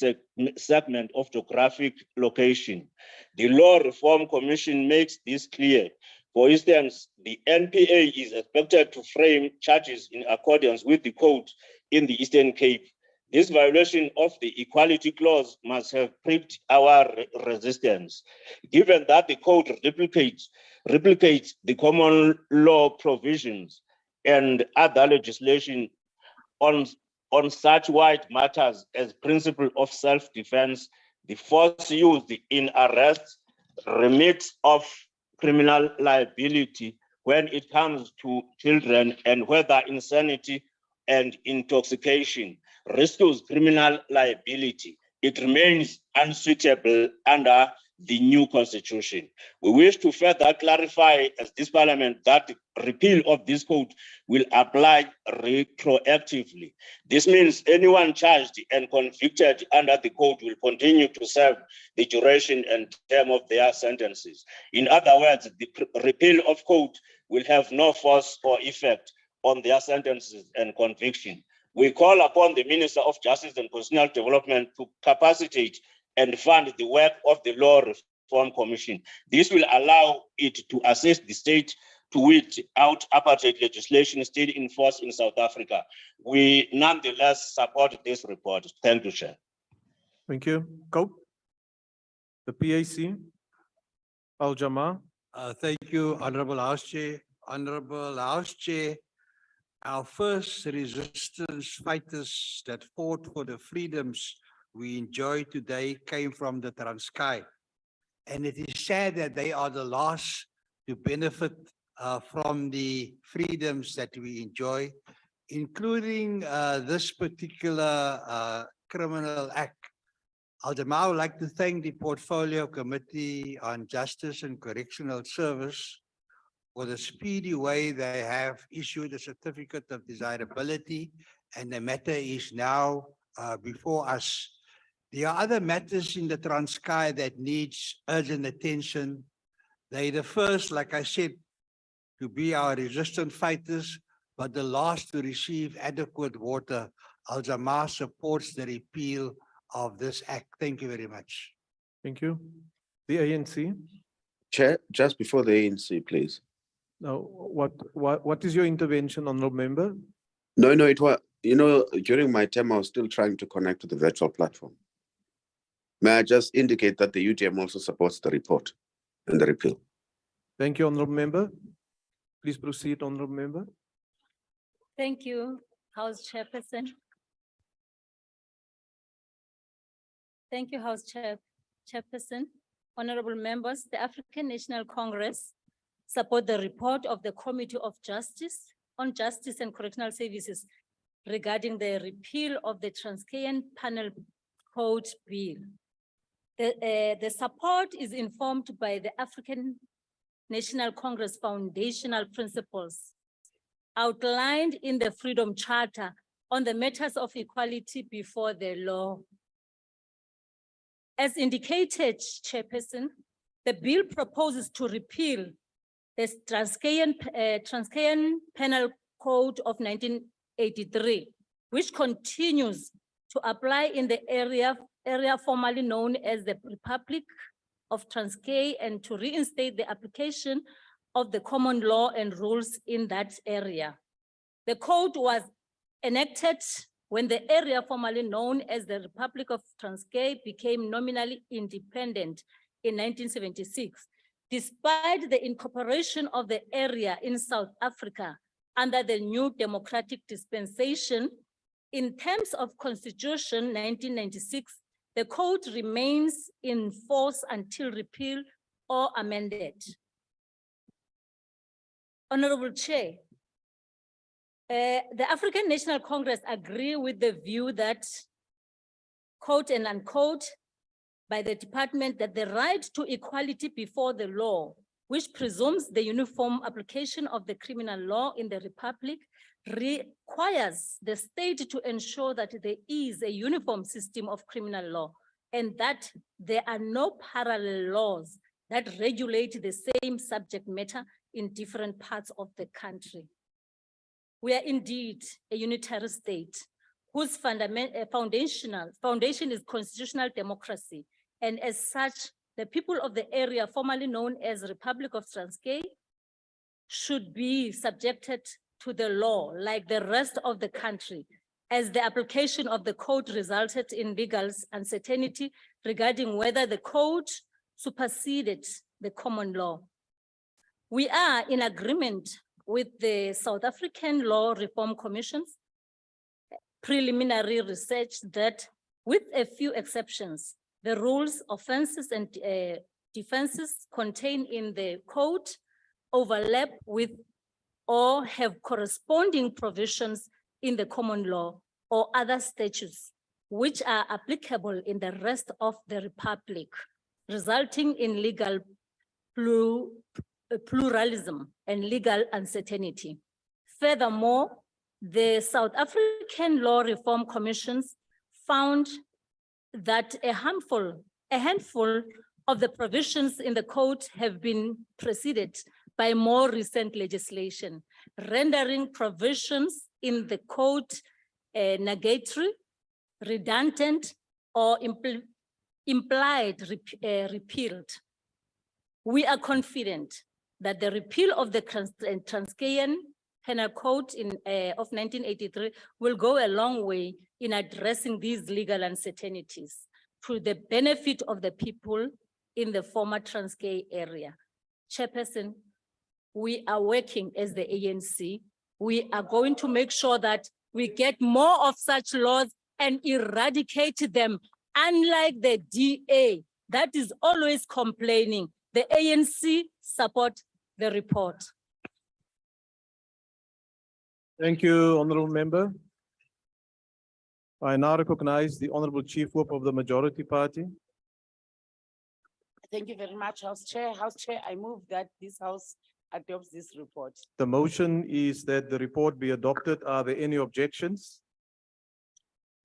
segment of geographic location. The Law Reform Commission makes this clear. For instance, the NPA is expected to frame charges in accordance with the code in the Eastern Cape. This violation of the Equality Clause must have pricked our resistance, given that the code replicates the common law provisions and other legislation on such wide matters as principle of self-defense, the force used in arrests, remits of criminal liability when it comes to children, and whether insanity and intoxication rescues criminal liability. It remains unsuitable under the new constitution. We wish to further clarify as this parliament that repeal of this code will apply retroactively. This means anyone charged and convicted under the code will continue to serve the duration and term of their sentences. In other words, the repeal of code will have no force or effect on their sentences and conviction. We call upon the Minister of Justice and Constitutional Development to capacitate and fund the work of the Law Reform Commission. This will allow it to assist the state to weed out apartheid legislation still in force in South Africa. We nonetheless support this report. Thank you, Chair. Thank you. Go. The PAC. Al-Jamaa. Thank you, Honorable House Chair. Honorable House Chair, our first resistance fighters that fought for the freedoms we enjoy today came from the Transkei. And it is sad that they are the last to benefit from the freedoms that we enjoy, including this particular criminal act. I would like to thank the Portfolio Committee on Justice and Correctional Service for the speedy way they have issued a certificate of desirability, and the matter is now before us. There are other matters in the Transkei that needs urgent attention. They're the first, like I said, to be our resistant fighters, but the last to receive adequate water. Al-Jamaa supports the repeal of this act. Thank you very much. Thank you. The ANC. Chair, just before the ANC, please. Now, what is your intervention, honorable member? No, it was, during my term, I was still trying to connect to the virtual platform. May I just indicate that the UTM also supports the report and the repeal? Thank you, honorable member. Please proceed, honorable member. Thank you, House Chairperson. Thank you, House Chairperson. Honorable members, the African National Congress support the report of the Committee of Justice on Justice and Correctional Services regarding the repeal of the Transkeian Penal Code Bill. The support is informed by the African National Congress foundational principles outlined in the Freedom Charter on the matters of equality before the law. As indicated, Chairperson, the bill proposes to repeal the Transkeian Penal Code of 1983, which continues to apply in the area formerly known as the Republic of Transkei, and to reinstate the application of the common law and rules in that area. The code was enacted when the area formerly known as the Republic of Transkei became nominally independent in 1976. Despite the incorporation of the area in South Africa under the new democratic dispensation, in terms of Constitution 1996, the code remains in force until repeal or amended. Honorable Chair, the African National Congress agree with the view that, quote and unquote, by the department, that the right to equality before the law, which presumes the uniform application of the criminal law in the Republic, requires the state to ensure that there is a uniform system of criminal law and that there are no parallel laws that regulate the same subject matter in different parts of the country. We are indeed a unitary state whose foundation is constitutional democracy, and as such, the people of the area formerly known as Republic of Transkei should be subjected to the law like the rest of the country, as the application of the code resulted in legal uncertainty regarding whether the code superseded the common law. We are in agreement with the South African Law Reform Commission's preliminary research that, with a few exceptions, the rules, offenses, and defenses contained in the code overlap with or have corresponding provisions in the common law or other statutes which are applicable in the rest of the Republic. resulting in legal pluralism and legal uncertainty. Furthermore, the South African Law Reform Commissions found that a handful of the provisions in the code have been preceded by more recent legislation, rendering provisions in the code negatory, redundant, or implied repealed. We are confident that the repeal of the Transkeian Penal Code of 1983 will go a long way in addressing these legal uncertainties to the benefit of the people in the former Transkei area. Chairperson, we are working as the ANC. We are going to make sure that we get more of such laws and eradicate them, unlike the DA that is always complaining. The ANC support the report. Thank you, Honorable Member. I now recognize the Honorable Chief Whip of the Majority Party. Thank you very much, House Chair. House Chair, I move that this House adopts this report. The motion is that the report be adopted. Are there any objections?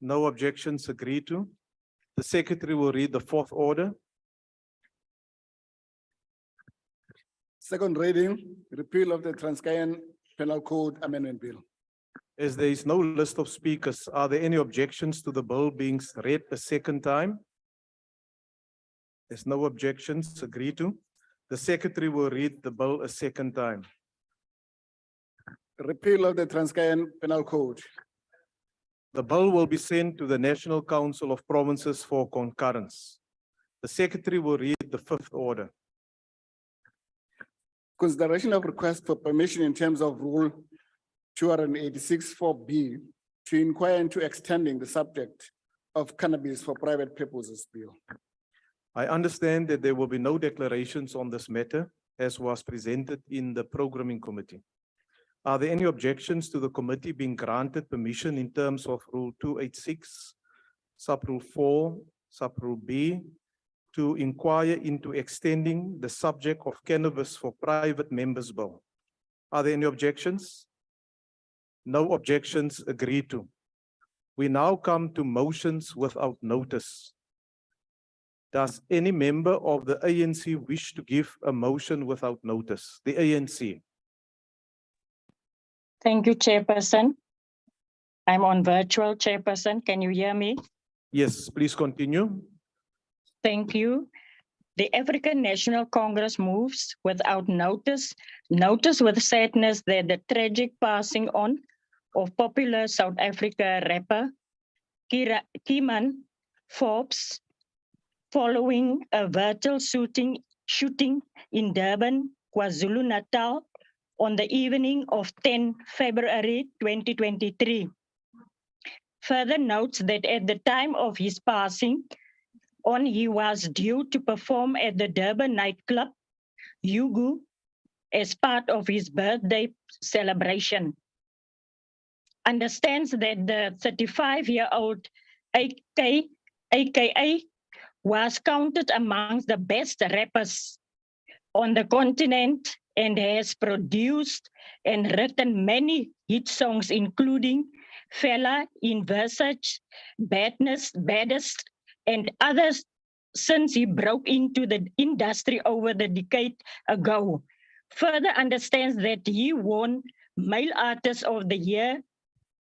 No objections agreed to. The Secretary will read the fourth order. Second reading, repeal of the Transkeian Penal Code Amendment Bill. As there is no list of speakers, are there any objections to the bill being read a second time? There's no objections agreed to. The Secretary will read the bill a second time. Repeal of the Transkeian Penal Code. The bill will be sent to the National Council of Provinces for concurrence. The Secretary will read the fifth order. Consideration of request for permission in terms of Rule 286(4)B to inquire into extending the subject of cannabis for private purposes bill. I understand that there will be no declarations on this matter as was presented in the Programming Committee. Are there any objections to the committee being granted permission in terms of Rule 286, Subrule 4, Subrule B, to inquire into extending the subject of cannabis for private members bill? Are there any objections? No objections agreed to. We now come to motions without notice. Does any member of the ANC wish to give a motion without notice? The ANC. Thank you, Chairperson. I'm on virtual, Chairperson. Can you hear me? Yes, please continue. Thank you. The African National Congress moves without notice with sadness that the tragic passing on of popular South Africa rapper Kiman Forbes following a virtual shooting in Durban, KwaZulu-Natal on the evening of 10 February 2023. Further notes that at the time of his passing on, he was due to perform at the Durban nightclub, Yugu, as part of his birthday celebration. Understands that the 35-year-old AKA was counted amongst the best rappers on the continent and has produced and written many hit songs, including Fella in Versace, Baddest, and others since he broke into the industry over the decade ago. Further understands that he won Male Artist of the Year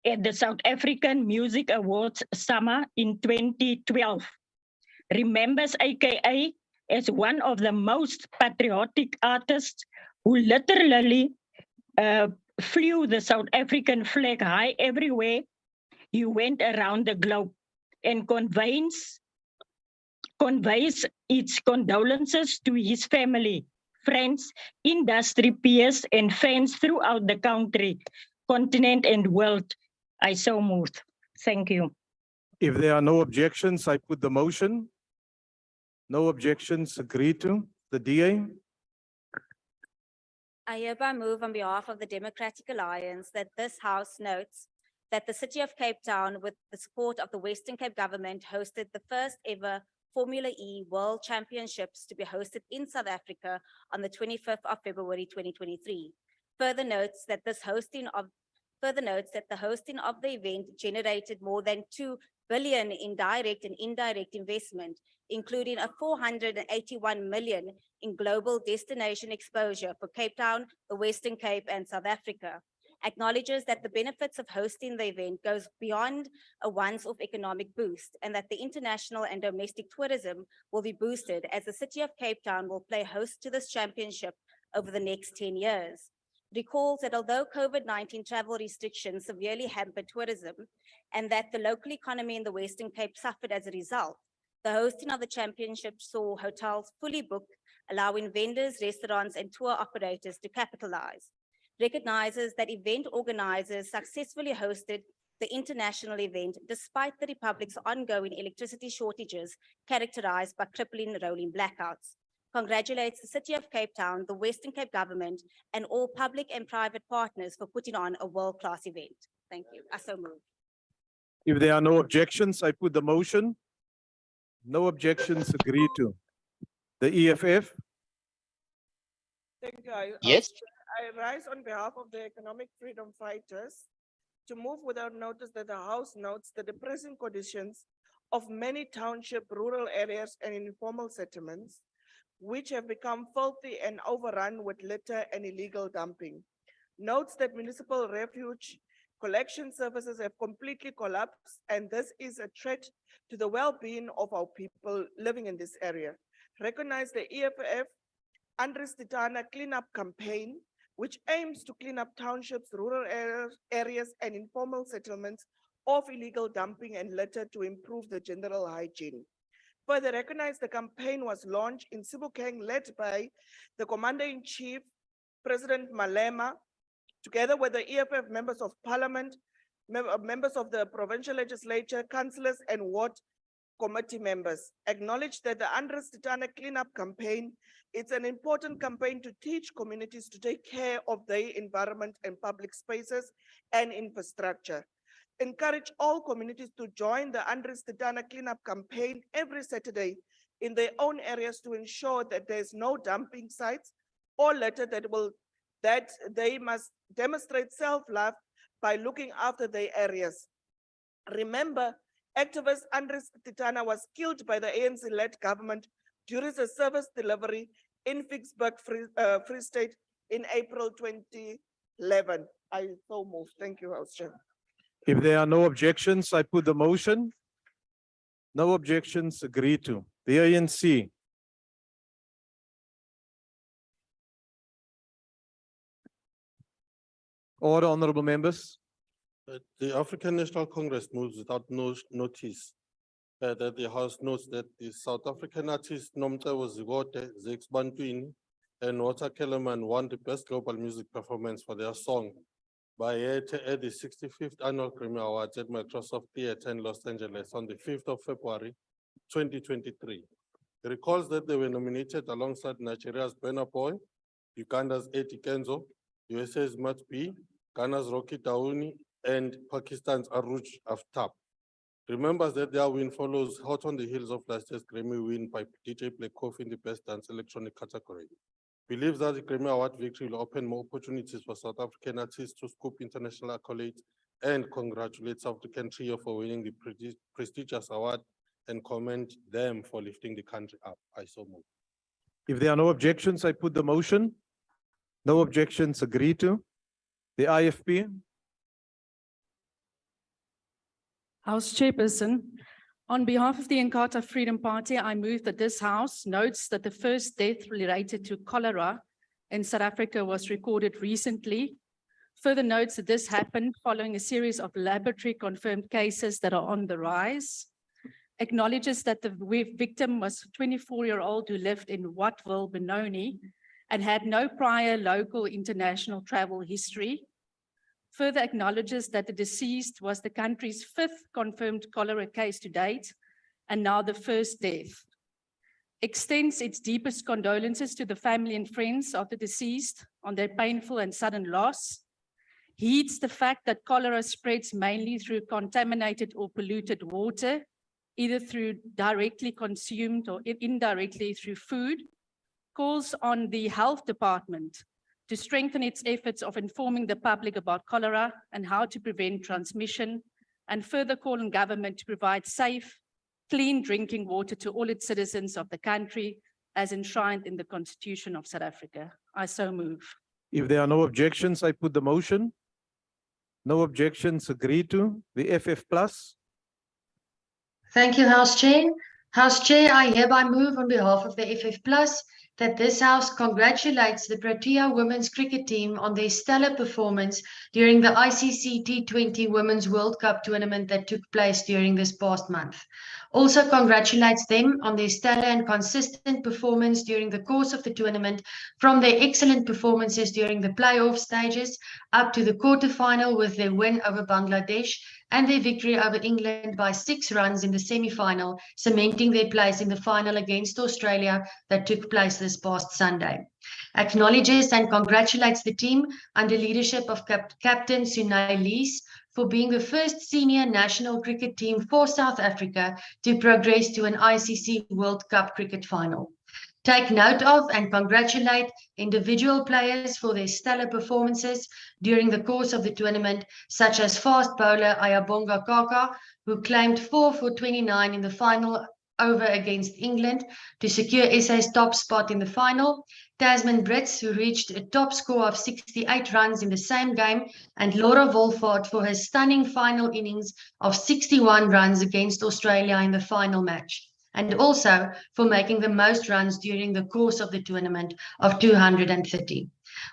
at the South African Music Awards Summer in 2012. Remembers AKA as one of the most patriotic artists who literally flew the South African flag high everywhere he went around the globe, and conveys its condolences to his family, friends, industry peers, and fans throughout the country, continent, and world. I so moved. Thank you. If there are no objections, I put the motion. No objections agreed to. The DA. I hereby move on behalf of the Democratic Alliance that this House notes that the City of Cape Town, with the support of the Western Cape Government, hosted the first ever Formula E World Championships to be hosted in South Africa on the 25th of February 2023. Further notes that the hosting of the event generated more than 2 billion in direct and indirect investment, including a 481 million in global destination exposure for Cape Town, the Western Cape, and South Africa. Acknowledges that the benefits of hosting the event goes beyond a once-off economic boost, and that the international and domestic tourism will be boosted as the city of Cape Town will play host to this championship over the next 10 years. Recalls that although COVID-19 travel restrictions severely hampered tourism and that the local economy in the Western Cape suffered as a result, the hosting of the championship saw hotels fully booked, allowing vendors, restaurants, and tour operators to capitalize. Recognizes that event organizers successfully hosted the international event despite the Republic's ongoing electricity shortages characterized by crippling rolling blackouts. Congratulates the City of Cape Town, the Western Cape government, and all public and private partners for putting on a world-class event. Thank you. I so move. If there are no objections, I put the motion. No objections, agreed to. The EFF. Thank you. Yes. I rise on behalf of the economic freedom fighters to move without notice that the House notes the depressing conditions of many township, rural areas, and informal settlements, which have become filthy and overrun with litter and illegal dumping. Notes that municipal refuge collection services have completely collapsed, and this is a threat to the well-being of our people living in this area. Recognize the EFF Andres Titana cleanup campaign, which aims to clean up townships, rural areas, and informal settlements of illegal dumping and litter to improve the general hygiene. Further, recognize the campaign was launched in Sebokeng, led by the Commander-in-Chief, President Malema, together with the EFF members of parliament, members of the provincial legislature, councillors, and ward committee members. Acknowledge that the Andres Titana cleanup campaign is an important campaign to teach communities to take care of their environment and public spaces and infrastructure. Encourage all communities to join the Andres Titana cleanup campaign every Saturday in their own areas to ensure that there's no dumping sites or litter that they must demonstrate self-love by looking after their areas. Remember, activist Andres Titana was killed by the ANC-led government during a service delivery in Vicksburg, Free State in April 2011. I so move. Thank you, House Chair. If there are no objections, I put the motion. No objections, agreed to. The ANC. Order, honorable members. The African National Congress moves without notice that the House notes that the South African artist Nomcebo Zikode, Zex Bantwini, and Walter Kellerman won the Best Global Music Performance for their song Bayete at the 65th Annual Grammy Awards at Microsoft Theatre in Los Angeles on the 5th of February, 2023. It recalls that they were nominated alongside Nigeria's Burna Boy, Uganda's Eddie Kenzo, USA's Matt B, Ghana's Rocky Tauni, and Pakistan's Aruj Aftab. Remembers that their win follows hot on the heels of last year's Grammy win by DJ Black Coffee in the Best Dance Electronic category. Believes that the Grammy Award victory will open more opportunities for South African artists to scoop international accolades, and congratulates South African trio for winning the prestigious award and commend them for lifting the country up. I so move. If there are no objections, I put the motion. No objections, agreed to. The IFP. House Chairperson, on behalf of the Inkatha Freedom Party, I move that this House notes that the first death related to cholera in South Africa was recorded recently. Further notes that this happened following a series of laboratory confirmed cases that are on the rise. Acknowledges that the victim was a 24-year-old who lived in Wattville, Benoni, and had no prior local international travel history. Further acknowledges that the deceased was the country's 5th confirmed cholera case to date, and now the first death. Extends its deepest condolences to the family and friends of the deceased on their painful and sudden loss. Heeds the fact that cholera spreads mainly through contaminated or polluted water, either through directly consumed or indirectly through food, calls on the Health Department to strengthen its efforts of informing the public about cholera and how to prevent transmission, and further call on government to provide safe, clean drinking water to all its citizens of the country as enshrined in the Constitution of South Africa. I so move. If there are no objections, I put the motion. No objections, agreed to. The FF plus. Thank you, House Chair. House Chair, I hereby move on behalf of the FF Plus that this House congratulates the Protea women's cricket team on their stellar performance during the ICC T20 Women's World Cup tournament that took place during this past month. Also congratulates them on their stellar and consistent performance during the course of the tournament, from their excellent performances during the playoff stages up to the quarterfinal with their win over Bangladesh and their victory over England by 6 runs in the semi-final, cementing their place in the final against Australia that took place this past Sunday. Acknowledges and congratulates the team under leadership of Captain Sunay Lees for being the first senior national cricket team for South Africa to progress to an ICC World Cup cricket final. Take note of and congratulate individual players for their stellar performances during the course of the tournament, such as fast bowler Ayabonga Kaka, who claimed 4 for 29 in the final over against England to secure SA's top spot in the final, Tasman Brits, who reached a top score of 68 runs in the same game, and Laura Wolford for her stunning final innings of 61 runs against Australia in the final match, and also for making the most runs during the course of the tournament of 230.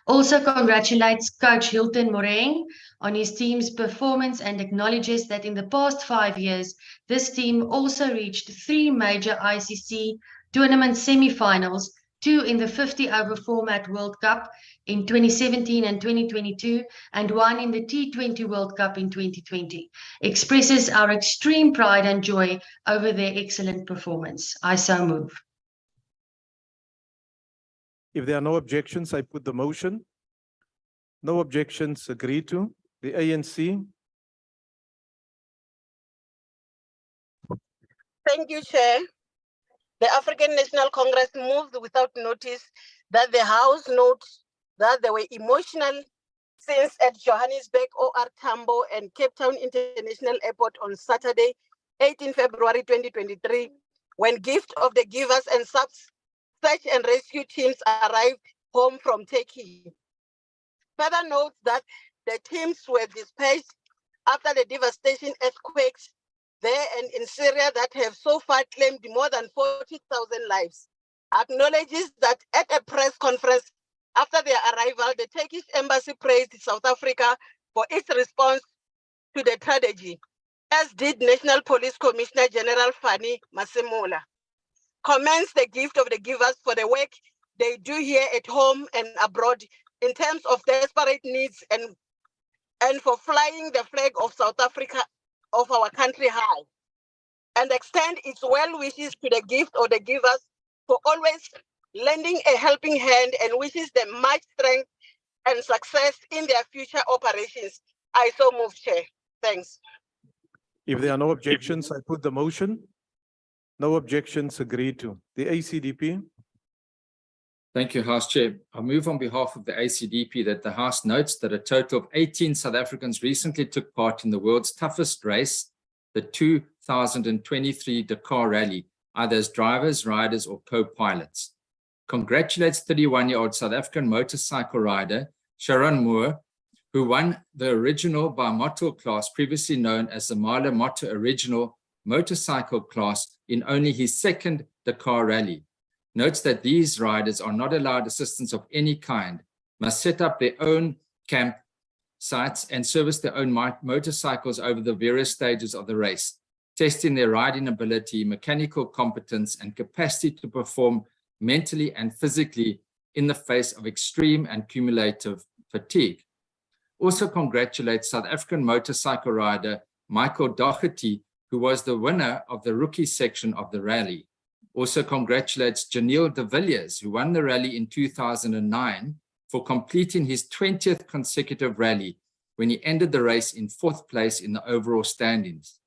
Also congratulates Coach Hilton Moreng on his team's performance and acknowledges that in the past 5 years, this team also reached 3 major ICC tournament semi-finals, 2 in the 50-over format World Cup in 2017 and 2022, and 1 in the T20 World Cup in 2020. Expresses our extreme pride and joy over their excellent performance. I so move. If there are no objections, I put the motion. No objections, agreed to. The ANC. Thank you, Chair. The African National Congress moved without notice that the House notes that there were emotional scenes at Johannesburg, OR Tambo, and Cape Town International Airport on Saturday, 18 February 2023, when Gift of the Givers and search and rescue teams arrived home from Turkey. Further notes that the teams were dispatched after the devastation earthquakes there and in Syria that have so far claimed more than 40,000 lives. Acknowledges that at a press conference after their arrival, the Turkish embassy praised South Africa for its response to the tragedy, as did National Police Commissioner General Fani Masemola. Commends the Gift of the Givers for the work they do here at home and abroad in terms of desperate needs and for flying the flag of South Africa, of our country high, and extend its well wishes to the Gift of the Givers for always lending a helping hand, and wishes them much strength and success in their future operations. I so move, Chair. Thanks. If there are no objections, I put the motion. No objections, agreed to. The ACDP. Thank you, House Chair. I move on behalf of the ACDP that the House notes that a total of 18 South Africans recently took part in the world's toughest race, the 2023 Dakar Rally, either as drivers, riders, or co-pilots. Congratulates 31-year-old South African motorcycle rider, Sharon Moore, who won the original bi-motor class, previously known as the Mala Moto Original motorcycle class, in only his second Dakar Rally. Notes that these riders are not allowed assistance of any kind, must set up their own camp sites and service their own motorcycles over the various stages of the race, testing their riding ability, mechanical competence, and capacity to perform mentally and physically in the face of extreme and cumulative fatigue. Also congratulates South African motorcycle rider Michael Doherty, who was the winner of the rookie section of the rally. Also congratulates Janelle de Villiers, who won the rally in 2009 for completing his 20th consecutive rally when he ended the race in 4th place in the overall standings.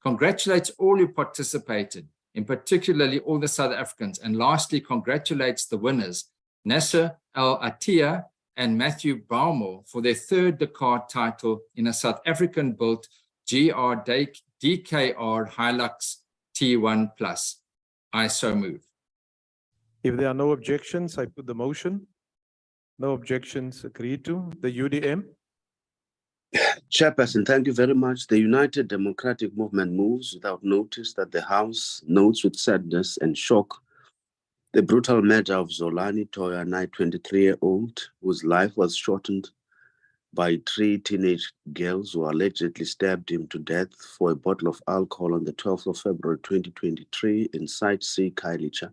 congratulates all who participated, in particularly all the South Africans, and lastly congratulates the winners, Nasser Al-Attiyah and Matthew Baumel, for their third Dakar title in a South African-built DKR Hilux T1+. I so move. If there are no objections, I put the motion. No objections, agreed to. The UDM. Chairperson, thank you very much. The United Democratic Movement moves without notice that the House notes with sadness and shock the brutal murder of Zolani Toya, 23-year-old, whose life was shortened by 3 teenage girls who allegedly stabbed him to death for a bottle of alcohol on the 12th of February 2023 in Site C, Kailicha.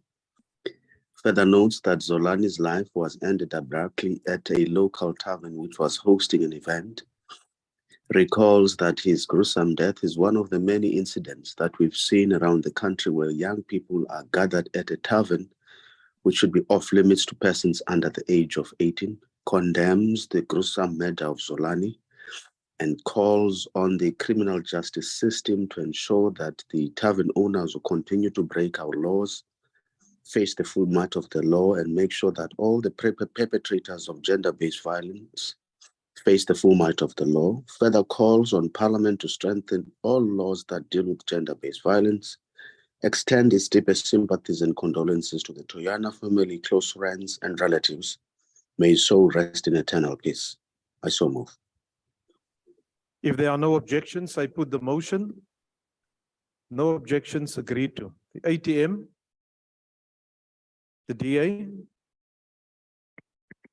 Further notes that Zolani's life was ended abruptly at a local tavern which was hosting an event. Recalls that his gruesome death is one of the many incidents that we've seen around the country where young people are gathered at a tavern, which should be off limits to persons under the age of 18, condemns the gruesome murder of Zolani, and calls on the criminal justice system to ensure that the tavern owners who continue to break our laws face the full might of the law and make sure that all the perpetrators of gender-based violence face the full might of the law. Further calls on Parliament to strengthen all laws that deal with gender-based violence, extend its deepest sympathies and condolences to the Toyana family, close friends, and relatives. May his soul rest in eternal peace. I so move. If there are no objections, I put the motion. No objections, agreed to. The ATM. The DA.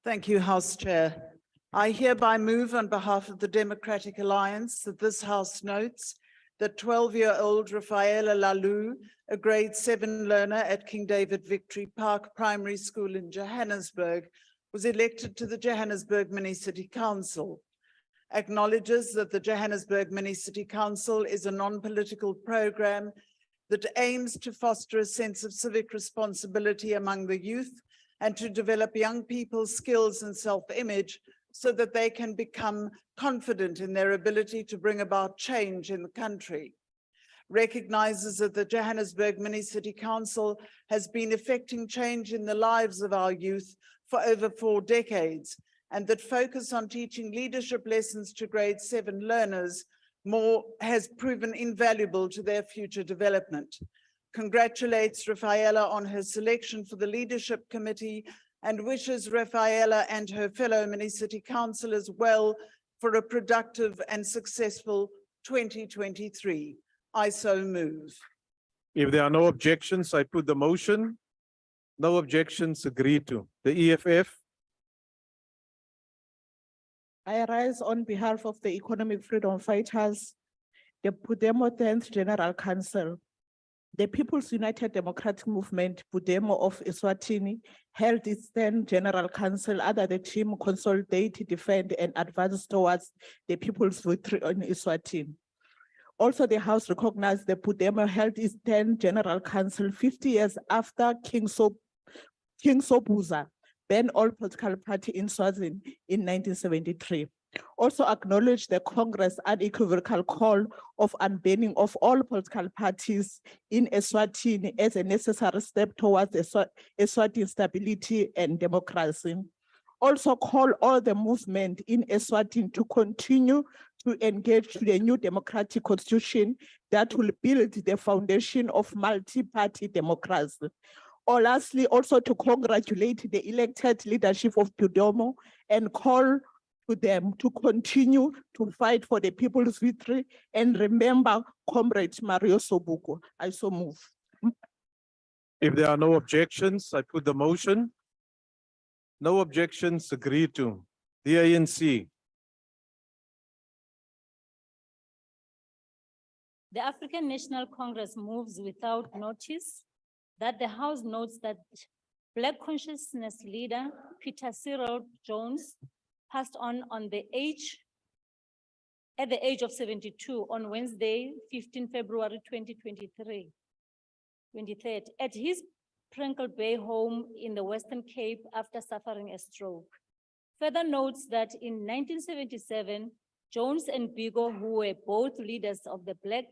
Thank you, House Chair. I hereby move on behalf of the Democratic Alliance that this House notes that 12-year-old Rafaela Lalu, a grade 7 learner at King David Victory Park Primary School in Johannesburg, was elected to the Johannesburg Mini City Council. Acknowledges that the Johannesburg Mini City Council is a non-political program that aims to foster a sense of civic responsibility among the youth and to develop young people's skills and self-image so that they can become confident in their ability to bring about change in the country. Recognizes that the Johannesburg Mini City Council has been effecting change in the lives of our youth for over 4 decades, and that focus on teaching leadership lessons to grade 7 learners has proven invaluable to their future development. Congratulates Rafaela on her selection for the Leadership Committee and wishes Rafaela and her fellow Mini City Councillors well for a productive and successful 2023. I so move. If there are no objections, I put the motion. No objections, agreed to. The EFF. I rise on behalf of the Economic Freedom Fighters, the Pudemo 10th General Council, the People's United Democratic Movement, Pudemo of Eswatini, held its 10th General Council under the theme Consolidate, Defend, and Advance towards the People's Victory on Eswatini. Also, the House recognized the Pudemo held its 10th General Council 50 years after King Sobhuza banned all political parties in Swaziland in 1973. Also acknowledged the Congress' unequivocal call of unbanning of all political parties in Eswatini as a necessary step towards Eswatini stability and democracy. Also call all the movement in Eswatini to continue to engage to the new democratic constitution that will build the foundation of multi-party democracy. Or lastly, also to congratulate the elected leadership of Pudemo and call to them to continue to fight for the people's victory and remember Comrade Mario Sobuku. I so move. If there are no objections, I put the motion. No objections, agreed to. The ANC. The African National Congress moves without notice that the House notes that Black consciousness leader Peter Cyril Jones passed on at the age of 72 on Wednesday, 15 February 2023, at his Pringle Bay home in the Western Cape after suffering a stroke. Further notes that in 1977, Jones and Bigo, who were both leaders of the Black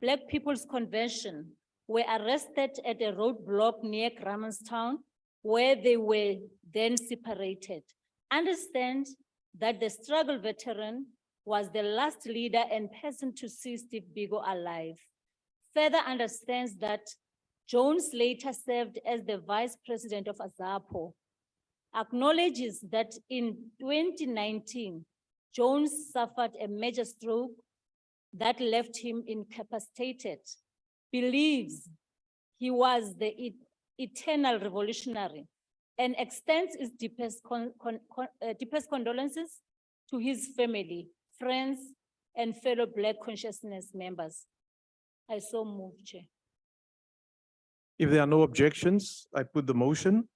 Black People's Convention were arrested at a roadblock near Grahamstown, where they were then separated. Understand that the struggle veteran was the last leader and person to see Steve Biko alive. Further understands that Jones later served as the vice president of AZAPO. Acknowledges that in 2019, Jones suffered a major stroke that left him incapacitated. Believes he was the eternal revolutionary and extends his deepest condolences to his family, friends, and fellow Black consciousness members. I so move, Chair. If there are no objections, I put the motion.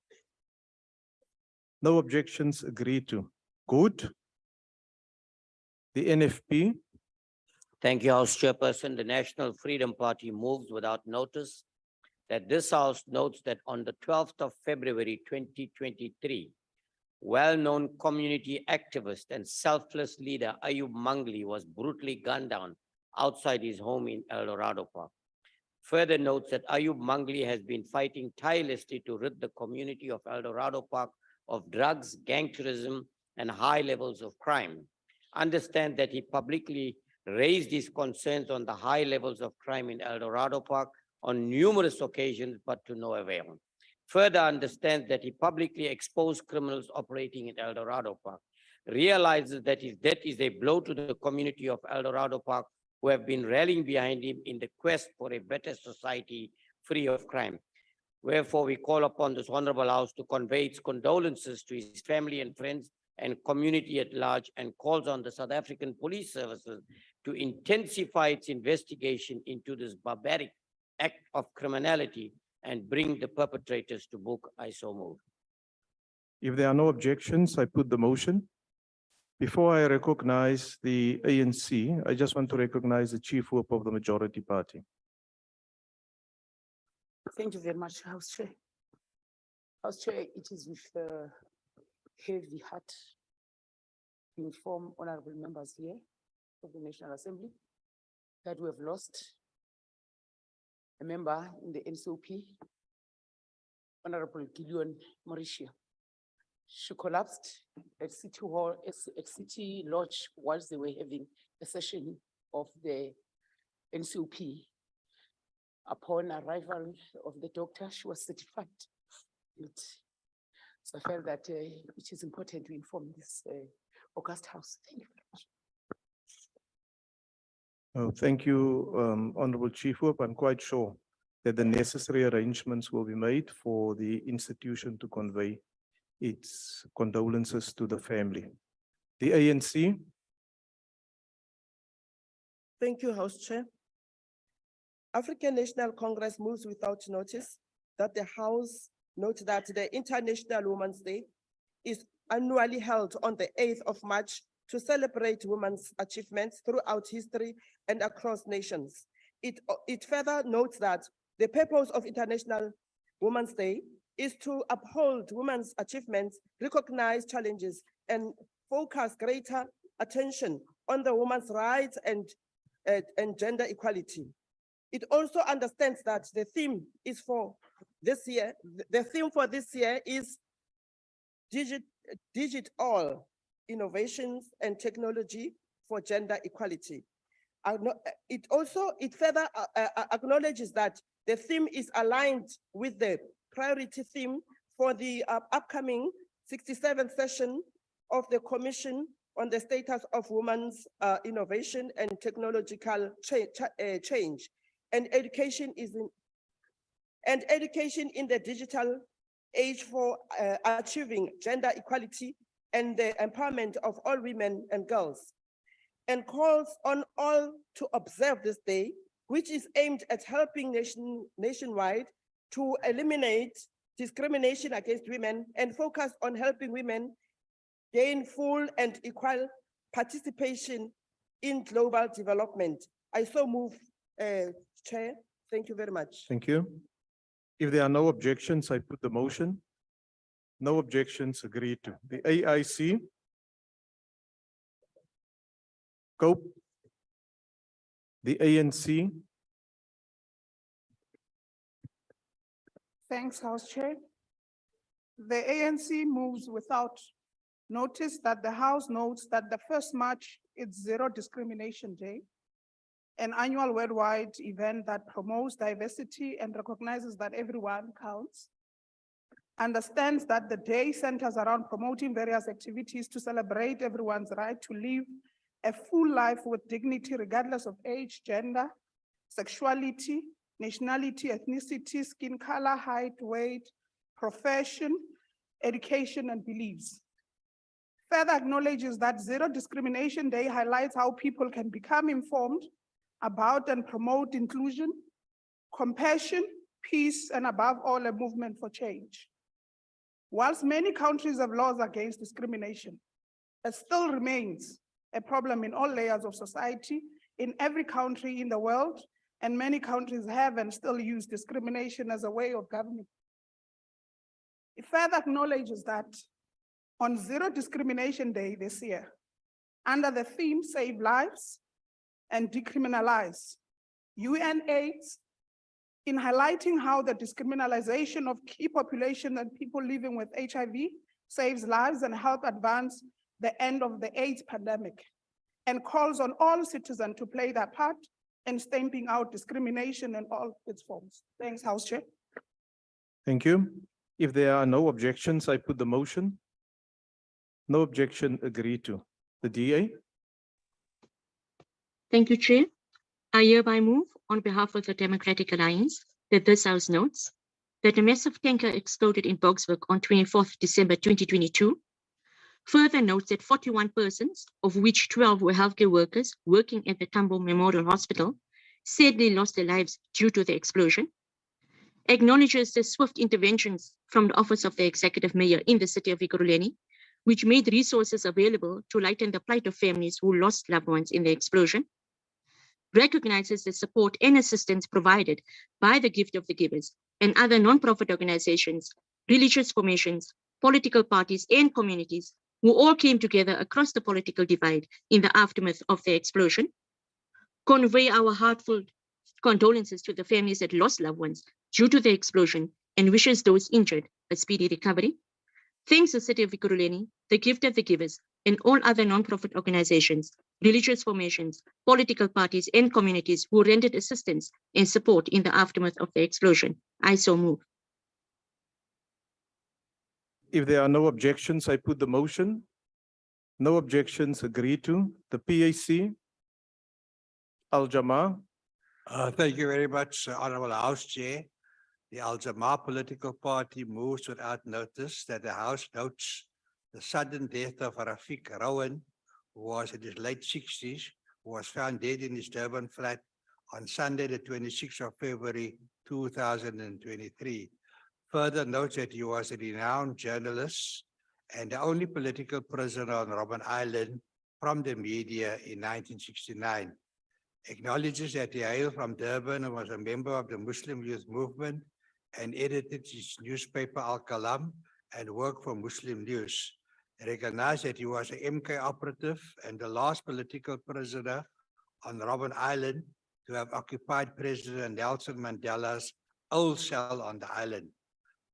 No objections agreed to. Good. The NFP. Thank you, House Chairperson. The National Freedom Party moves without notice that this House notes that on the 12th of February 2023, well-known community activist and selfless leader Ayub Mangli was brutally gunned down outside his home in El Dorado Park. Further notes that Ayub Mangli has been fighting tirelessly to rid the community of El Dorado Park of drugs, gang tourism, and high levels of crime. Understand that he publicly raised his concerns on the high levels of crime in El Dorado Park on numerous occasions, but to no avail. Further understands that he publicly exposed criminals operating in El Dorado Park. Realizes that his death is a blow to the community of El Dorado Park, who have been rallying behind him in the quest for a better society free of crime. Wherefore, we call upon this Honorable House to convey its condolences to his family and friends and community at large, and calls on the South African Police Services to intensify its investigation into this barbaric act of criminality and bring the perpetrators to book. I so move. If there are no objections, I put the motion. Before I recognize the ANC, I just want to recognize the Chief Whip of the Majority Party. Thank you very much, House Chair. House Chair, it is with heavy heart to inform honorable members here of the National Assembly that we have lost a member in the NCOP, Honorable Gideon Mauritia. She collapsed at City Hall, at City Lodge, whilst they were having a session of the NCOP. Upon arrival of the doctor, she was certified. So I felt that it is important to inform this August House. Thank you very much. Oh, thank you, Honorable Chief Whip. I'm quite sure that the necessary arrangements will be made for the institution to convey its condolences to the family. The ANC. Thank you, House Chair. African National Congress moves without notice that the House notes that the International Women's Day is annually held on the 8th of March to celebrate women's achievements throughout history and across nations. It further notes that the purpose of International Women's Day is to uphold women's achievements, recognize challenges, and focus greater attention on the women's rights and gender equality. It also understands that the theme is for this year, the theme for this year is digital innovations and technology for gender equality. It further acknowledges that the theme is aligned with the priority theme for the upcoming 67th session of the Commission on the Status of Women's Innovation and Technological Change. And education in the digital age for achieving gender equality and the empowerment of all women and girls, and calls on all to observe this day, which is aimed at helping nationwide to eliminate discrimination against women and focus on helping women gain full and equal participation in global development. I so move, Chair. Thank you very much. Thank you. If there are no objections, I put the motion. No objections agreed to. The AIC. Cope. The ANC. Thanks, House Chair. The ANC moves without notice that the House notes that the 1st March is Zero Discrimination Day, an annual worldwide event that promotes diversity and recognizes that everyone counts. Understands that the day centers around promoting various activities to celebrate everyone's right to live a full life with dignity, regardless of age, gender, sexuality, nationality, ethnicity, skin color, height, weight, profession, education, and beliefs. Further acknowledges that Zero Discrimination Day highlights how people can become informed about and promote inclusion, compassion, peace, and above all, a movement for change. Whilst many countries have laws against discrimination, it still remains a problem in all layers of society, in every country in the world, and many countries have and still use discrimination as a way of governing. It further acknowledges that on Zero Discrimination Day this year, under the theme Save Lives and Decriminalize, UNAIDS, in highlighting how the discriminalization of key population and people living with HIV saves lives and help advance the end of the AIDS pandemic, and calls on all citizens to play their part in stamping out discrimination in all its forms. Thanks, House Chair. Thank you. If there are no objections, I put the motion. No objection, agreed to. The DA. Thank you, Chair. I hereby move on behalf of the Democratic Alliance that this House notes that a massive tanker exploded in Boksburg on 24th December 2022. Further notes that 41 persons, of which 12 were healthcare workers working at the Tambo Memorial Hospital, sadly lost their lives due to the explosion. Acknowledges the swift interventions from the Office of the Executive Mayor in the city of Ekurhuleni, which made resources available to lighten the plight of families who lost loved ones in the explosion. Recognizes the support and assistance provided by the Gift of the Givers and other non-profit organizations, religious formations, political parties, and communities who all came together across the political divide in the aftermath of the explosion. Convey our heartfelt condolences to the families that lost loved ones due to the explosion and wishes those injured a speedy recovery. Thanks the City of Ekurhuleni, the Gift of the Givers, and all other non-profit organizations, religious formations, political parties, and communities who rendered assistance and support in the aftermath of the explosion. I so move. If there are no objections, I put the motion. No objections, agreed to. The PAC. Al-Jamaa. Thank you very much, Honorable House Chair. The Al-Jamaa political party moves without notice that the House notes the sudden death of Rafiq Rowan, who was in his late 60s, who was found dead in his Durban flat on Sunday, the 26th of February, 2023. Further notes that he was a renowned journalist and the only political prisoner on Robben Island from the media in 1969. Acknowledges that he hailed from Durban and was a member of the Muslim Youth Movement and edited his newspaper Al-Kalam and worked for Muslim News. Recognized that he was an MK operative and the last political prisoner on Robben Island to have occupied President Nelson Mandela's old cell on the island.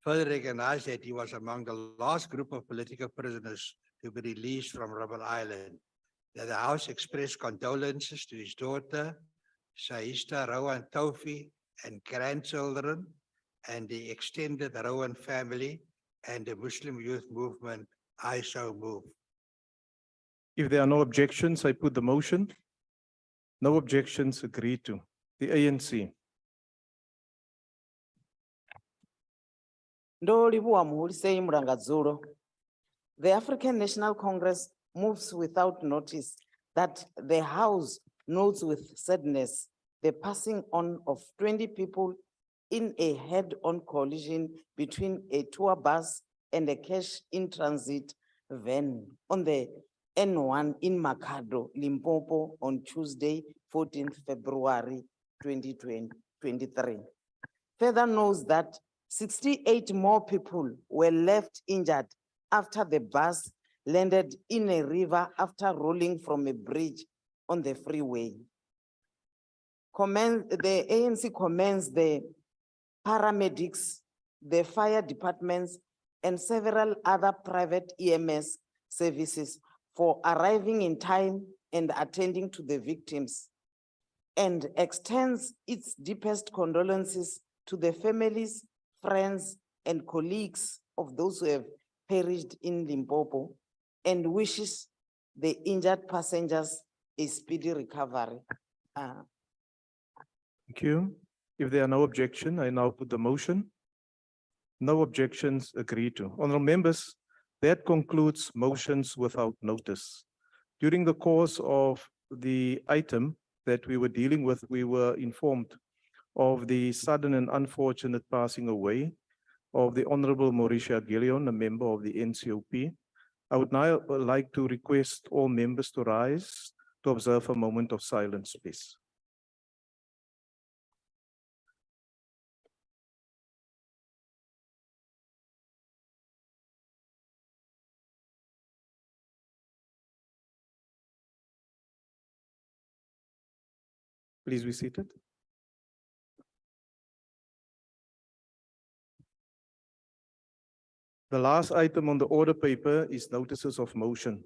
Further recognized that he was among the last group of political prisoners to be released from Robben Island. That the House expressed condolences to his daughter, Saista Rowan Tofi, and grandchildren, and the extended Rowan family and the Muslim Youth Movement. I so move. If there are no objections, I put the motion. No objections, agreed to. The ANC. The African National Congress moves without notice that the House notes with sadness the passing on of 20 people in a head-on collision between a tour bus and a cash-in-transit van on the N1 in Makhado, Limpopo on Tuesday, 14th February 2023. Further notes that 68 more people were left injured after the bus landed in a river after rolling from a bridge on the freeway. The ANC commends the paramedics, the fire departments, and several other private EMS services for arriving in time and attending to the victims, and extends its deepest condolences to the families, friends, and colleagues of those who have perished in Limpopo, and wishes the injured passengers a speedy recovery. Thank you. If there are no objections, I now put the motion. No objections, agreed to. Honorable members, that concludes motions without notice. During the course of the item that we were dealing with, we were informed of the sudden and unfortunate passing away of the Honorable Mauricia Gillion, a member of the NCOP. I would now like to request all members to rise to observe a moment of silence, please. Please be seated. The last item on the order paper is notices of motion.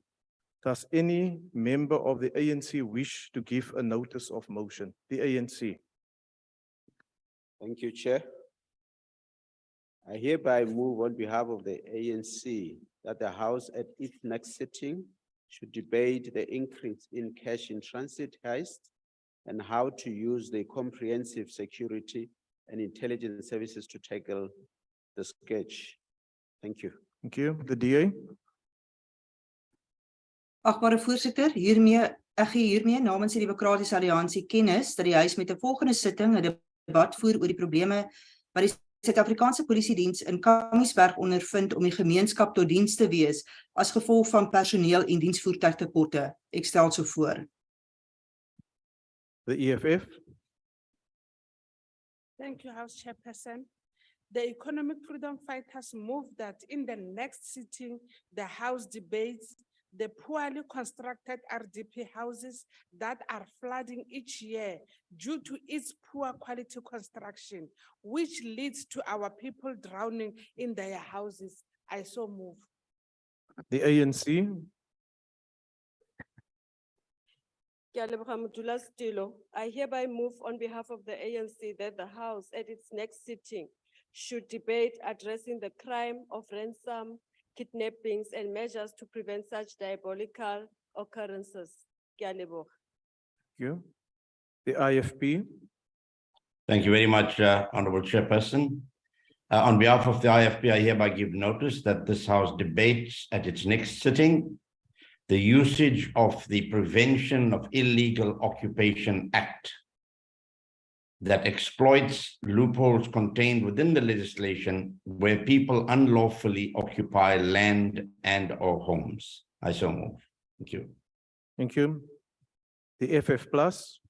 Does any member of the ANC wish to give a notice of motion? The ANC. Thank you, Chair. I hereby move on behalf of the ANC that the House at its next sitting should debate the increase in cash in transit heist and how to use the comprehensive security and intelligence services to tackle the sketch. Thank you. Thank you. The DA. Agbare voorsitter, ek gee hiermee namens die Demokratiese Alliansie kennis dat die huis met 'n volgende sitting 'n debat voer oor die probleme wat die Suid-Afrikaanse Polisiediens in Kamiesberg ondervind om die gemeenskap tot diens te wees as gevolg van personeel en diensvoertuigtekorte. Ek stel so voor. The EFF. Thank you, House Chairperson. The Economic Freedom Fighters move that in the next sitting, the House debates the poorly constructed RDP houses that are flooding each year due to its poor quality construction, which leads to our people drowning in their houses. I so move. The ANC. I hereby move on behalf of the ANC that the House at its next sitting should debate addressing the crime of ransom, kidnappings, and measures to prevent such diabolical occurrences. Thank you. The IFP. Thank you very much, Honorable Chairperson. On behalf of the IFP, I hereby give notice that this House debates at its next sitting the usage of the Prevention of Illegal Occupation Act that exploits loopholes contained within the legislation where people unlawfully occupy land and or homes. I so move. Thank you. Thank you. The FF Plus.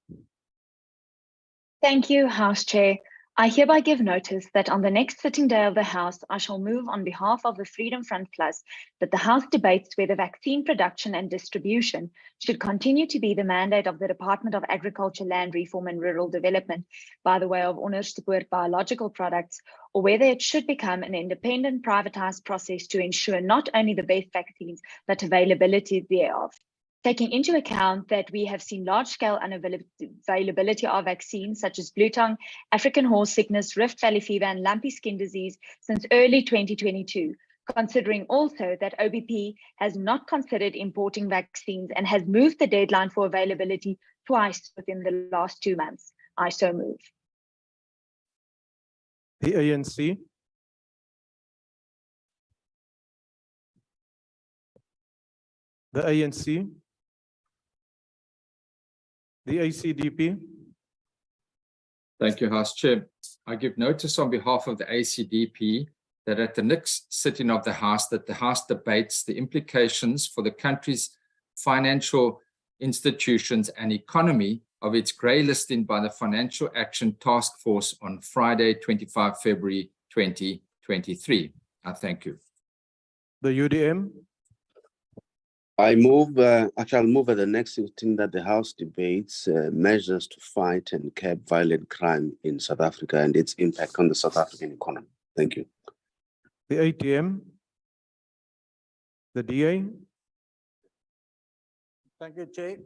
Thank you, House Chair. I hereby give notice that on the next sitting day of the House, I shall move on behalf of the Freedom Front Plus that the House debates whether vaccine production and distribution should continue to be the mandate of the Department of Agriculture, Land Reform and Rural Development by the way of onderstepoort biological products, or whether it should become an independent privatized process to ensure not only the best vaccines, but availability thereof. Taking into account that we have seen large-scale unavailability of vaccines such as blue tongue, African horse sickness, Rift Valley fever, and lumpy skin disease since early 2022, considering also that OBP has not considered importing vaccines and has moved the deadline for availability twice within the last 2 months. I so move. The ANC. The ANC. The ACDP. Thank you, House Chair. I give notice on behalf of the ACDP that at the next sitting of the House, that the House debates the implications for the country's financial institutions and economy of its grey listing by the Financial Action Task Force on Friday, 25 February 2023. I thank you. The UDM. I shall move at the next sitting that the House debates measures to fight and curb violent crime in South Africa and its impact on the South African economy. Thank you. The ATM, the DA. Thank you, Chair.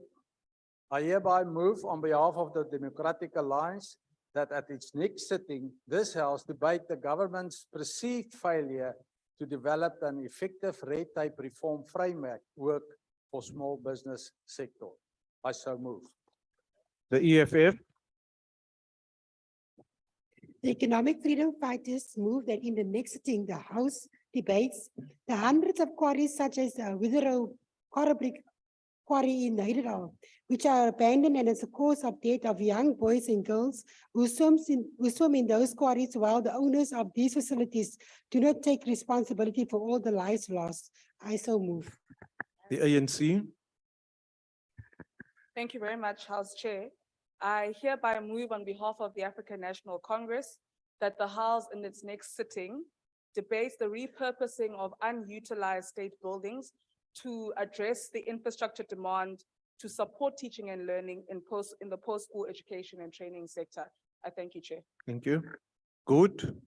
I hereby move on behalf of the Democratic Alliance that at its next sitting, this House debate the government's perceived failure to develop an effective red tape reform framework for small business sector. I so move. The EFF. The Economic Freedom Fighters move that in the next sitting, the House debates the hundreds of quarries such as the Withero quarry in Naidal, which are abandoned and as a cause of death of young boys and girls who swim in those quarries, while the owners of these facilities do not take responsibility for all the lives lost. I so move. The ANC. Thank you very much, House Chair. I hereby move on behalf of the African National Congress that the House in its next sitting debates the repurposing of unutilized state buildings to address the infrastructure demand to support teaching and learning in the post-school education and training sector. I thank you, Chair. Thank you. Good.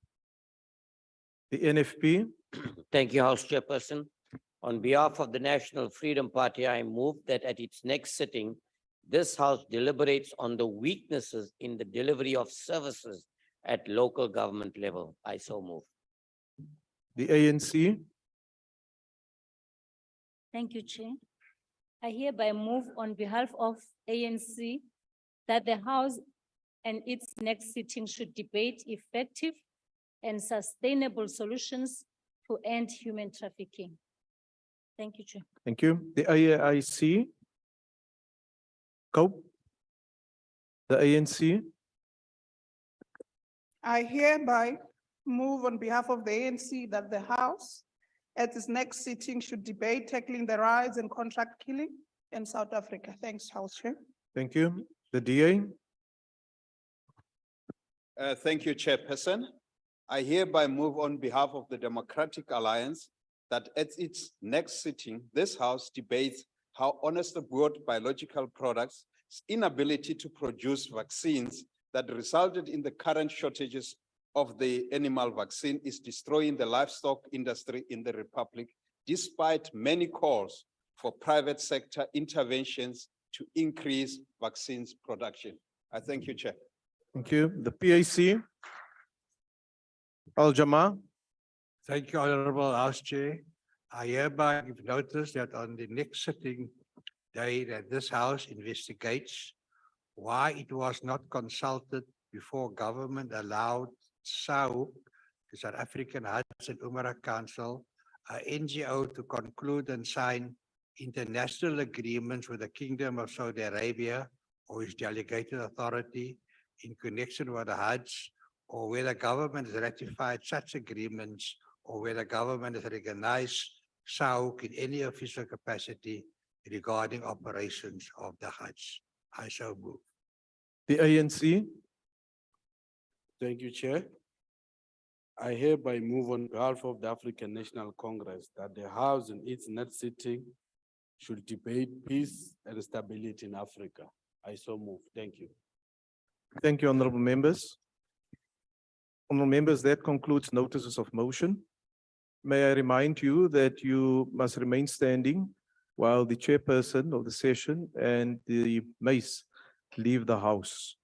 The NFP. Thank you, House Chairperson. On behalf of the National Freedom Party, I move that at its next sitting, this House deliberates on the weaknesses in the delivery of services at local government level. I so move. The ANC. Thank you, Chair. I hereby move on behalf of ANC that the House and its next sitting should debate effective and sustainable solutions to end human trafficking. Thank you, Chair. Thank you. The AIC. Cope. The ANC. I hereby move on behalf of the ANC that the House at its next sitting should debate tackling the rise in contract killing in South Africa. Thanks, House Chair. Thank you. The DA. Thank you, Chairperson. I hereby move on behalf of the Democratic Alliance that at its next sitting, this House debates how honest broad biological products' inability to produce vaccines that resulted in the current shortages of the animal vaccine is destroying the livestock industry in the Republic, despite many calls for private sector interventions to increase vaccines production. I thank you, Chair. Thank you. The PAC. Al-Jama. Thank you, Honorable House Chair. I hereby give notice that on the next sitting day that this House investigates why it was not consulted before government allowed SAU, the South African Huts and Umrah Council, a NGO, to conclude and sign international agreements with the Kingdom of Saudi Arabia or its delegated authority in connection with the Hajj, or whether government has ratified such agreements, or whether government has recognized SAUK in any official capacity regarding operations of the Hajj. I so move. The ANC. Thank you, Chair. I hereby move on behalf of the African National Congress that the House in its next sitting should debate peace and stability in Africa. I so move. Thank you. Thank you, honorable members. Honorable members, that concludes notices of motion. May I remind you that you must remain standing while the chairperson of the session and the mace leave the House.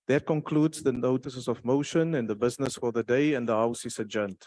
That concludes the notices of motion and the business for the day, and the House is adjourned.